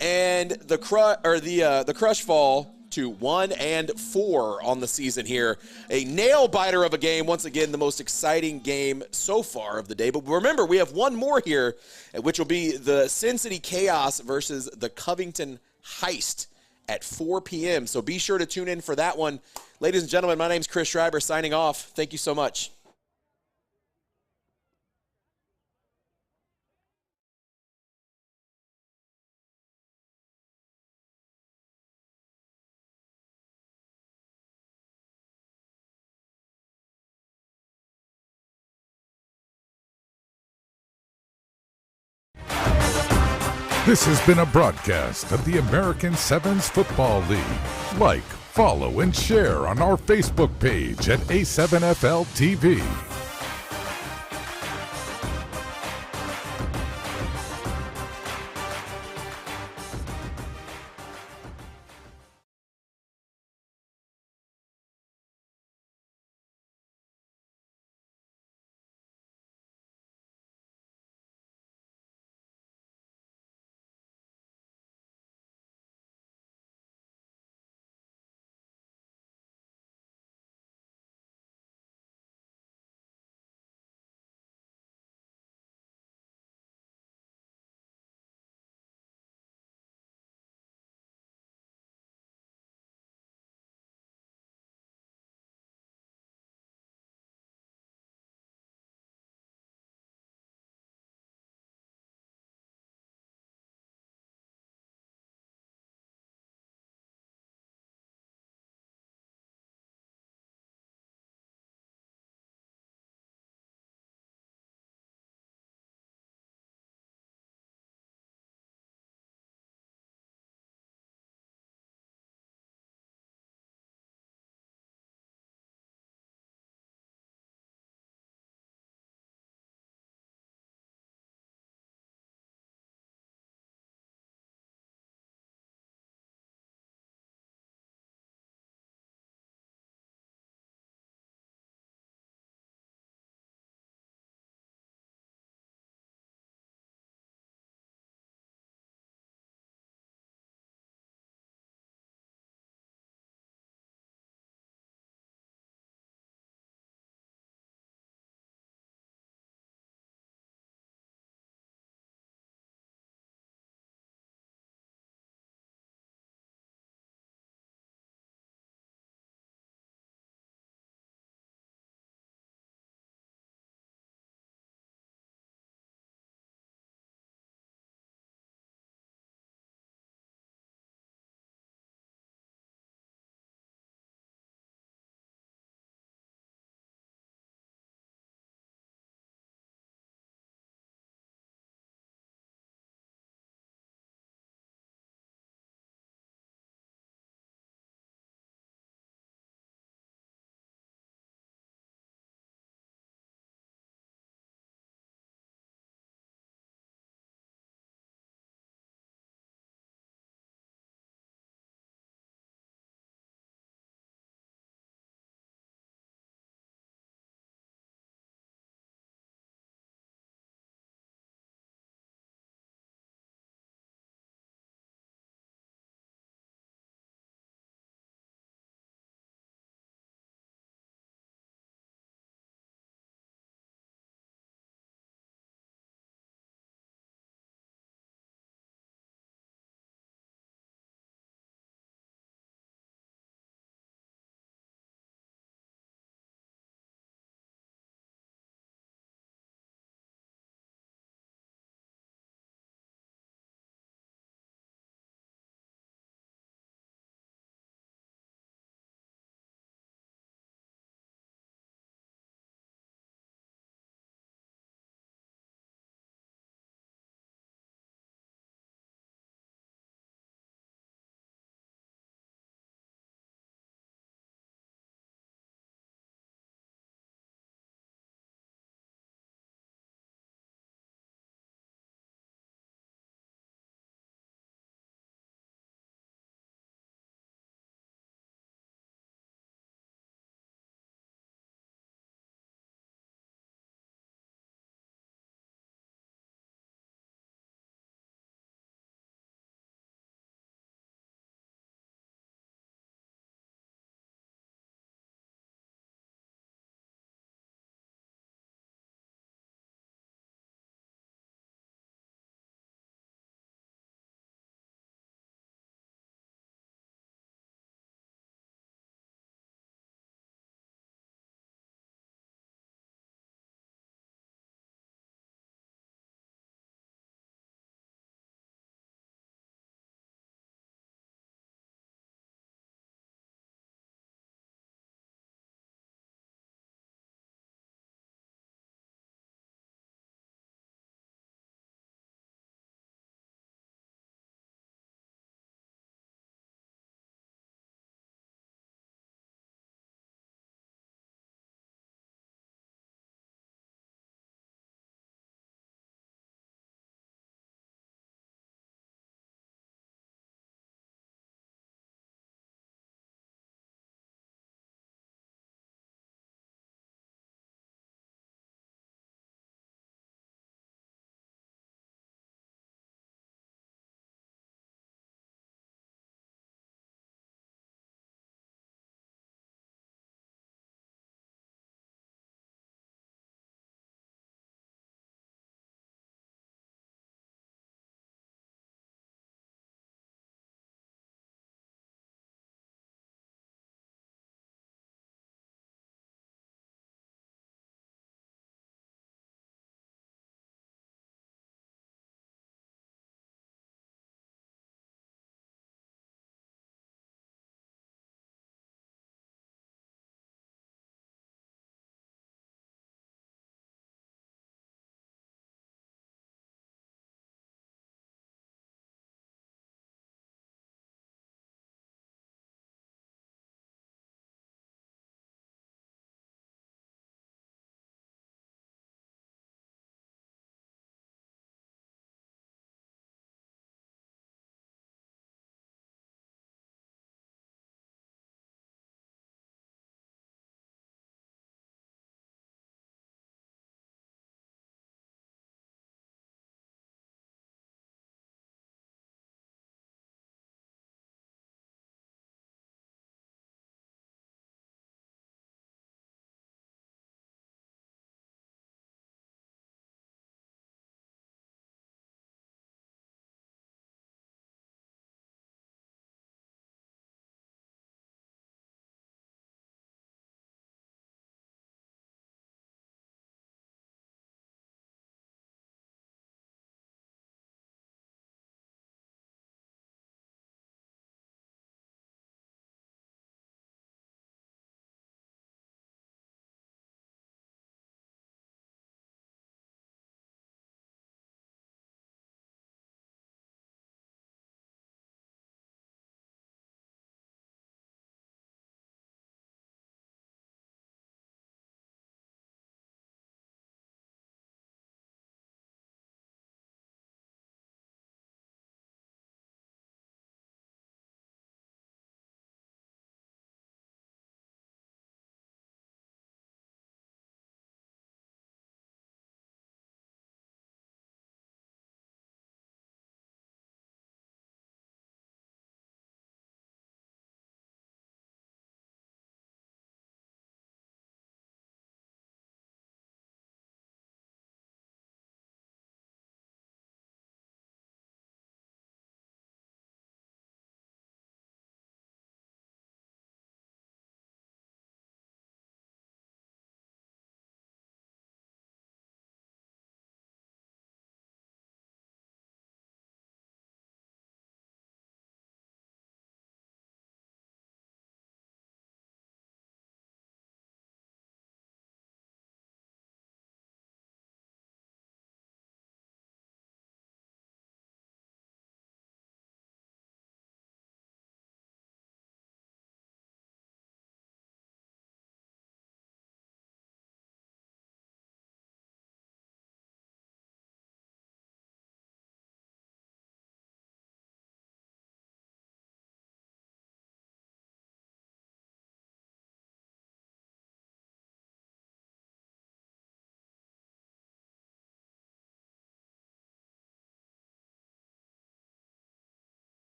And the Crush fall to 1-4 on the season here. A nail-biter of a game. Once again, the most exciting game so far of the day. But remember, we have one more here, which will be the Sin City Chaos versus the Covington Heist at 4 p.m. So be sure to tune in for that one. Ladies and gentlemen, my name's Chris Schreiber signing off. Thank you so much. This has been a broadcast of the American Sevens Football League. Like, follow, and share on our Facebook page at A7FL TV.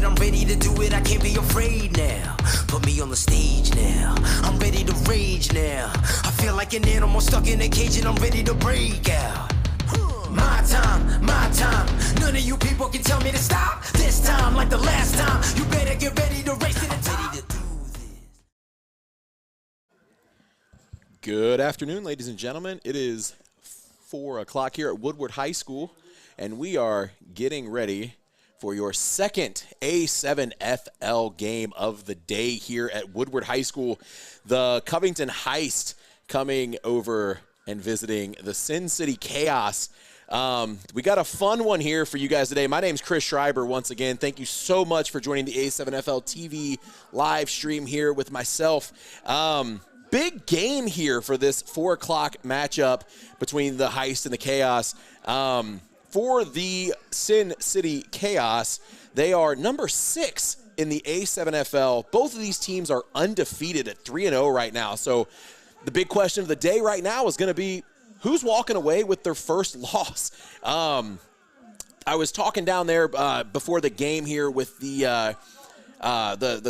it, I'm ready to do it, I can't be afraid now. Put me on the stage now, I'm ready to rage now. I feel like an animal stuck in a cage and I'm ready to break out. My time, none of you people can tell me to stop. This time, like the last time, you better get ready to race to the top. Ready to do this. Good afternoon, ladies and gentlemen. It is 4 o'clock here at Woodward High School, and we are getting ready for your second A7FL game of the day here at Woodward High School. The Covington Heist coming over and visiting the Sin City Chaos. We got a fun one here for you guys today. My name's Chris Schreiber once again. Thank you so much for joining the A7FL TV live stream here with myself. Big game here for this 4 o'clock matchup between the Heist and the Chaos. For the Sin City Chaos, they are number 6 in the A7FL. Both of these teams are undefeated at 3-0 right now. So the big question of the day right now is going to be, who's walking away with their first loss? I was talking down there before the game here with the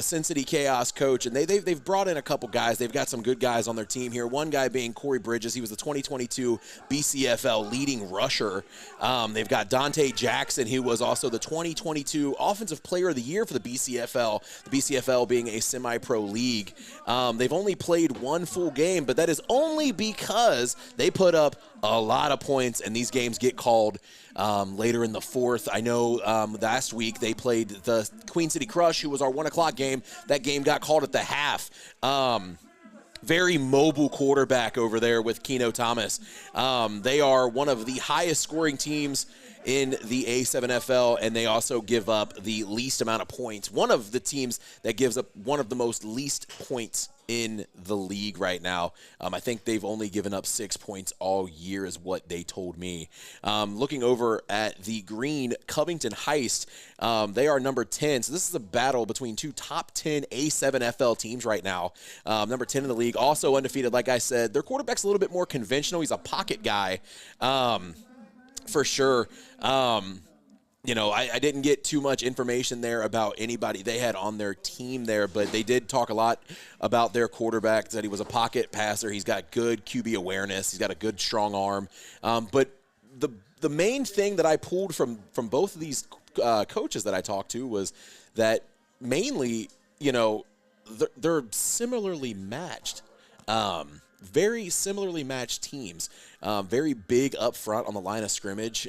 Sin City Chaos coach, and they've brought in a couple guys. They've got some good guys on their team here. One guy being Corey Bridges. He was the 2022 BCFL leading rusher. They've got Dante Jackson, who was also the 2022 Offensive Player of the Year for the BCFL, the BCFL being a semi-pro league. They've only played one full game, but that is only because they put up a lot of points, and these games get called later in the fourth. I know last week they played the Queen City Crush, who was our 1 o'clock game. That game got called at the half. Very mobile quarterback over there with Keno Thomas. They are one of the highest scoring teams in the A7FL, and they also give up the least amount of points. One of the teams that gives up one of the most least points in the league right now. I think they've only given up 6 points all year is what they told me. Looking over at the green Covington Heist, they are number 10. So this is a battle between two top 10 A7FL teams right now. Number 10 in the league, also undefeated, like I said. Their quarterback's a little bit more conventional. He's a pocket guy. For sure. You know, I didn't get too much information there about anybody they had on their team there, but they did talk a lot about their quarterback, that he was a pocket passer. He's got good QB awareness. He's got a good, strong arm. But the main thing that I pulled from both of these coaches that I talked to was that mainly, you know, they're similarly matched. Very similarly matched teams. Very big up front on the line of scrimmage.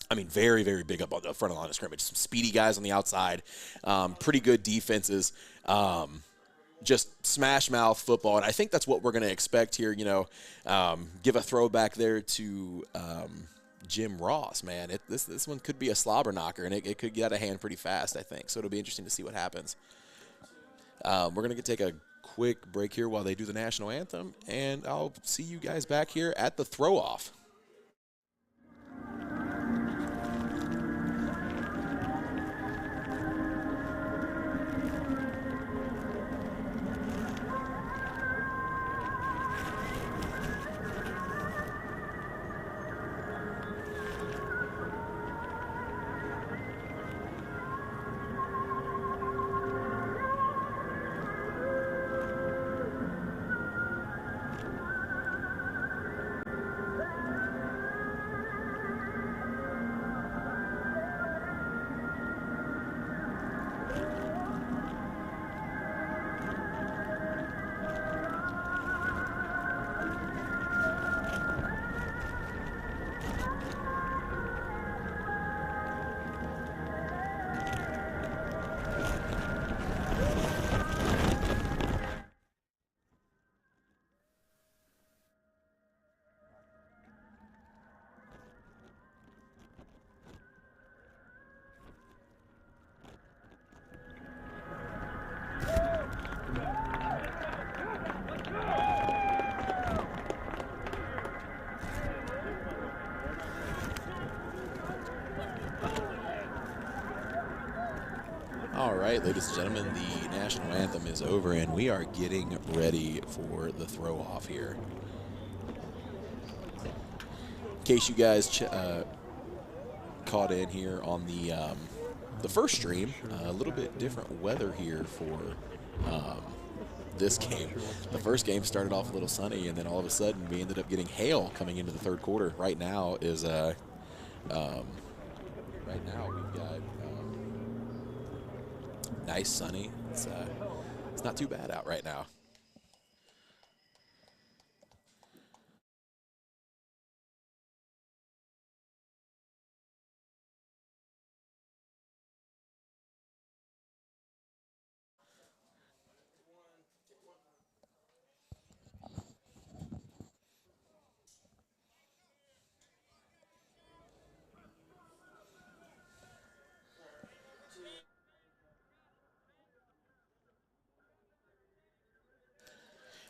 I mean, very, very big up on the front of the line of scrimmage. Some speedy guys on the outside. Pretty good defenses. Just smash mouth football. And I think that's what we're going to expect here. You know, give a throwback there to Jim Ross, man. This one could be a slobber knocker, and it could get out of hand pretty fast, I think. So it'll be interesting to see what happens. We're going to take a quick break here while they do the national anthem, and I'll see you guys back here at the throw-off. All right, ladies and gentlemen, the national anthem is over, and we are getting ready for the throw-off here. In case you guys caught in here on the the first stream. A little bit different weather here for this game. The first game started off a little sunny, and then all of a sudden we ended up getting hail coming into the third quarter. Right now is right now we've got nice sunny. It's not too bad out right now.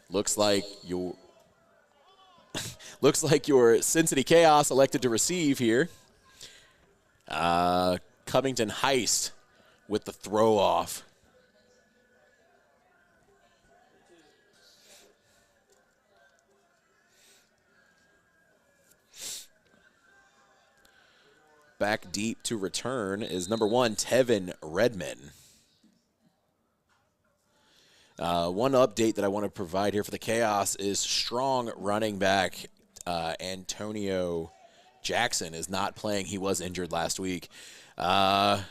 Looks like your Sin City Chaos elected to receive here. Covington Heist with the throw off. Back deep to return is number 1, Tevin Redmond. One update that I want to provide here for the Chaos is strong running back Antonio Jackson is not playing. He was injured last week. Tevin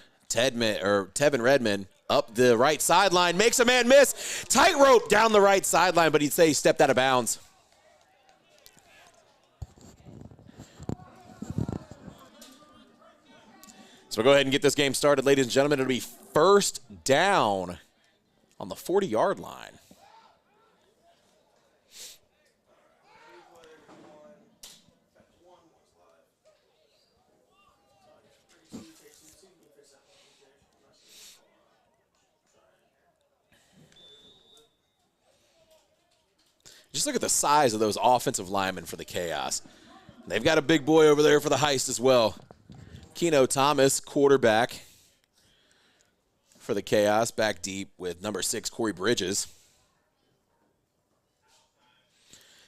Redmond up the right sideline, makes a man miss. Tightrope down the right sideline, but he'd say he stepped out of bounds. So we'll go ahead and get this game started, ladies and gentlemen. It'll be first down on the 40-yard line. Just look at the size of those offensive linemen for the Chaos. They've got a big boy over there for the Heist as well. Keno Thomas, quarterback for the Chaos, back deep with number 6, Corey Bridges.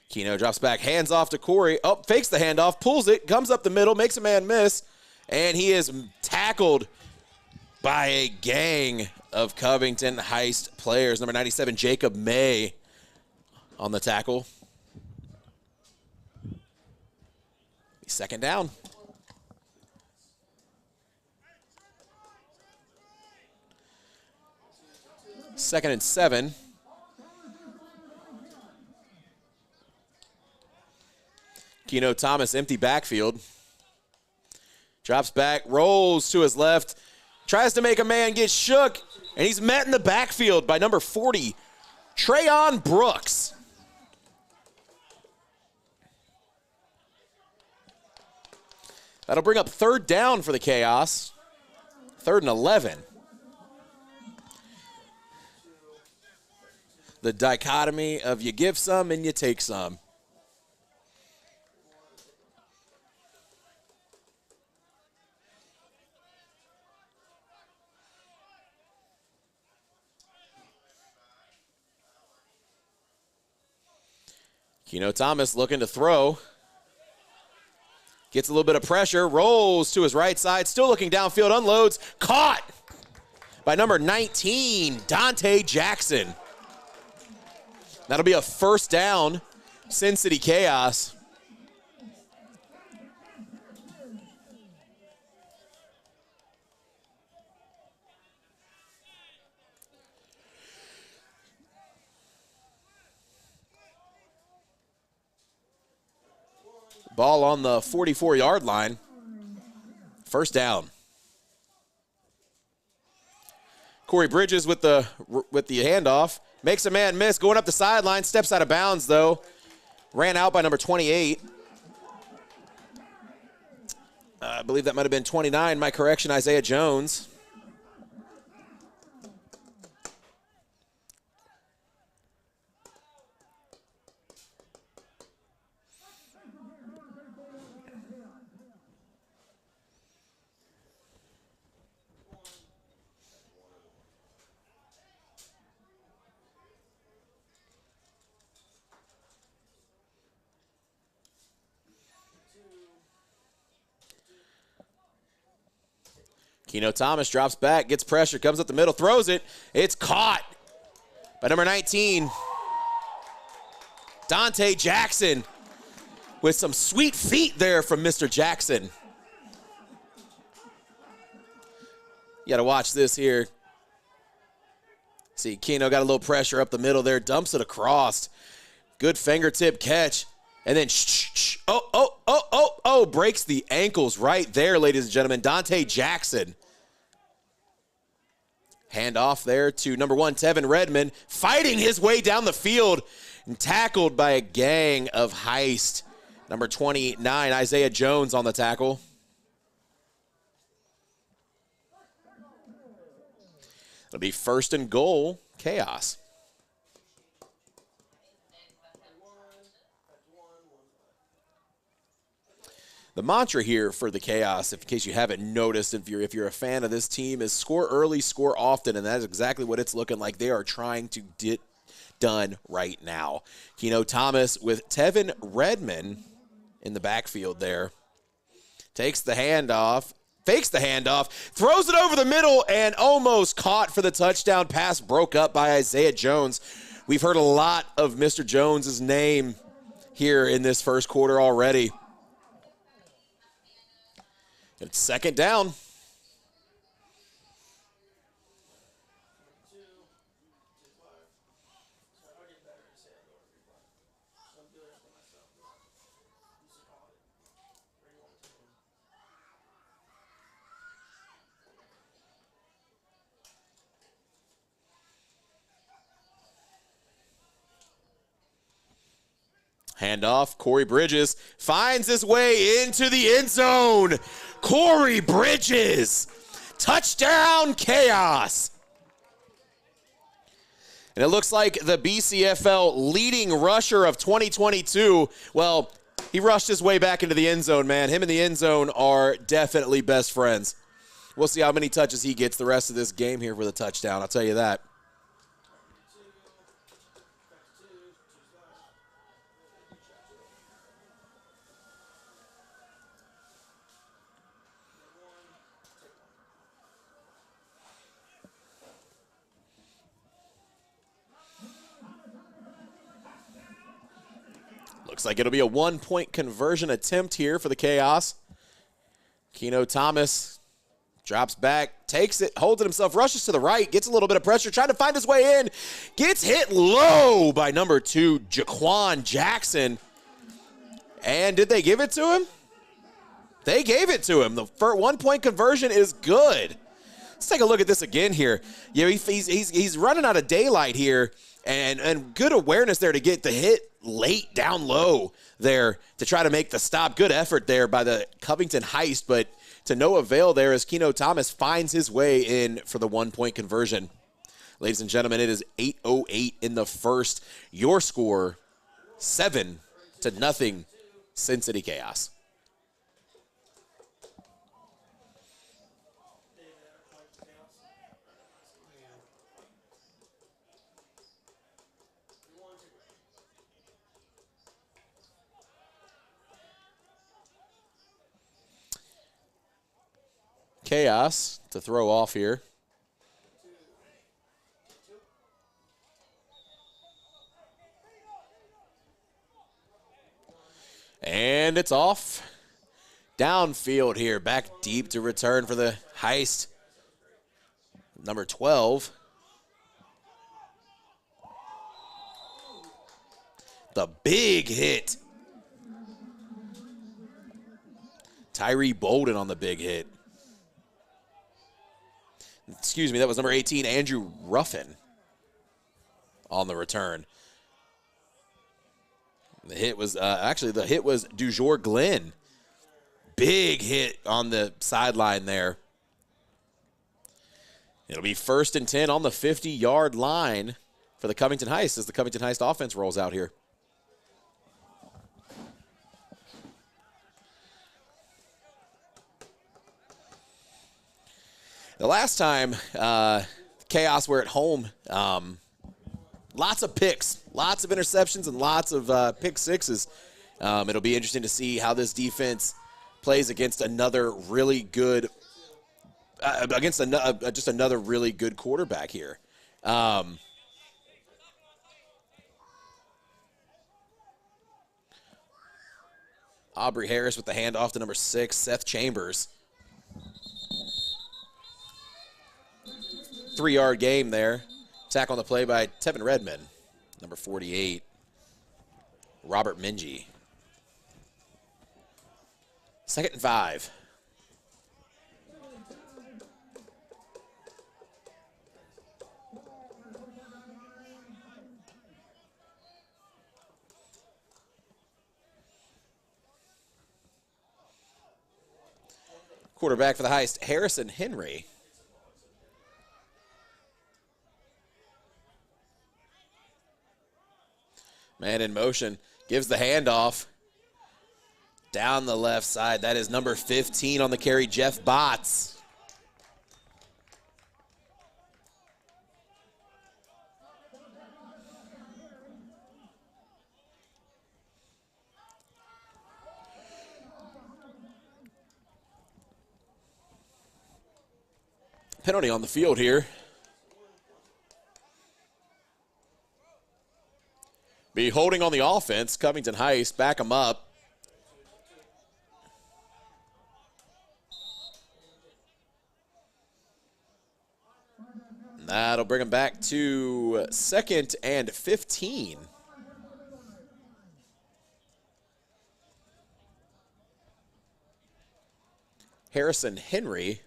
Keno drops back, hands off to Corey. Oh, fakes the handoff, pulls it, comes up the middle, makes a man miss, and he is tackled by a gang of Covington Heist players. Number 97, Jacob May on the tackle. Second down. Second and 7. Keno Thomas, empty backfield. Drops back, rolls to his left, tries to make a man get shook, and he's met in the backfield by number 40, Trayon Brooks. That'll bring up third down for the Chaos. 3rd and 11. The dichotomy of you give some and you take some. Keno Thomas looking to throw. Gets a little bit of pressure, rolls to his right side, still looking downfield, unloads, caught by number 19, Dante Jackson. That'll be a first down, Sin City Chaos. Ball on the 44-yard line. First down. Corey Bridges with the handoff. Makes a man miss. Going up the sideline. Steps out of bounds, though. Ran out by number 28. I believe that might have been 29. My correction, Isaiah Jones. Keno Thomas drops back, gets pressure, comes up the middle, throws it. It's caught by number 19, Dante Jackson, with some sweet feet there from Mr. Jackson. You got to watch this here. See, Keno got a little pressure up the middle there, dumps it across. Good fingertip catch. And then, breaks the ankles right there, ladies and gentlemen. Dante Jackson. Hand off there to number 1, Tevin Redmond, fighting his way down the field and tackled by a gang of Heist. Number 29, Isaiah Jones on the tackle. It'll be 1st and goal, Chaos. The mantra here for the Chaos, in case you haven't noticed, if you're a fan of this team, is score early, score often, and that is exactly what it's looking like they are trying to get done right now. Keno Thomas with Tevin Redmond in the backfield there. Takes the handoff, fakes the handoff, throws it over the middle, and almost caught for the touchdown. Pass broke up by Isaiah Jones. We've heard a lot of Mr. Jones's name here in this first quarter already. It's 2nd down. Handoff, Corey Bridges finds his way into the end zone. Corey Bridges, touchdown Chaos. And it looks like the BCFL leading rusher of 2022, well, he rushed his way back into the end zone, man. Him and the end zone are definitely best friends. We'll see how many touches he gets the rest of this game here for the touchdown, I'll tell you that. Looks like it'll be a 1-point conversion attempt here for the Chaos. Keno Thomas drops back, takes it, holds it himself, rushes to the right, gets a little bit of pressure, trying to find his way in, gets hit low by number 2, Jaquan Jackson. And did they give it to him? They gave it to him. The 1-point conversion is good. Let's take a look at this again here. You know, he's running out of daylight here, and good awareness there to get the hit late down low there to try to make the stop. Good effort there by the Covington Heist, but to no avail there as Keno Thomas finds his way in for the 1-point conversion. Ladies and gentlemen, it is 8:08 in the first. Your score, 7-0, Sin City Chaos. Chaos to throw off here. And it's off. Downfield here, back deep to return for the Heist. Number 12. The big hit. Tyree Bolden on the big hit. Excuse me, that was number 18, Andrew Ruffin on the return. The hit was, the hit was Dujour Glenn. Big hit on the sideline there. It'll be 1st and 10 on the 50-yard line for the Covington Heist as the Covington Heist offense rolls out here. The last time Chaos were at home, lots of picks, lots of interceptions, and lots of pick sixes. It'll be interesting to see how this defense plays against another really good against just another really good quarterback here. Aubrey Harris with the handoff to number 6, Seth Chambers. 3-yard game there. Tackle on the play by Tevin Redmond, number 48, Robert Minji. 2nd and 5. Quarterback for the Heist, Harrison Henry. Man in motion, gives the handoff. Down the left side, that is number 15 on the carry, Jeff Botts. Penalty on the field here. Be holding on the offense. Covington Heist, back them up. That'll bring them back to 2nd and 15. Harrison Henry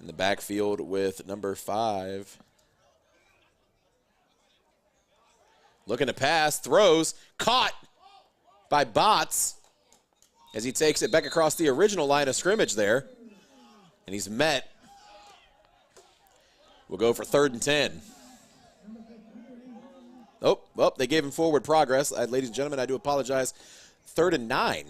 in the backfield with number 5. Looking to pass, throws, caught by Botts as he takes it back across the original line of scrimmage there. And he's met. We'll go for 3rd and 10. Oh, they gave him forward progress. Ladies and gentlemen, I do apologize. 3rd and 9.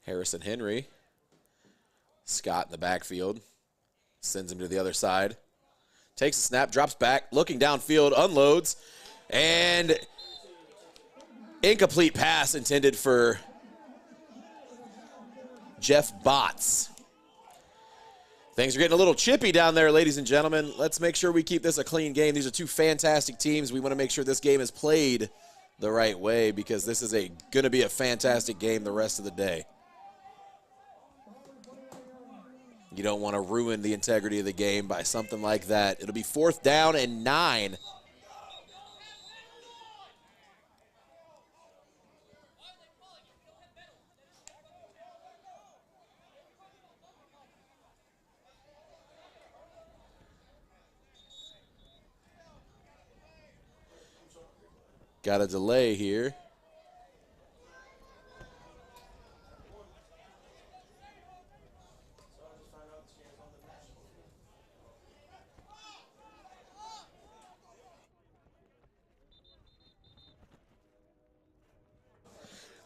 Harrison Henry. Scott in the backfield. Sends him to the other side. Takes a snap, drops back, looking downfield, unloads, and incomplete pass intended for Jeff Botts. Things are getting a little chippy down there, ladies and gentlemen. Let's make sure we keep this a clean game. These are two fantastic teams. We want to make sure this game is played the right way because this is going to be a fantastic game the rest of the day. You don't want to ruin the integrity of the game by something like that. It'll be 4th down and 9. Got a delay here.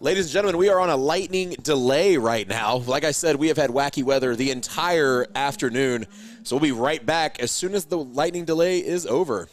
Ladies and gentlemen, we are on a lightning delay right now. Like I said, we have had wacky weather the entire afternoon, so we'll be right back as soon as the lightning delay is over.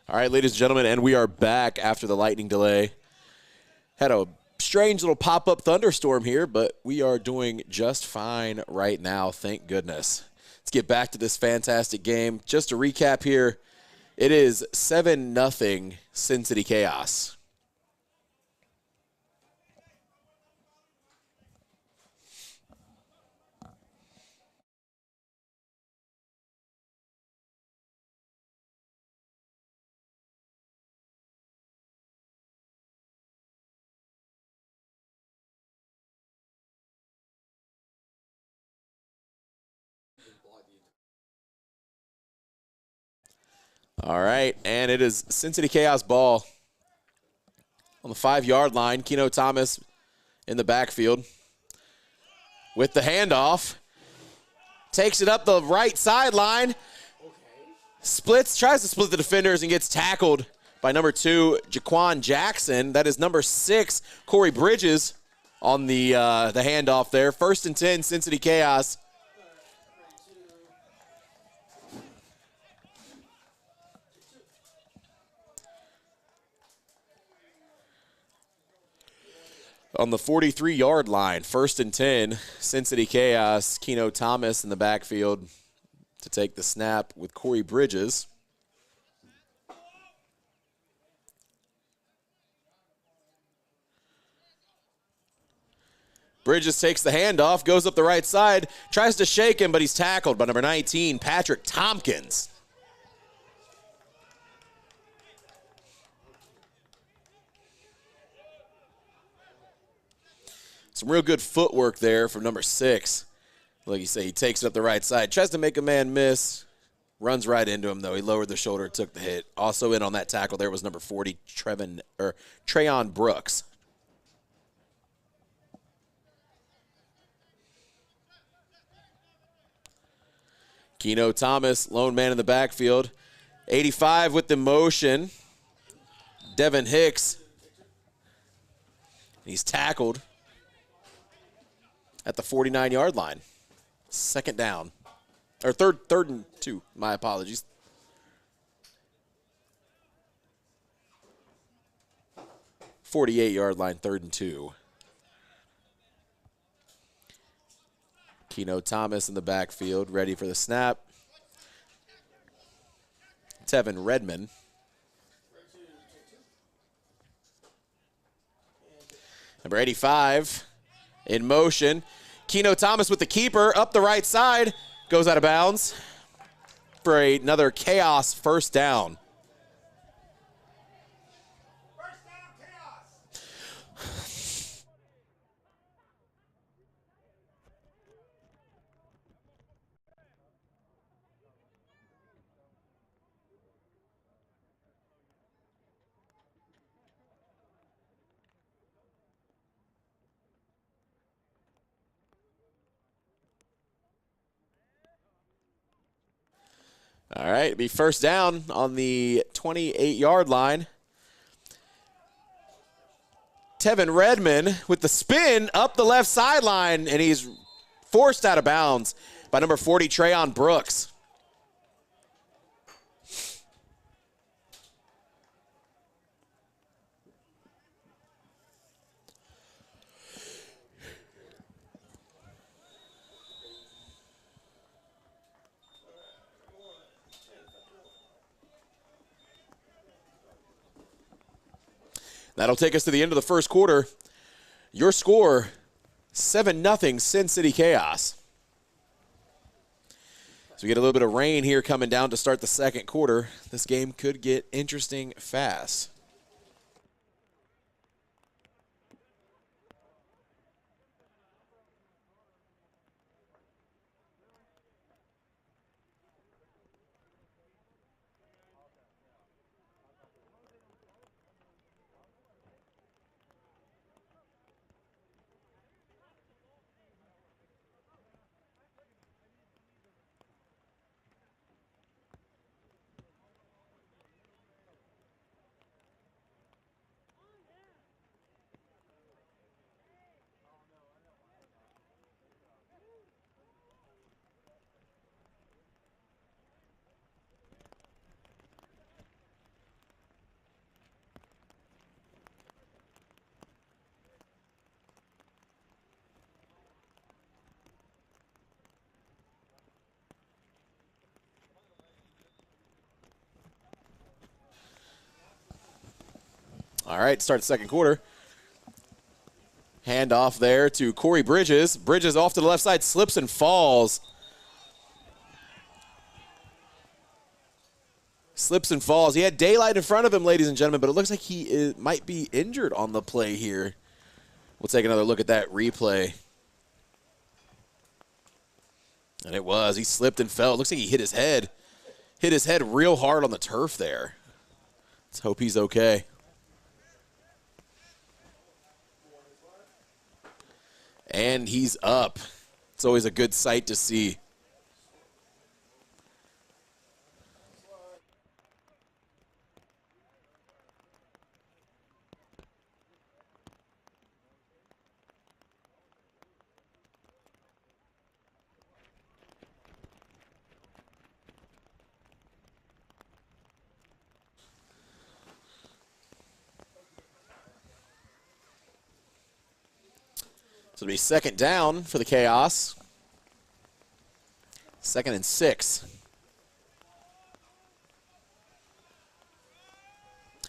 All right, ladies and gentlemen, and we are back after the lightning delay. Had a strange little pop-up thunderstorm here, but we are doing just fine right now, thank goodness. Let's get back to this fantastic game. Just to recap here, it is 7-0 Sin City Chaos. All right, and it is Sin City Chaos ball on the 5-yard line. Keno Thomas in the backfield with the handoff. Takes it up the right sideline. Splits, tries to split the defenders and gets tackled by number 2, Jaquan Jackson. That is number 6, Corey Bridges on the handoff there. 1st and 10, Sin City Chaos. On the 43-yard line, 1st and 10, Sin City Chaos. Keno Thomas in the backfield to take the snap with Corey Bridges. Bridges takes the handoff, goes up the right side, tries to shake him, but he's tackled by number 19, Patrick Tompkins. Some real good footwork there from number 6. Like you say, he takes it up the right side, tries to make a man miss, runs right into him, though. He lowered the shoulder, took the hit. Also in on that tackle there was number 40, Trayon Brooks. Keno Thomas, lone man in the backfield. 85 with the motion. Devin Hicks. He's tackled at the 49-yard line. 2nd down. Or third and 2. My apologies. .48-yard line, 3rd and 2. Keno Thomas in the backfield, ready for the snap. Tevin Redmond. Number 85 in motion. Keno Thomas with the keeper up the right side. Goes out of bounds for another chaos 1st down. All right, it'll be 1st down on the 28-yard line. Tevin Redmond with the spin up the left sideline, and he's forced out of bounds by number 40, Trayon Brooks. That'll take us to the end of the 1st quarter. Your score, 7-0 Sin City Chaos. So we get a little bit of rain here coming down to start the 2nd quarter. This game could get interesting fast. All right, start the second quarter. Hand off there to Corey Bridges. Bridges off to the left side, slips and falls. Slips and falls. He had daylight in front of him, ladies and gentlemen, but it looks like he might be injured on the play here. We'll take another look at that replay. And it was. He slipped and fell. It looks like he hit his head. Hit his head real hard on the turf there. Let's hope he's okay. And he's up. It's always a good sight to see. So it'll be second down for the Chaos. 2nd and 6.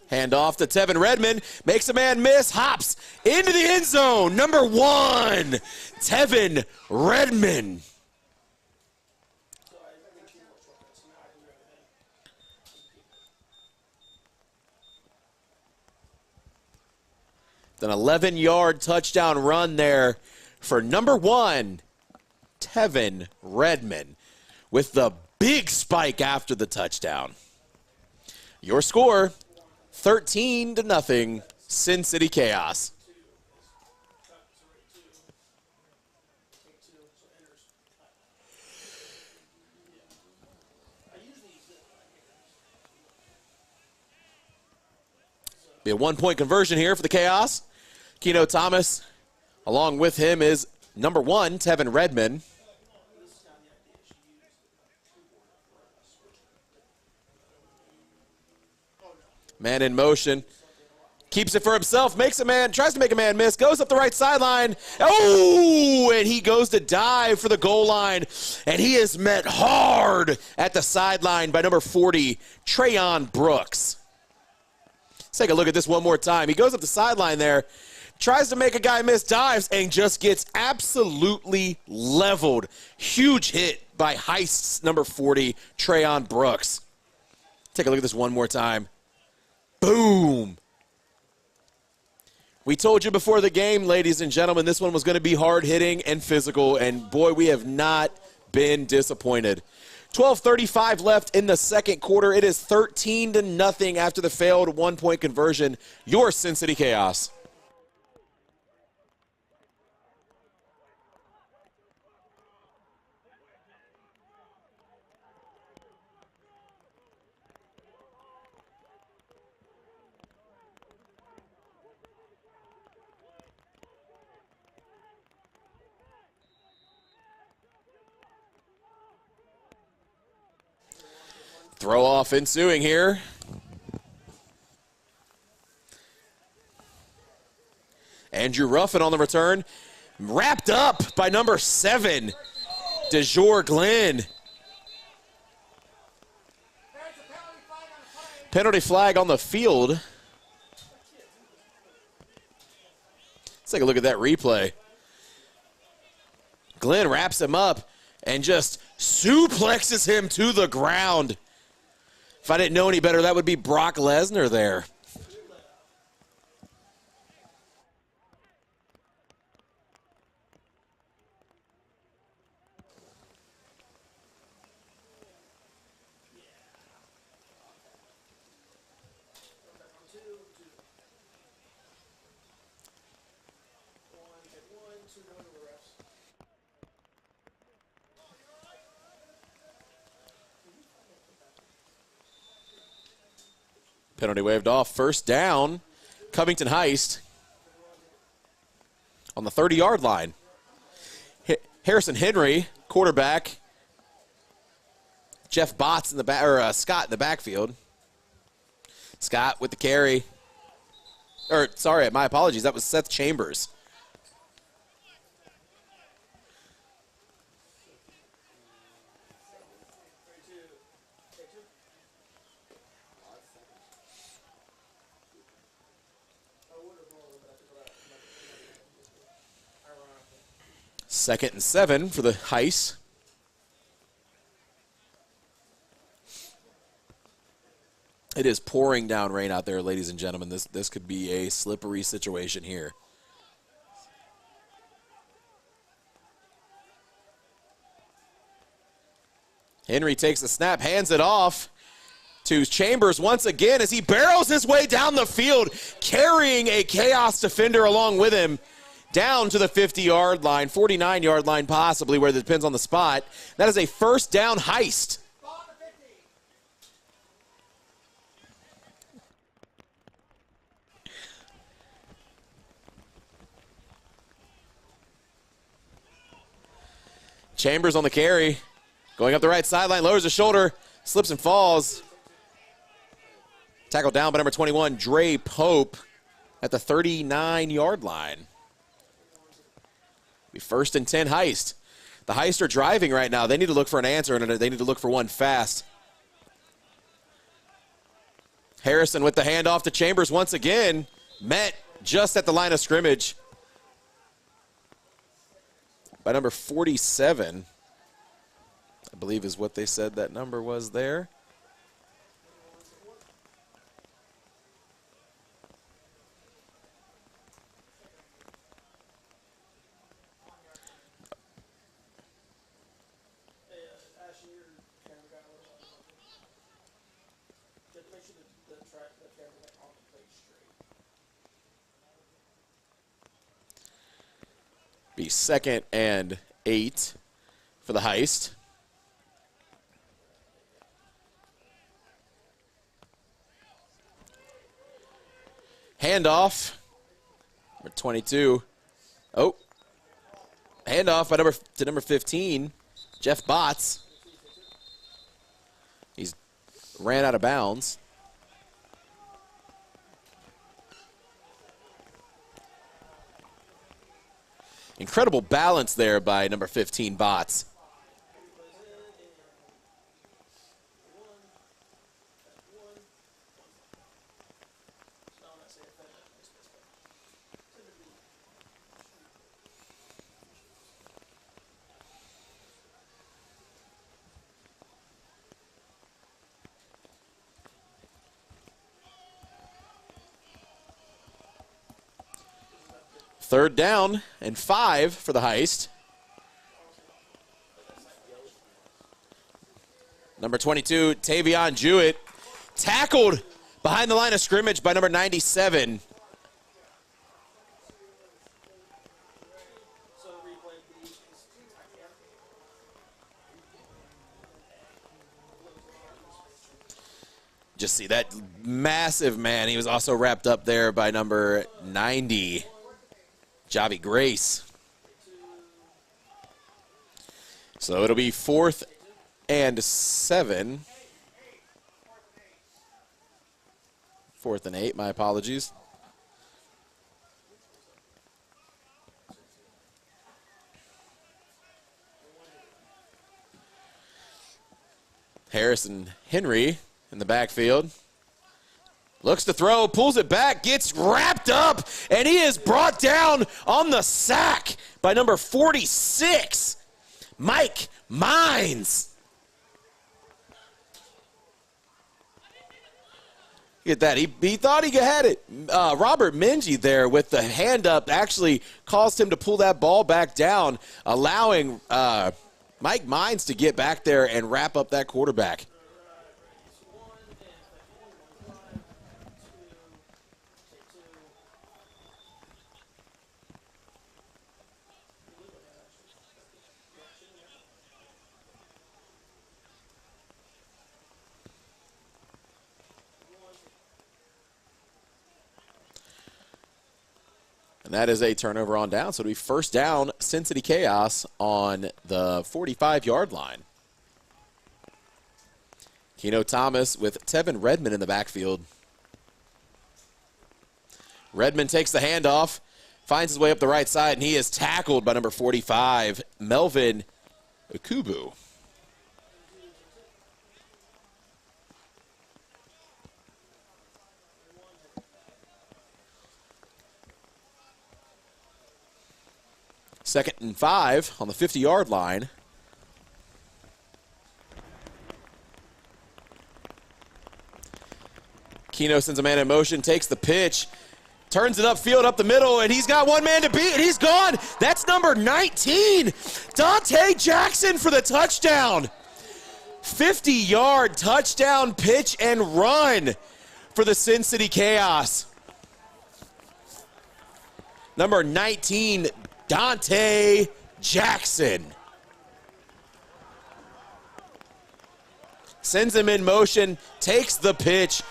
Hand off to Tevin Redmond. Makes a man miss. Hops into the end zone. Number 1, Tevin Redmond. An 11-yard touchdown run there for number 1, Tevin Redmond, with the big spike after the touchdown. Your score, 13-0, Sin City Chaos. Be a 1-point conversion here for the Chaos. Keno Thomas, along with him, is number 1, Tevin Redmond. Man in motion. Keeps it for himself, tries to make a man miss, goes up the right sideline. Oh, and he goes to dive for the goal line. And he is met hard at the sideline by number 40, Trayon Brooks. Let's take a look at this one more time. He goes up the sideline there, tries to make a guy miss, dives, and just gets absolutely leveled. Huge hit by Heist's number 40, Trayon Brooks. Take a look at this one more time. Boom. We told you before the game, ladies and gentlemen, this one was going to be hard-hitting and physical, and boy, we have not been disappointed. 12:35 left in the second quarter. It is 13-0 after the failed 1-point conversion. Your Sin City Chaos. Throw off ensuing here. Andrew Ruffin on the return. Wrapped up by number 7, DeJour Glenn. Penalty flag on the field. Let's take a look at that replay. Glenn wraps him up and just suplexes him to the ground. If I didn't know any better, that would be Brock Lesnar there. Penalty waved off. First down, Covington Heist on the 30-yard line. Harrison Henry, quarterback. Jeff Botts in the back, or Scott in the backfield. Scott with the carry. Or, sorry, my apologies. That was Seth Chambers. 2nd and 7 for the Heist. It is pouring down rain out there, ladies and gentlemen. This could be a slippery situation here. Henry takes the snap, hands it off to Chambers once again as he barrels his way down the field, carrying a Chaos defender along with him down to the 50-yard line, 49-yard line possibly, where it depends on the spot. That is a first down Heist. Chambers on the carry. Going up the right sideline, lowers his shoulder, slips and falls. Tackled down by number 21, Dre Pope, at the 39-yard line. Be 1st and 10 Heist. The Heist are driving right now. They need to look for an answer, and they need to look for one fast. Harrison with the handoff to Chambers once again. Met just at the line of scrimmage by number 47. I believe is what they said that number was there. Be 2nd and 8 for the Heist. Handoff, number 22. Oh, handoff by number 15, Jeff Botts. He's ran out of bounds. Incredible balance there by number 15, Botts. Third down and 5 for the Heist. Number 22, Tavion Jewett, tackled behind the line of scrimmage by number 97. Just see that massive man. He was also wrapped up there by number 90. Javi Grace. So it'll be 4th and 7. 4th and 8, my apologies. Harrison Henry in the backfield. Looks to throw, pulls it back, gets wrapped up, and he is brought down on the sack by number 46, Mike Mines. Look at that. He thought he had it. Robert Minji there with the hand up actually caused him to pull that ball back down, allowing Mike Mines to get back there and wrap up that quarterback. And that is a turnover on down. So it'll be first down, Sin City Chaos on the 45-yard line. Keno Thomas with Tevin Redmond in the backfield. Redmond takes the handoff, finds his way up the right side, and he is tackled by number 45, Melvin Ukubu. 2nd and 5 on the 50-yard line. Keno sends a man in motion, takes the pitch, turns it upfield, up the middle, and he's got one man to beat, and he's gone. That's number 19, Dante Jackson for the touchdown. 50-yard touchdown pitch and run for the Sin City Chaos. Number 19, Dante Jackson. Sends him in motion, takes the pitch,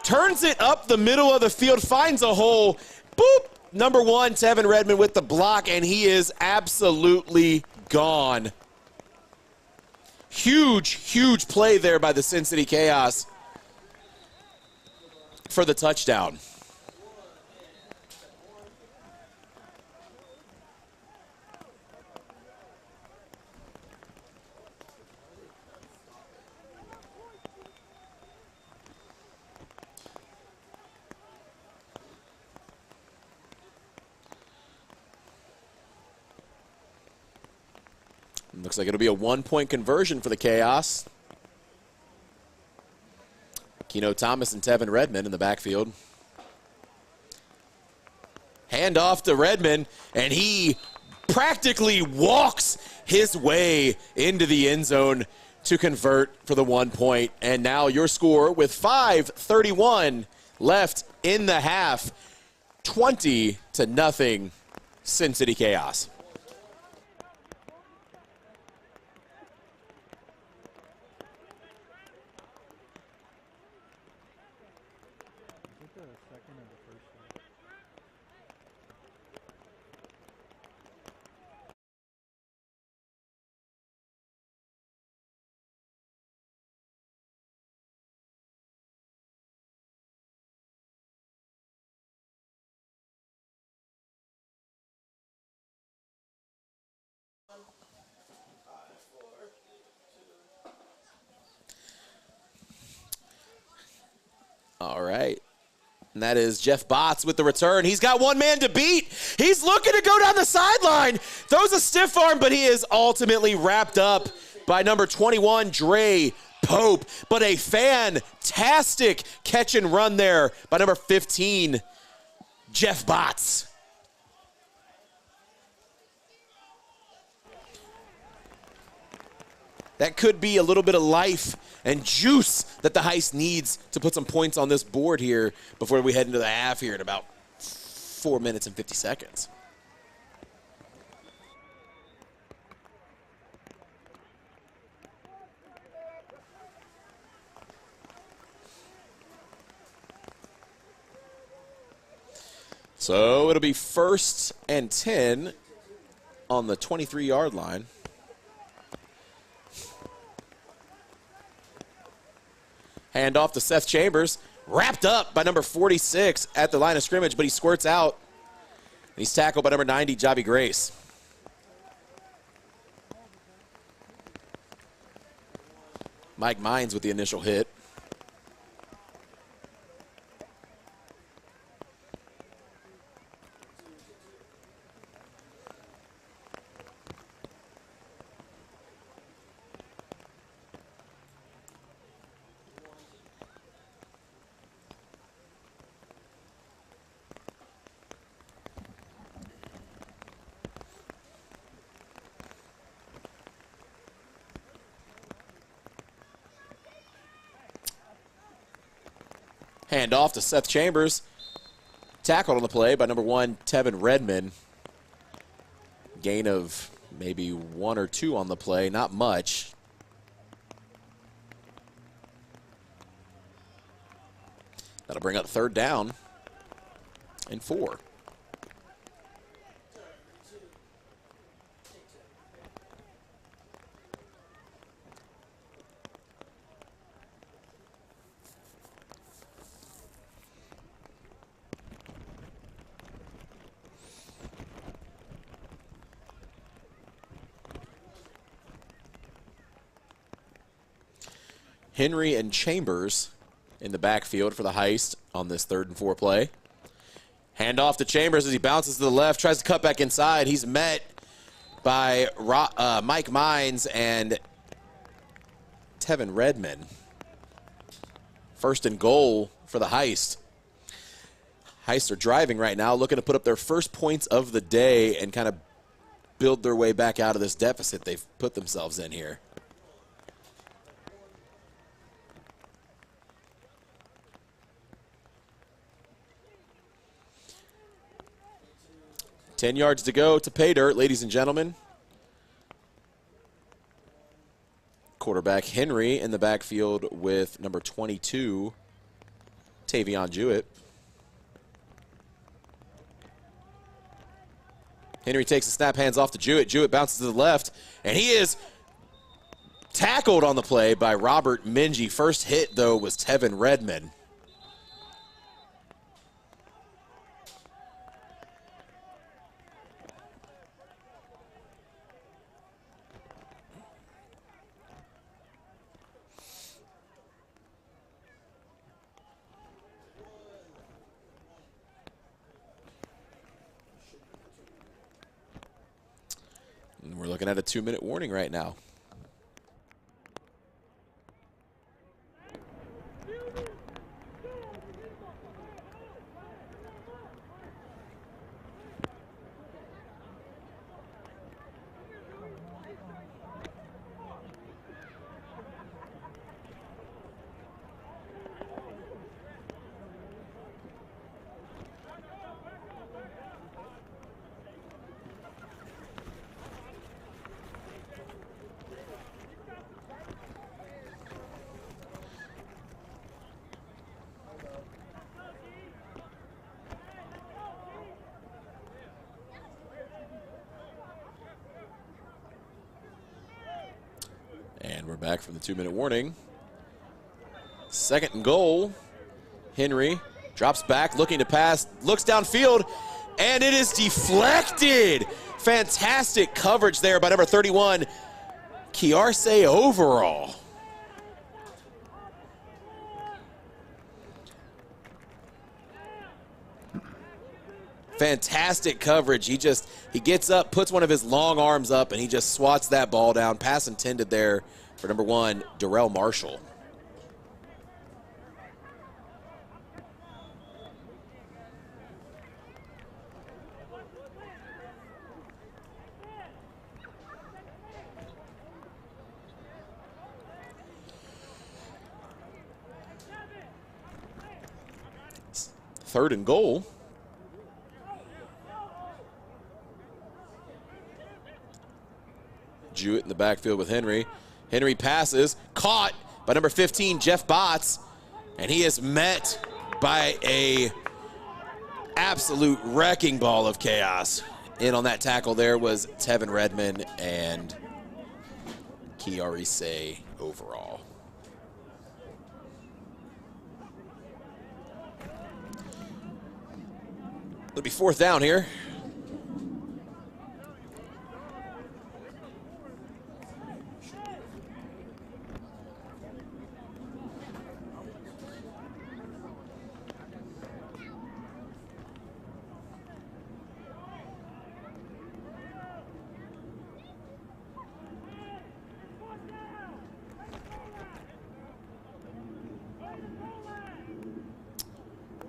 turns it up the middle of the field, finds a hole. Boop! Number 1, Tevin Redmond with the block, and he is absolutely gone. Huge, huge play there by the Sin City Chaos for the touchdown. Looks like it'll be a 1-point conversion for the Chaos. Keno Thomas and Tevin Redmond in the backfield. Hand off to Redmond, and he practically walks his way into the end zone to convert for the 1 point. And now your score with 5:31 left in the half. 20-0, Sin City Chaos. All right. And that is Jeff Botts with the return. He's got one man to beat. He's looking to go down the sideline. Throws a stiff arm, but he is ultimately wrapped up by number 21, Dre Pope. But a fantastic catch and run there by number 15, Jeff Botts. That could be a little bit of life and juice that the Heist needs to put some points on this board here before we head into the half here in about 4 minutes and 50 seconds. So it'll be 1st and 10 on the 23-yard line. Hand off to Seth Chambers, wrapped up by number 46 at the line of scrimmage, but he squirts out. He's tackled by number 90, Javi Grace. Mike Mines with the initial hit. Hand off to Seth Chambers. Tackled on the play by number 1, Tevin Redmond. Gain of maybe 1 or 2 on the play, not much. That'll bring up 3rd down and 4. Henry and Chambers in the backfield for the Heist on this 3rd and 4 play. Hand off to Chambers as he bounces to the left, tries to cut back inside. He's met by Mike Mines and Tevin Redmond. First and goal for the Heist. Heist are driving right now, looking to put up their first points of the day and kind of build their way back out of this deficit they've put themselves in here. Ten yards to go to pay dirt, ladies and gentlemen. Quarterback Henry in the backfield with number 22, Tavion Jewett. Henry takes the snap, hands off to Jewett. Jewett bounces to the left, and he is tackled on the play by Robert Minji. First hit, though, was Tevin Redmond. We're looking at a 2-minute warning right now. And we're back from the 2-minute warning. Second and goal. Henry drops back, looking to pass, looks downfield, and it is deflected. Fantastic coverage there by number 31, Kiarse Overall. Fantastic coverage. He gets up, puts one of his long arms up, and he just swats that ball down. Pass intended there for number 1, Darrell Marshall. Third and goal. Jewett in the backfield with Henry. Henry passes, caught by number 15, Jeff Botts, and he is met by a absolute wrecking ball of chaos. In on that tackle there was Tevin Redmond and Kiarse Overall. It'll be fourth down here.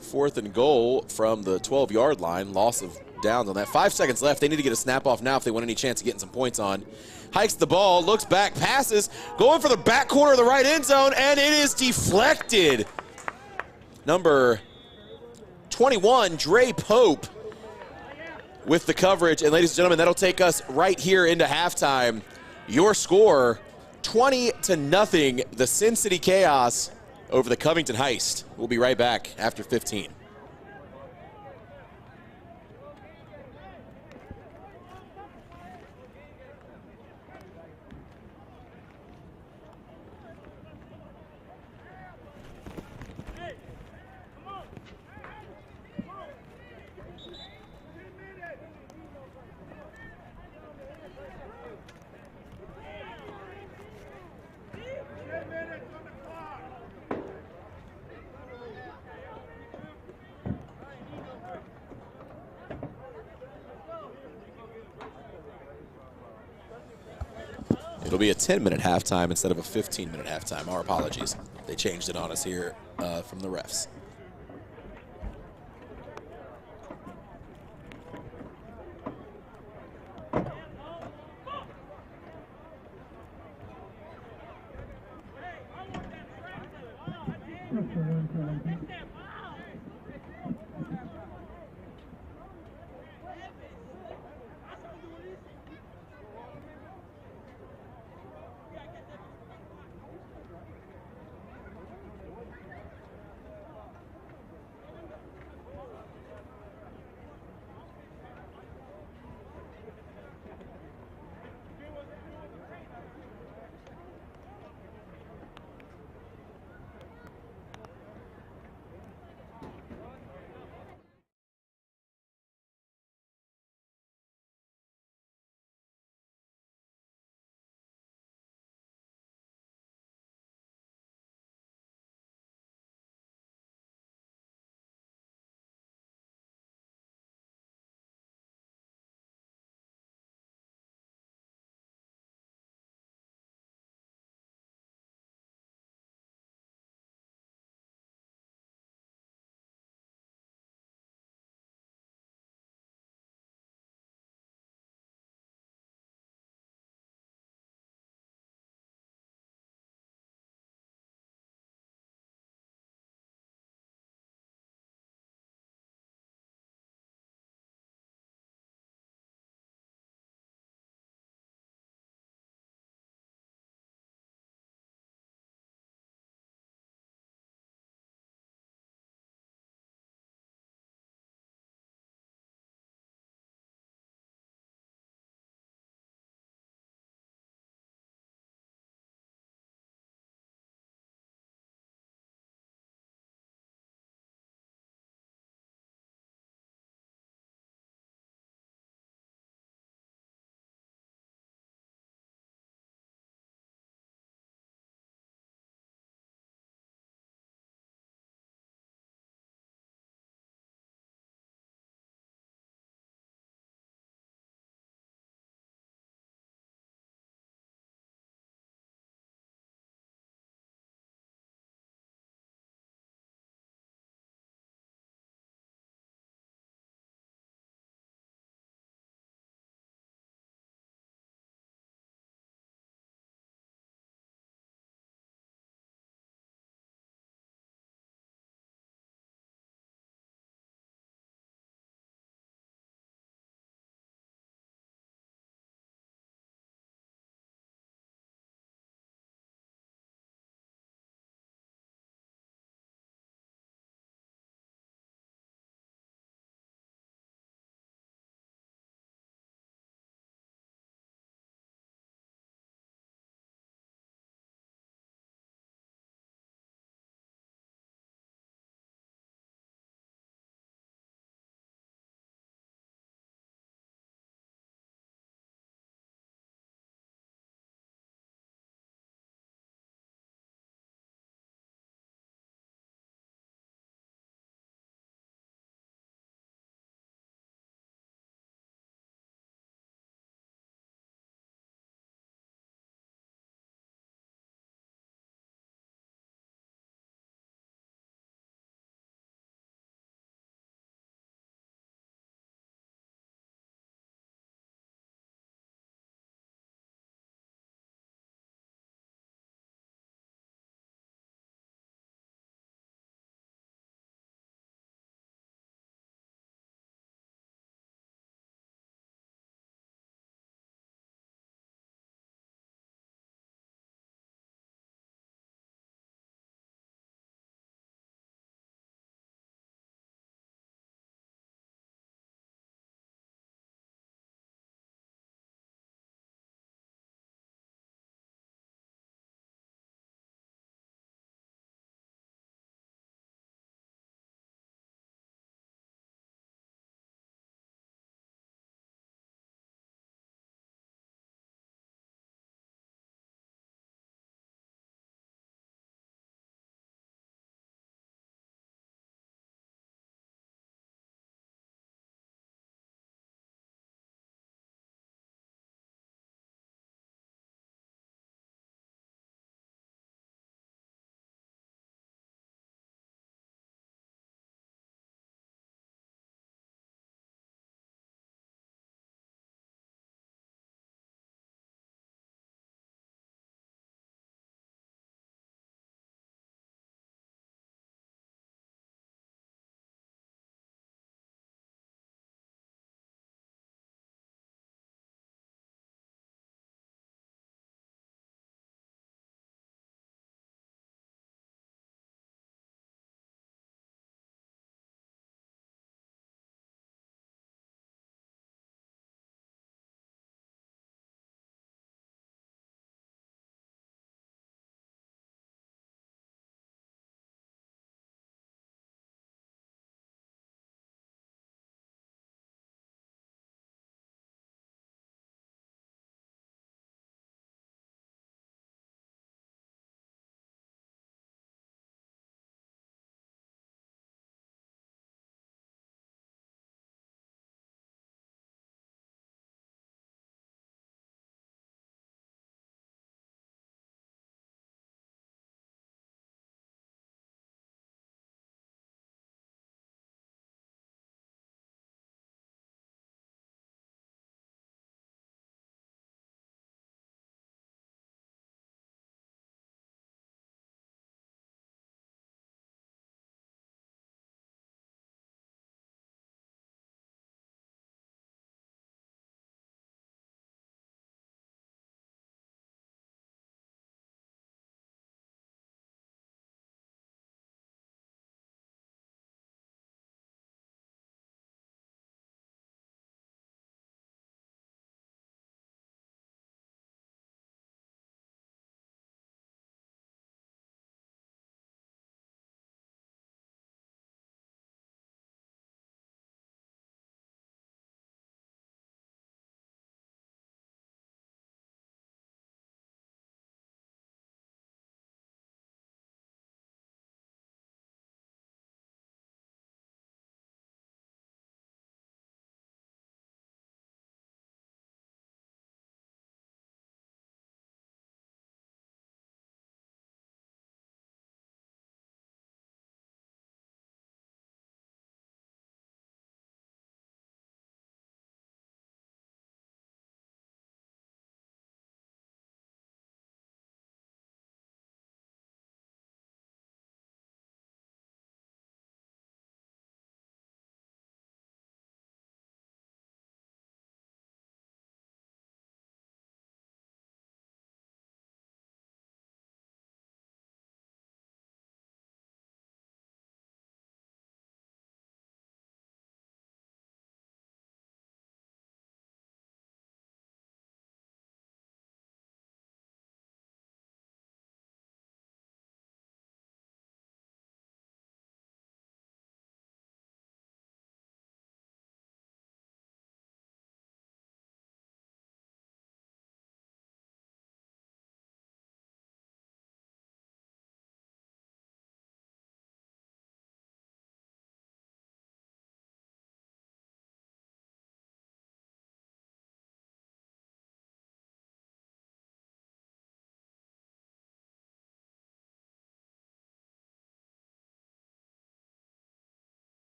Fourth and goal from the 12-yard line. Loss of downs on that. 5 seconds left. They need to get a snap off now if they want any chance of getting some points on. Hikes the ball, looks back, passes, going for the back corner of the right end zone, and it is deflected. Number 21, Dre Pope, with the coverage. And ladies and gentlemen, that'll take us right here into halftime. Your score, 20-0, the Sin City Chaos over the Covington Heist. We'll be right back after 15. It'll be a 10-minute halftime instead of a 15-minute halftime. Our apologies. They changed it on us here from the refs.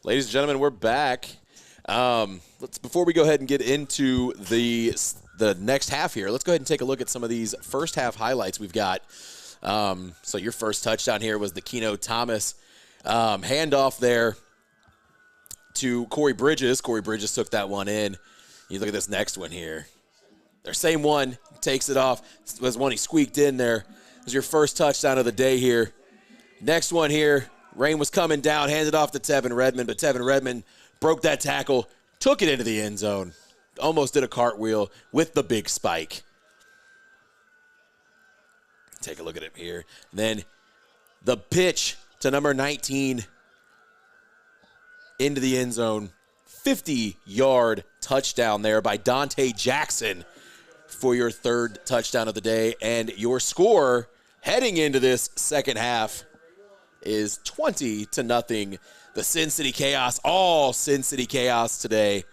Ladies and gentlemen, we're back. Before we go ahead and get into the next half here, let's go ahead and take a look at some of these first half highlights we've got. So your first touchdown here was the Keno Thomas handoff there to Corey Bridges. Corey Bridges took that one in. You look at this next one here. Their same one, takes it off. This was one he squeaked in there. This was your first touchdown of the day here. Next one here, rain was coming down, handed off to Tevin Redmond, but Tevin Redmond broke that tackle, took it into the end zone. Almost did a cartwheel with the big spike. Take a look at it here. And then the pitch to number 19 into the end zone. 50-yard touchdown there by Dante Jackson for your third touchdown of the day. And your score heading into this second half is 20-0. The Sin City Chaos, all Sin City Chaos today.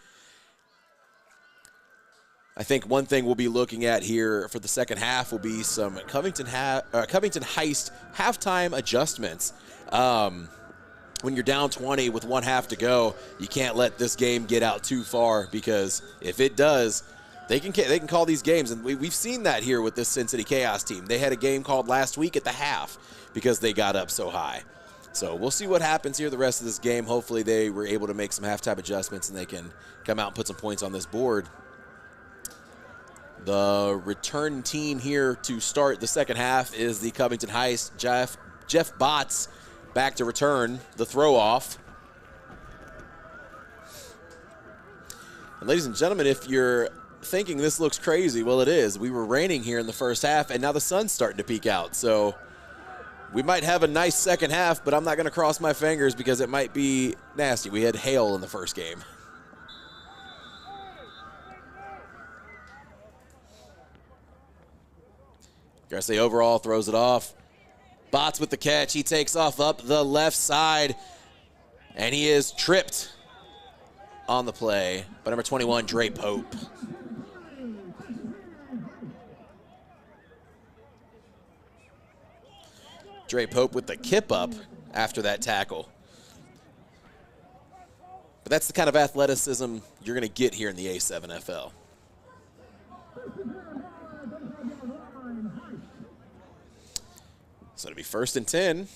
I think one thing we'll be looking at here for the second half will be some Covington Heist halftime adjustments. When you're down 20 with one half to go, you can't let this game get out too far, because if it does, they can call these games. And we've seen that here with this Sin City Chaos team. They had a game called last week at the half because they got up so high. So we'll see what happens here the rest of this game. Hopefully they were able to make some halftime adjustments and they can come out and put some points on this board. The return team here to start the second half is the Covington Heist. Jeff Botts back to return the throw off. And ladies and gentlemen, if you're thinking this looks crazy, well, it is. We were raining here in the first half, and now the sun's starting to peek out. So we might have a nice second half, but I'm not going to cross my fingers because it might be nasty. We had hail in the first game. Garcia overall throws it off. Botts with the catch. He takes off up the left side, and he is tripped on the play by number 21, Dre Pope. Dre Pope with the kip up after that tackle. But that's the kind of athleticism you're going to get here in the A7FL. So it'll be 1st and 10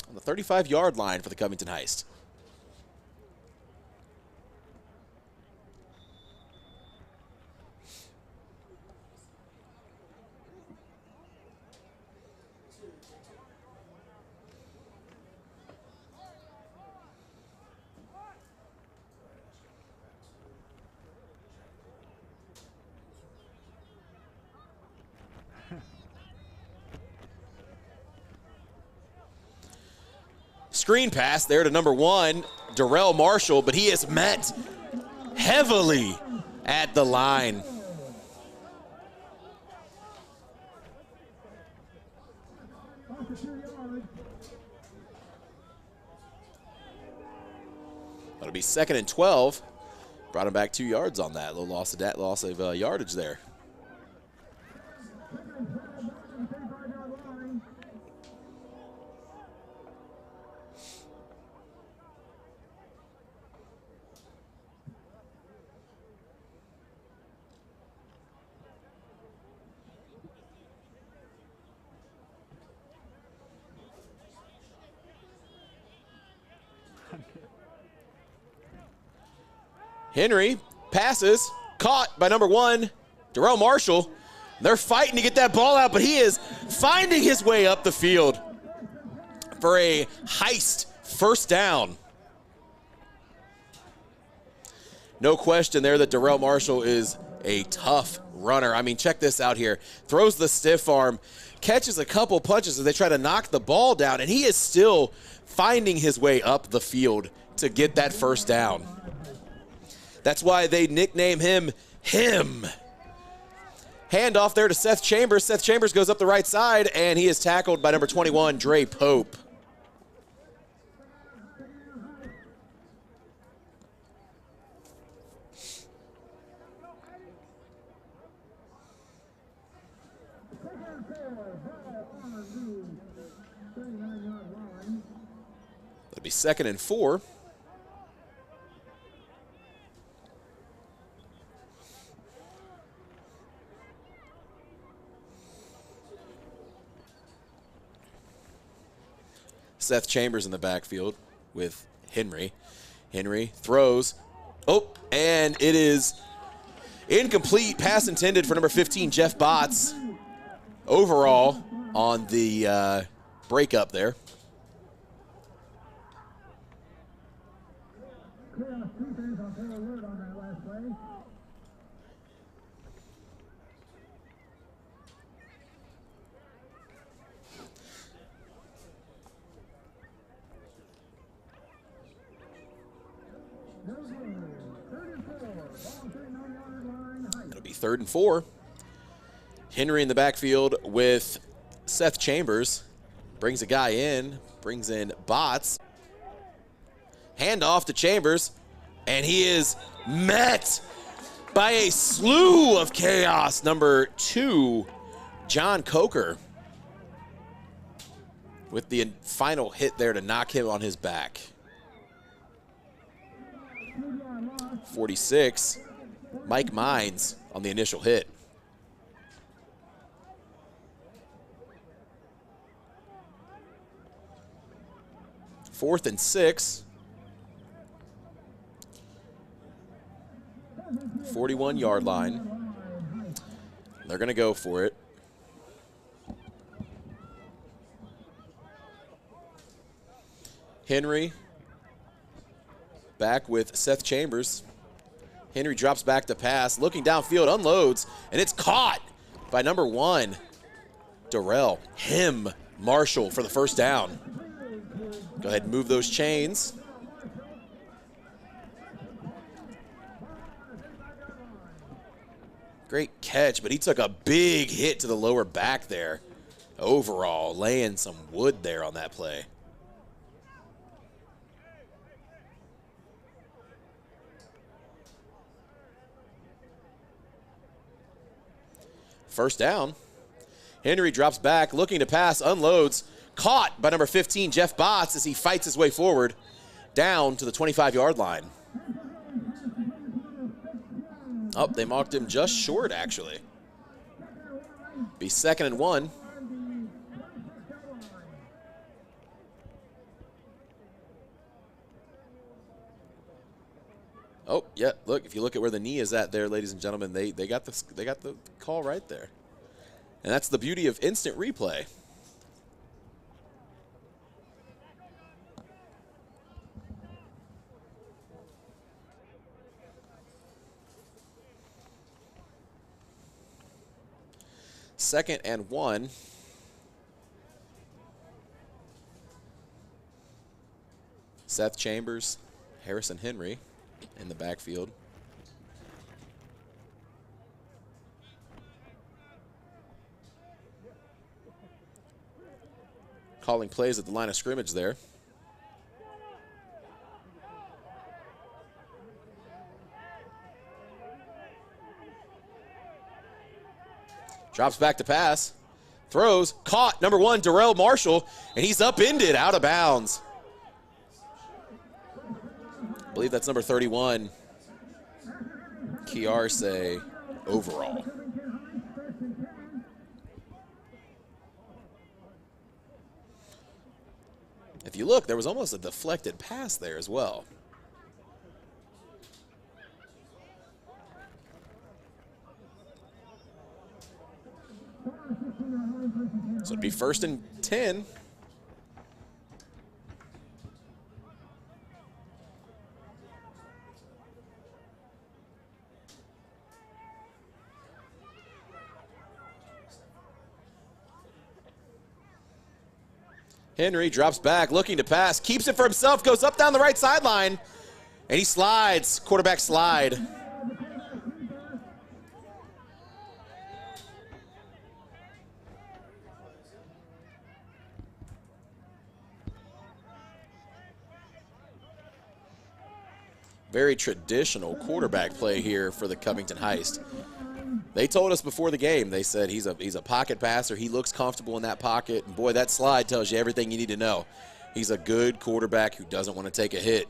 on the 35-yard line for the Covington Heist. Screen pass there to number 1, Darrell Marshall, but he is met heavily at the line. That'll be 2nd and 12. Brought him back 2 yards on that. A little loss of yardage there. Henry passes, caught by number 1, Darrell Marshall. They're fighting to get that ball out, but he is finding his way up the field for a Heist first down. No question there that Darrell Marshall is a tough runner. I mean, check this out here. Throws the stiff arm, catches a couple punches as they try to knock the ball down, and he is still finding his way up the field to get that first down. That's why they nickname him. Hand off there to Seth Chambers. Seth Chambers goes up the right side, and he is tackled by number 21, Dre Pope. That'll be 2nd and 4. Seth Chambers in the backfield with Henry. Henry throws. Oh, and it is incomplete. Pass intended for number 15, Jeff Botts. Overall on the breakup there. It'll be 3rd and 4. Henry in the backfield with Seth Chambers. Brings a guy in, brings in Botts. Hand off to Chambers, and he is met by a slew of chaos. Number 2, John Coker, with the final hit there to knock him on his back. 46, Mike Mines on the initial hit. Fourth and 6. 41-yard line. They're going to go for it. Henry back with Seth Chambers. Henry drops back to pass, looking downfield, unloads, and it's caught by number 1, Darrell Marshall for the first down. Go ahead and move those chains. Great catch, but he took a big hit to the lower back there. Overall, laying some wood there on that play. First down. Henry drops back, looking to pass, unloads. Caught by number 15, Jeff Botts, as he fights his way forward down to the 25-yard line. Oh, they marked him just short, actually. Be 2nd and 1. Oh, yeah, look, if you look at where the knee is at there, ladies and gentlemen, they got the call right there. And that's the beauty of instant replay. Second and 1. Seth Chambers, Harrison Henry in the backfield. Calling plays at the line of scrimmage there. Drops back to pass. Throws. Caught. Number 1, Darrell Marshall. And he's upended out of bounds. I believe that's number 31. Kiarse overall. If you look, there was almost a deflected pass there as well. So it'd be 1st and 10. Henry drops back, looking to pass, keeps it for himself, goes up down the right sideline, and he slides, quarterback slide. Very traditional quarterback play here for the Covington Heist. They told us before the game, they said he's a pocket passer. He looks comfortable in that pocket. And boy, that slide tells you everything you need to know. He's a good quarterback who doesn't want to take a hit.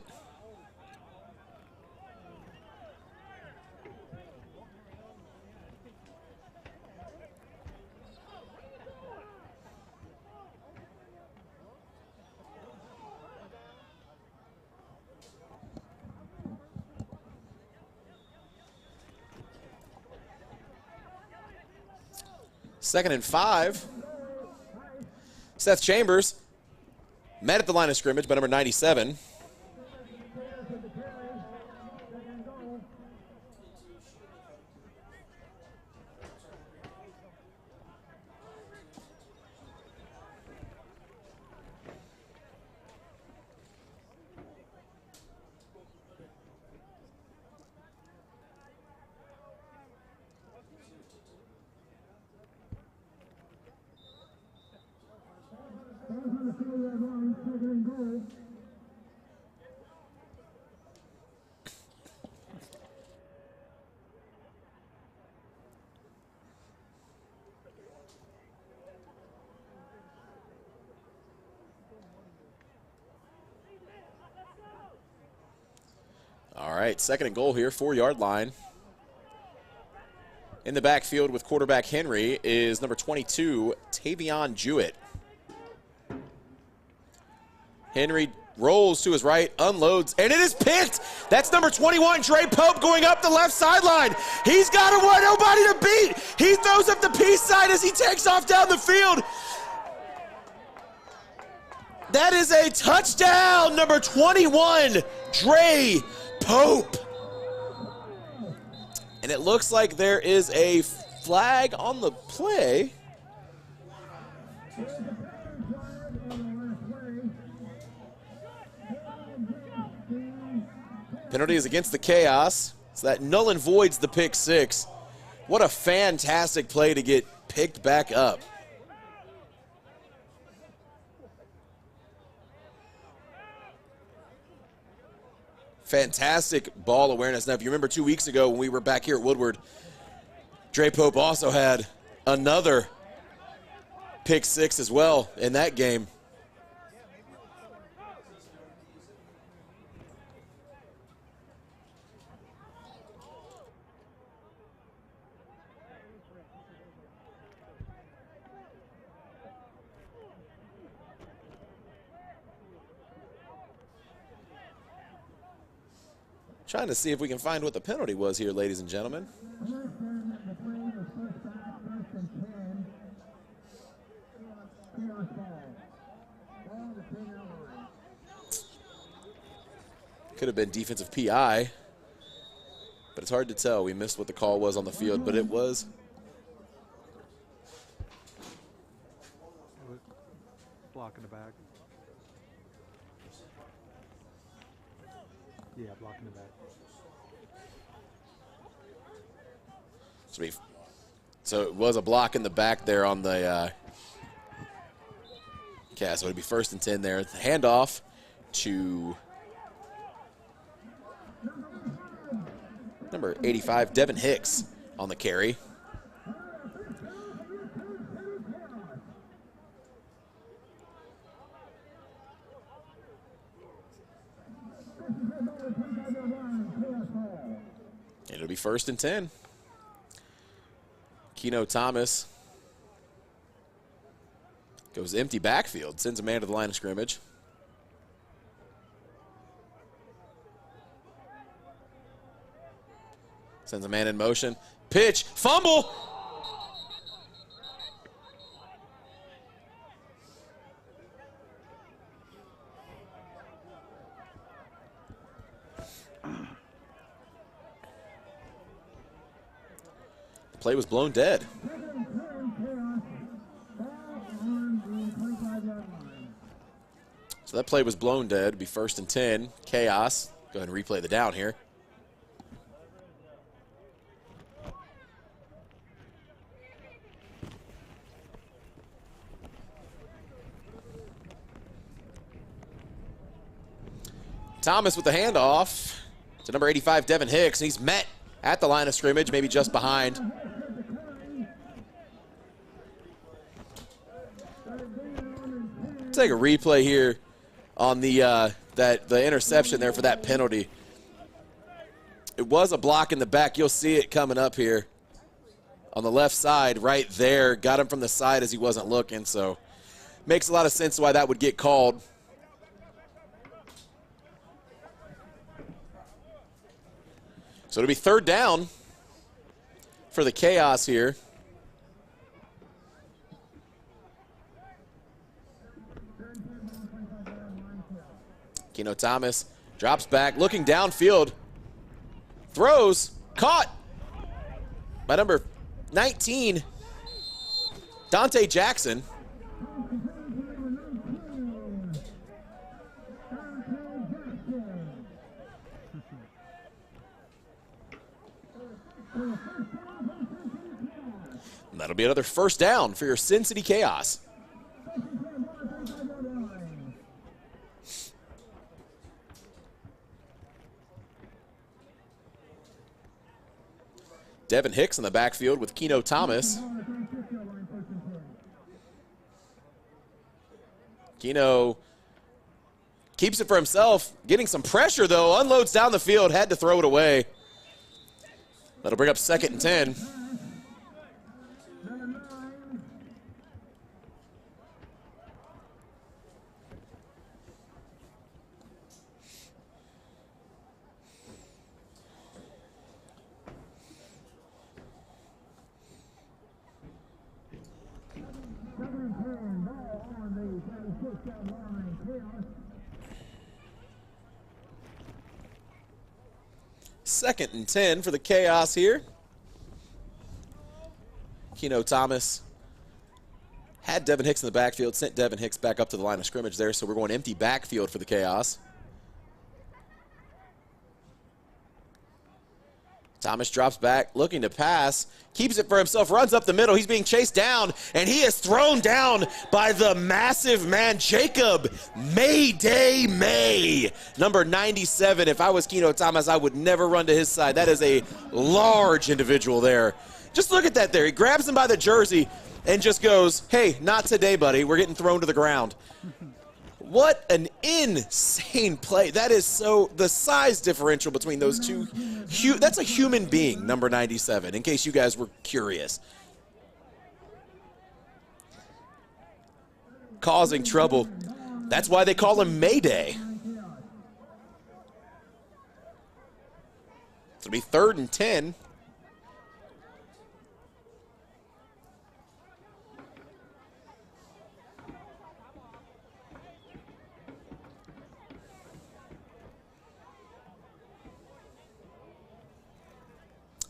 Second and 5. Seth Chambers met at the line of scrimmage by number 97. All right, second and goal here, 4-yard line. In the backfield with quarterback Henry is number 22, Tavion Jewett. Henry rolls to his right, unloads, and it is picked. That's number 21, Dre Pope, going up the left sideline. He's got nobody to beat. He throws up the peace sign as he takes off down the field. That is a touchdown, number 21, Dre Pope. And it looks like there is a flag on the play. Penalty is against the Chaos, so that null and voids the pick six. What a fantastic play to get picked back up. Fantastic ball awareness. Now, if you remember 2 weeks ago when we were back here at Woodward, Dre Pope also had another pick six as well in that game. Trying to see if we can find what the penalty was here, ladies and gentlemen. Could have been defensive PI, but it's hard to tell. We missed what the call was on the field, but it was. Block in the back. Yeah, block in the back. So it was a block in the back there on the so it'd be 1st and 10 there. Handoff to number 85, Devin Hicks on the carry. It'll be 1st and 10. Keno Thomas goes empty backfield, sends a man to the line of scrimmage. Sends a man in motion. Pitch, fumble. Play was blown dead. So that play was blown dead. It'd be 1st and 10. Chaos. Go ahead and replay the down here. Thomas with the handoff to number 85, Devin Hicks. He's met at the line of scrimmage, maybe just behind. Take a replay here on the the interception there for that penalty. It was a block in the back. You'll see it coming up here on the left side right there. Got him from the side as he wasn't looking, so makes a lot of sense why that would get called. So it'll be third down for the Chaos here. Keno Thomas drops back, looking downfield. Throws, caught by number 19, Dante Jackson. And that'll be another first down for your Sin City Chaos. Devin Hicks in the backfield with Keno Thomas. Keno keeps it for himself, getting some pressure though, unloads down the field, had to throw it away. That'll bring up 2nd and 10. Second and 10 for the Chaos here. Keno Thomas had Devin Hicks in the backfield, sent Devin Hicks back up to the line of scrimmage there, so we're going empty backfield for the Chaos. Thomas drops back, looking to pass, keeps it for himself, runs up the middle. He's being chased down, and he is thrown down by the massive man, Jacob Mayday May, number 97. If I was Keno Thomas, I would never run to his side. That is a large individual there. Just look at that there. He grabs him by the jersey and just goes, hey, not today, buddy. We're getting thrown to the ground. What an insane play. That is so, the size differential between those two, that's a human being, number 97, in case you guys were curious. Causing trouble. That's why they call him Mayday. It'll be 3rd and 10.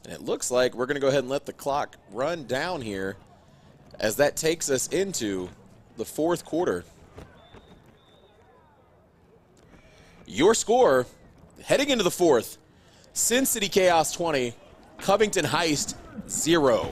And it looks like we're going to go ahead and let the clock run down here as that takes us into the 4th quarter. Your score heading into the 4th, Sin City Chaos 20, Covington Heist 0.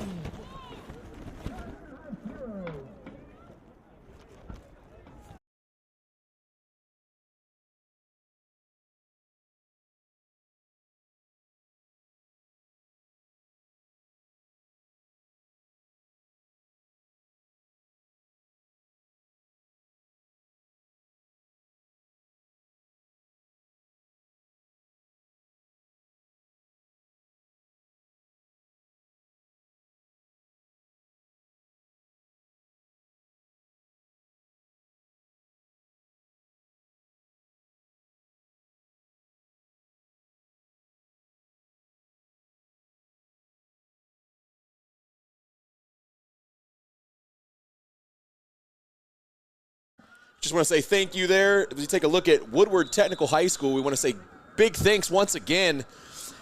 Just want to say thank you there. As we take a look at Woodward Technical High School, we want to say big thanks once again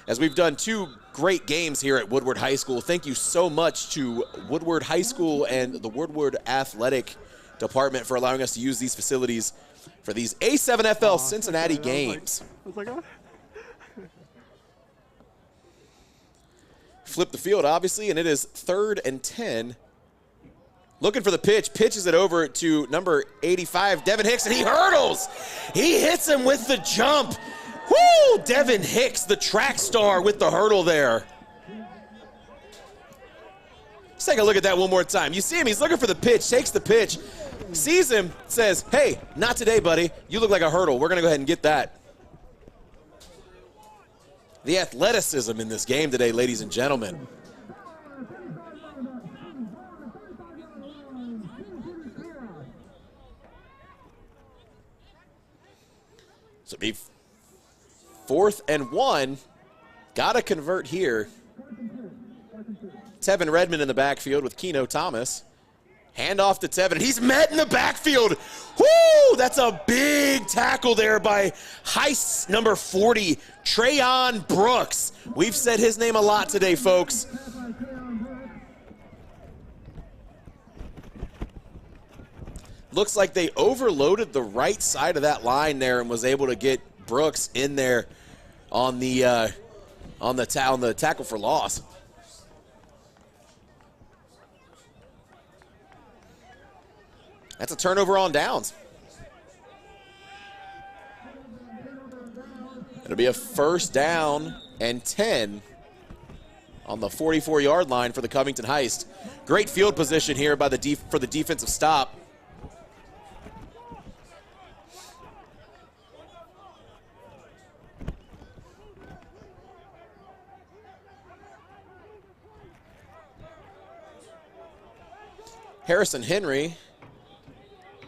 as we've done 2 great games here at Woodward High School. Thank you so much to Woodward High School and the Woodward Athletic Department for allowing us to use these facilities for these A7FL Cincinnati games. Flip the field, obviously, and it is 3rd and 10. Looking for the pitch, pitches it over to number 85, Devin Hicks, and he hurdles. He hits him with the jump. Woo! Devin Hicks, the track star, with the hurdle there. Let's take a look at that one more time. You see him, he's looking for the pitch, takes the pitch, sees him, says, hey, not today, buddy. You look like a hurdle. We're going to go ahead and get that. The athleticism in this game today, ladies and gentlemen. So be 4th and 1. Got to convert here. Tevin Redmond in the backfield with Keno Thomas. Hand off to Tevin. He's met in the backfield. Woo! That's a big tackle there by Heist number 40, Trayon Brooks. We've said his name a lot today, folks. Looks like they overloaded the right side of that line there and was able to get Brooks in there on the tackle for loss. That's a turnover on downs. It'll be a 1st down and 10 on the 44-yard line for the Covington Heist. Great field position here by for the defensive stop. Harrison Henry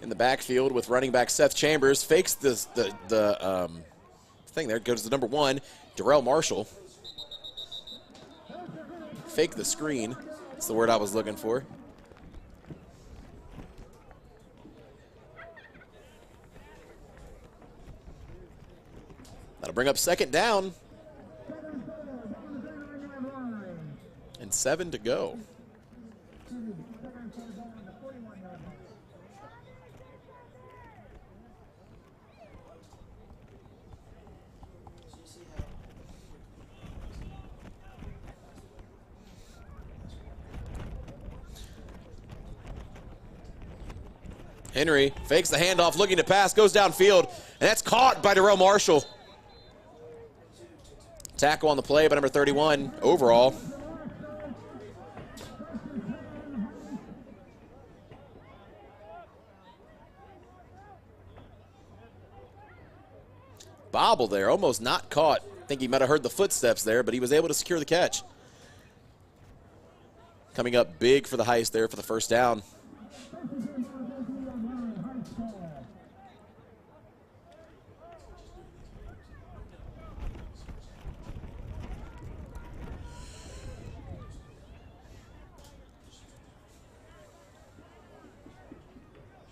in the backfield with running back Seth Chambers. Fakes the thing there. Goes to number 1, Darrell Marshall. Fake the screen. That's the word I was looking for. That'll bring up 2nd down. And 7 to go. Henry fakes the handoff, looking to pass, goes downfield, and that's caught by Darrell Marshall. Tackle on the play by number 31 overall. Bobble there, almost not caught. I think he might have heard the footsteps there, but he was able to secure the catch. Coming up big for the Heist there for the 1st down.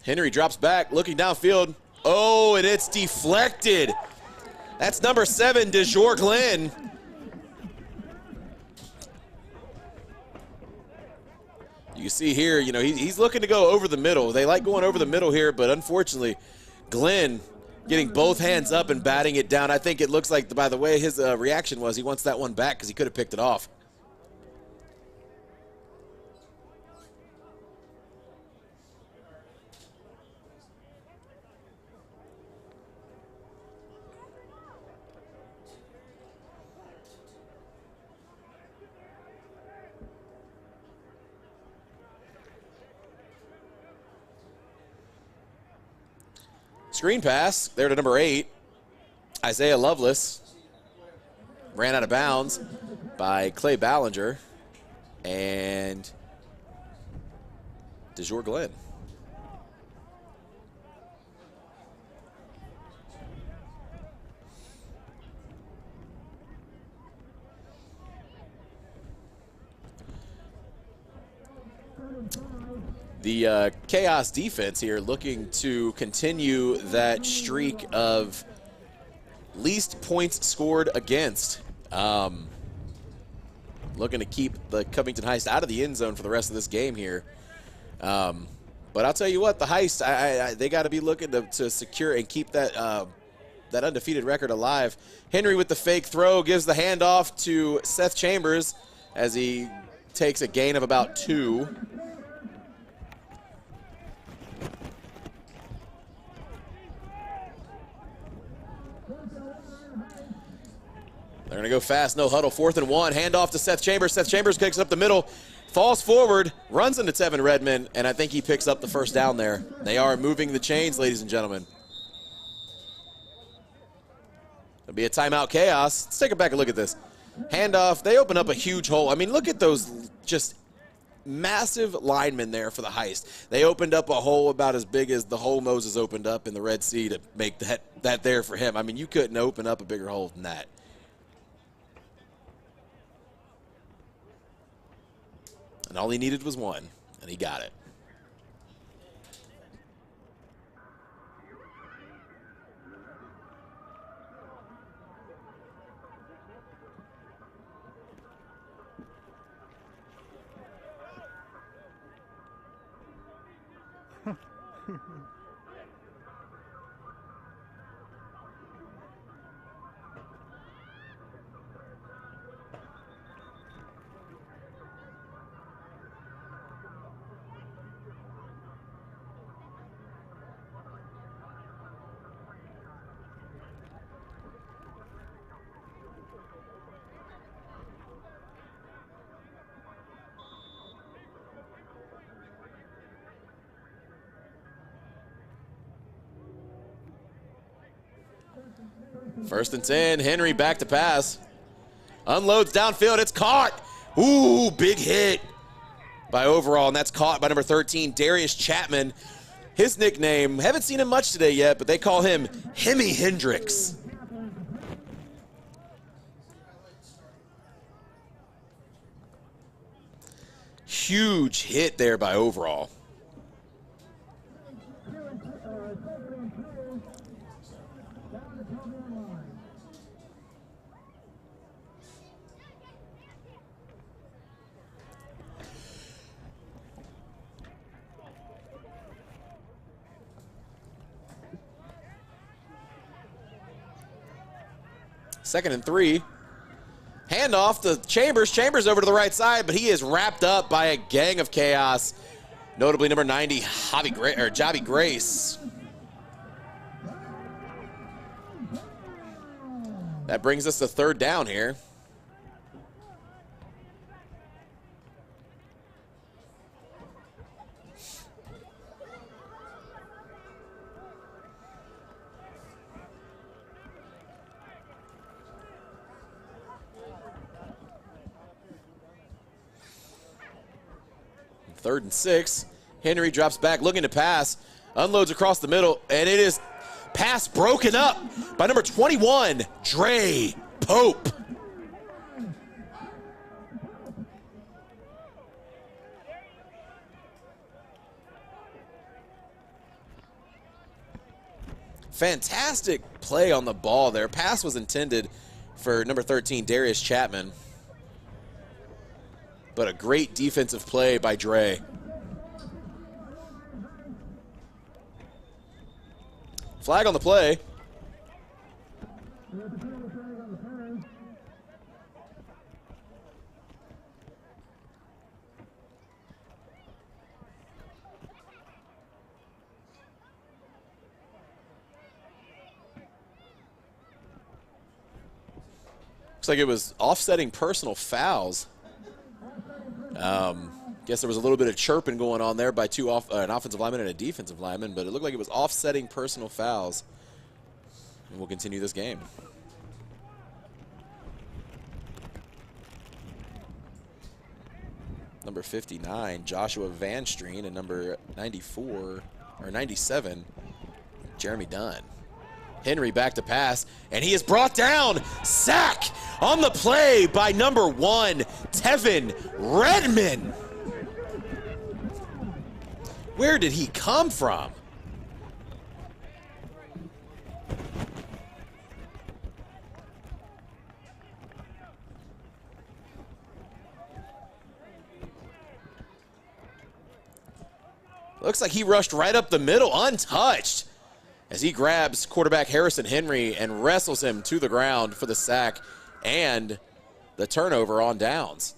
Henry drops back, looking downfield. Oh, and it's deflected. That's number 7, DeJour Glenn. You see here, you know, he's looking to go over the middle. They like going over the middle here, but unfortunately, Glenn getting both hands up and batting it down. I think it looks like, by the way his reaction was, he wants that one back because he could have picked it off. Screen pass there to number 8, Isaiah Lovelace. Ran out of bounds by Clay Ballinger and DeJour Glenn. The Chaos defense here looking to continue that streak of least points scored against. Looking to keep the Covington Heist out of the end zone for the rest of this game here. But I'll tell you what, the Heist, they got to be looking to secure and keep that that undefeated record alive. Henry with the fake throw gives the handoff to Seth Chambers as he takes a gain of about 2. They're going to go fast, no huddle, 4th and 1. Hand off to Seth Chambers. Seth Chambers kicks up the middle. falls forward, runs into Tevin Redmond, and I think he picks up the first down there. They are moving the chains, ladies and gentlemen. There'll be a timeout, Chaos. Let's take a back and look at this. Handoff, they open up a huge hole. I mean, look at those just massive linemen there for the Heist. They opened up a hole about as big as the hole Moses opened up in the Red Sea to make that there for him. I mean, you couldn't open up a bigger hole than that. And all he needed was one, and he got it. First and 10, Henry back to pass. Unloads downfield, it's caught. Ooh, big hit by Overall, and that's caught by number 13, Darius Chapman. His nickname, haven't seen him much today yet, but they call him Hemi Hendrix. Huge hit there by Overall. Second and 3. Handoff to Chambers. Chambers over to the right side, but he is wrapped up by a gang of chaos. Notably number 90, Javi Grace. That brings us to third down here. Third and 6. Henry drops back, looking to pass. Unloads across the middle, and it is pass broken up by number 21, Dre Pope. Fantastic play on the ball there. Pass was intended for number 13, Darius Chapman. But a great defensive play by Dre. Flag on the play. Looks like it was offsetting personal fouls. Guess there was a little bit of chirping going on there by an offensive lineman and a defensive lineman, but it looked like it was offsetting personal fouls. And we'll continue this game. Number 59, Joshua Van Streen, and number 97, Jeremy Dunn. Henry back to pass, and he is brought down. Sack on the play by number 1, Tevin Redmond. Where did he come from? Looks like he rushed right up the middle, untouched, as he grabs quarterback Harrison Henry and wrestles him to the ground for the sack and the turnover on downs.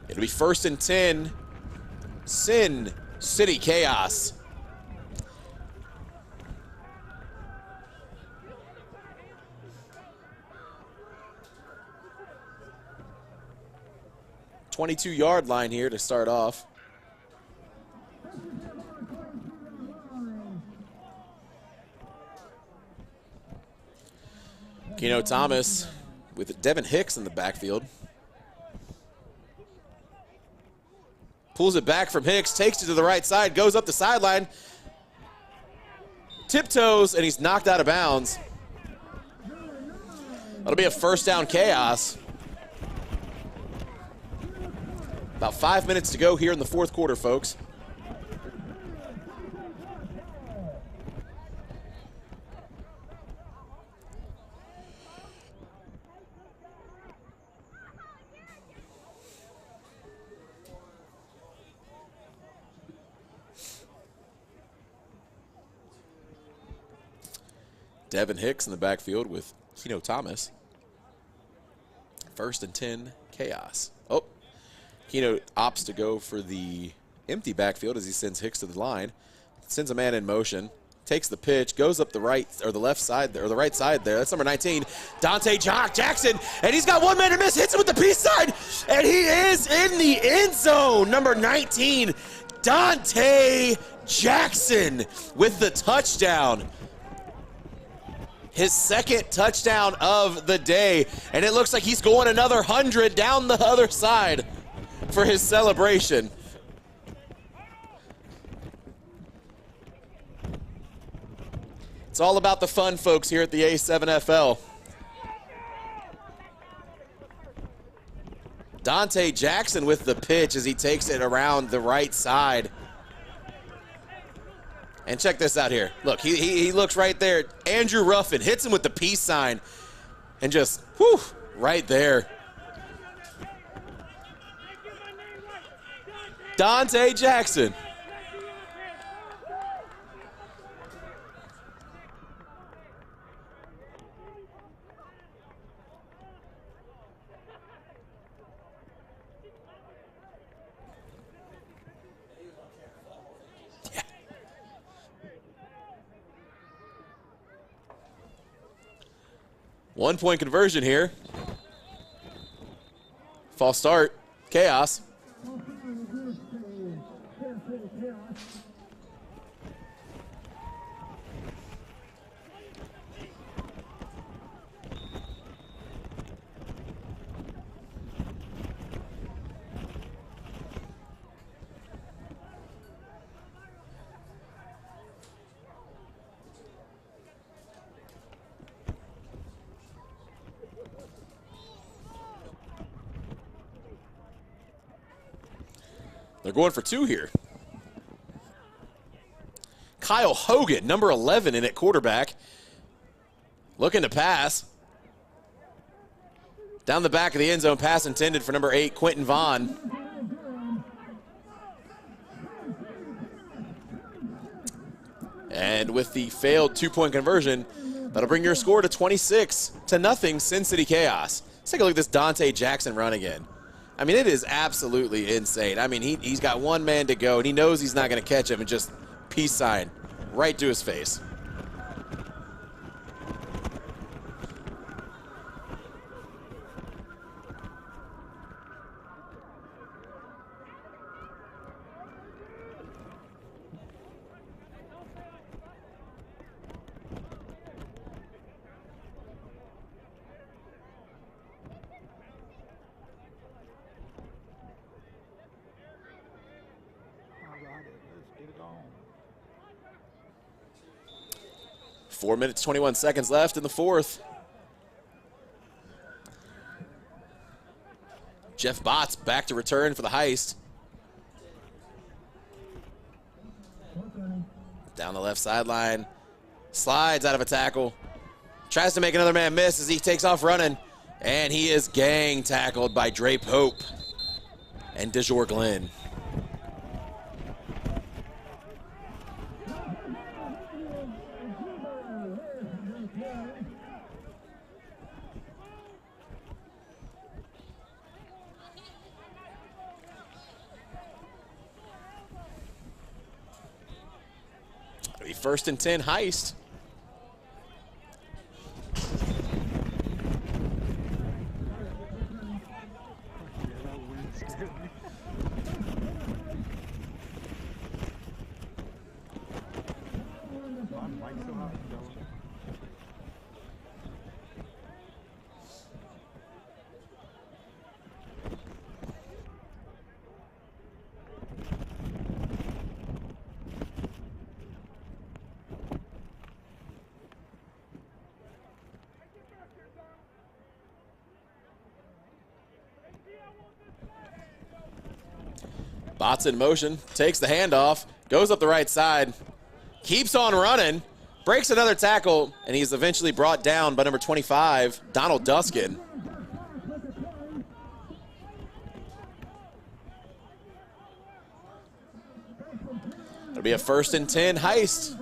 It'll be first and 10, Sin City Chaos. 22-yard line here to start off. Keno Thomas with Devin Hicks in the backfield. Pulls it back from Hicks, takes it to the right side, goes up the sideline, tiptoes, and he's knocked out of bounds. That'll be a first down chaos. About 5 minutes to go here in the fourth quarter, folks. Devin Hicks in the backfield with Keno Thomas. First and 10, chaos. Oh, Keno opts to go for the empty backfield as he sends Hicks to the line. Sends a man in motion, takes the pitch, goes up the right or the left side there, or the right side there. That's number 19, Dante Jackson, and he's got one man to miss. Hits him with the peace sign, and he is in the end zone. Number 19, Dante Jackson with the touchdown. His second touchdown of the day, and it looks like he's going another 100 down the other side for his celebration. It's all about the fun, folks, here at the A7FL. Dante Jackson with the pitch as he takes it around the right side. And check this out here. Look, he looks right there. Andrew Ruffin hits him with the peace sign. And just, whew, right there. Dante Jackson. Yeah. 1 point conversion here. False start. Chaos. They're going for two here. Kyle Hogan, number 11 in at quarterback. Looking to pass. Down the back of the end zone, pass intended for number 8, Quentin Vaughn. And with the failed 2-point conversion, that'll bring your score to 26-0, Sin City Chaos. Let's take a look at this Dante Jackson run again. I mean, it is absolutely insane. I mean, he's got one man to go, and he knows he's not going to catch him, and just peace sign right to his face. Let's get it on. 4 minutes, 21 seconds left in the fourth. Jeff Botts back to return for the heist. Down the left sideline. Slides out of a tackle. Tries to make another man miss as he takes off running. And he is gang tackled by Dre Pope and DeJour Glenn. First and 10, Heist. Bots in motion, takes the handoff, goes up the right side, keeps on running, breaks another tackle, and he's eventually brought down by number 25, Donald Duskin. It'll be a 1st and 10 Heist.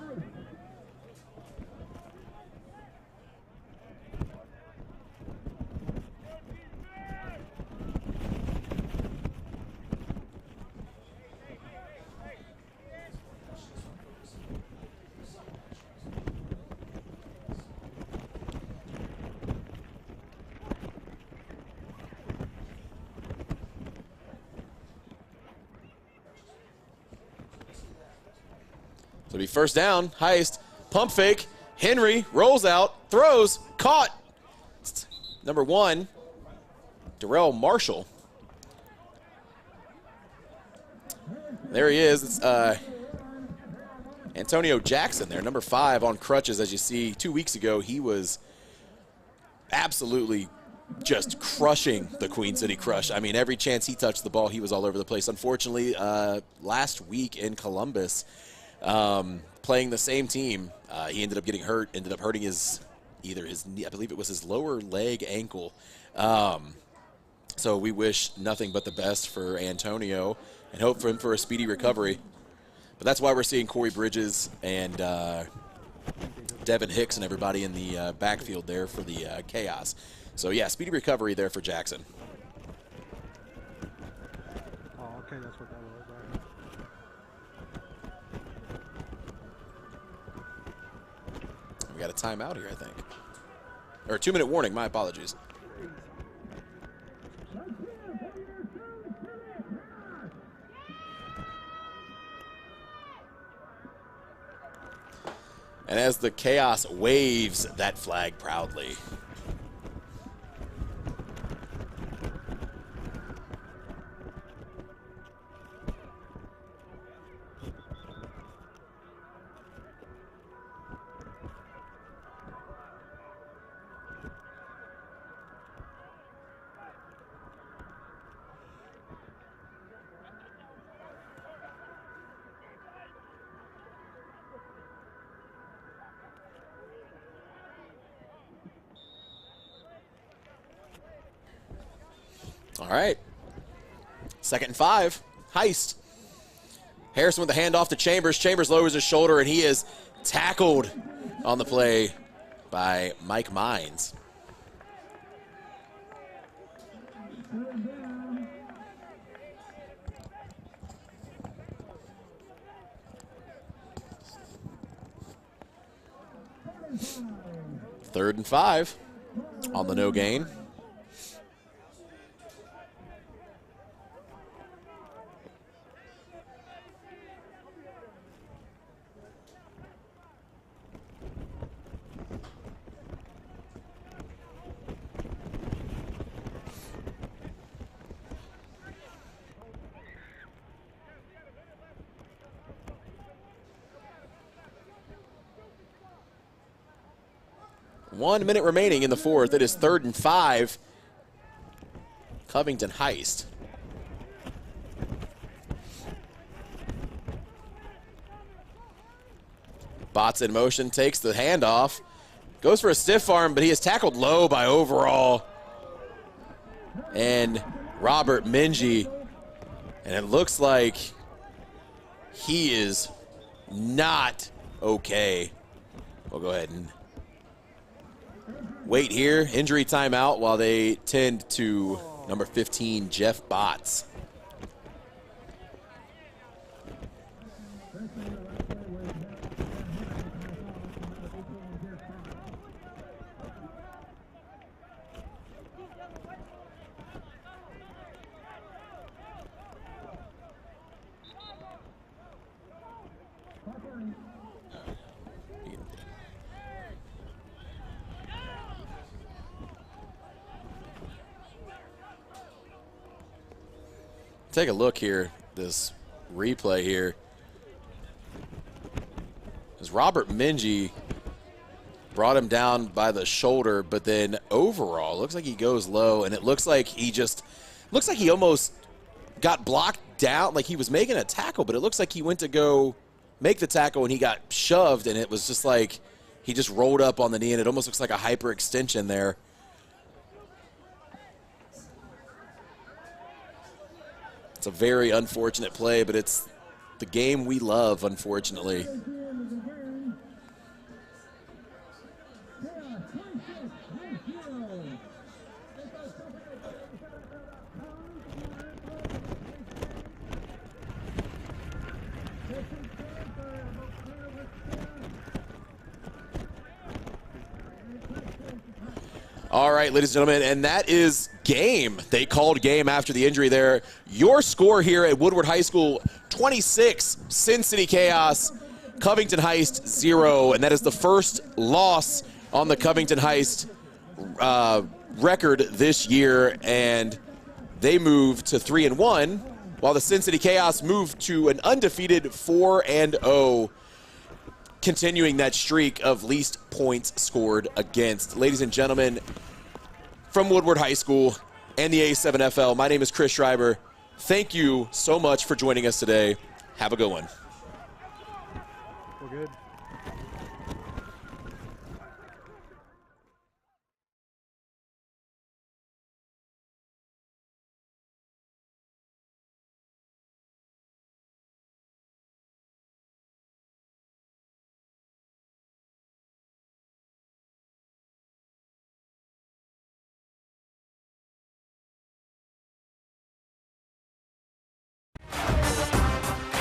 So it'll be 1st down, Heist, pump fake, Henry rolls out, throws, caught. Number 1, Darrell Marshall. There he is. It's Antonio Jackson there, number 5 on crutches. As you see, 2 weeks ago, he was absolutely just crushing the Queen City Crush. I mean, every chance he touched the ball, he was all over the place. Unfortunately, last week in Columbus, playing the same team, he ended up getting hurt, ended up hurting either his knee, I believe it was his lower leg ankle. So we wish nothing but the best for Antonio and hope for him for a speedy recovery. But that's why we're seeing Corey Bridges and Devin Hicks and everybody in the backfield there for the Chaos. So yeah, speedy recovery there for Jackson. Oh, okay, that's what that was. Right. We got a timeout here, I think. Or a 2-minute warning, my apologies. And as the Chaos waves that flag proudly. All right. 2nd and 5. Heist. Harrison with the handoff to Chambers. Chambers lowers his shoulder, and he is tackled on the play by Mike Mines. Third and 5 on the no gain. One minute remaining in the 4th. It is 3rd and 5. Covington Heist. Bots in motion, takes the handoff. Goes for a stiff arm, but he is tackled low by Overall and Robert Minji. And it looks like he is not okay. We'll go ahead and wait here, injury timeout, while they tend to number 15, Jeff Botts. Take a look here, this replay here. As Robert Minji brought him down by the shoulder, but then Overall, looks like he goes low, and it looks like he almost got blocked down, like he was making a tackle, but it looks like he went to go make the tackle and he got shoved, and it was just like he just rolled up on the knee, and it almost looks like a hyperextension there. It's a very unfortunate play, but it's the game we love, unfortunately. All right, ladies and gentlemen, and that is game. They called game after the injury there. Your score here at Woodward High School, 26, Sin City Chaos, Covington Heist 0, and that is the first loss on the Covington Heist record this year, and they moved to 3-1, while the Sin City Chaos moved to an undefeated 4-0, continuing that streak of least points scored against. Ladies and gentlemen, from Woodward High School and the A7FL, my name is Chris Schreiber. Thank you so much for joining us today. Have a good one. We're good.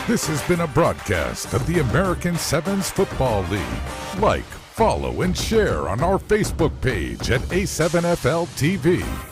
This has been a broadcast of the American Sevens Football League. Like, follow, and share on our Facebook page at A7FL TV.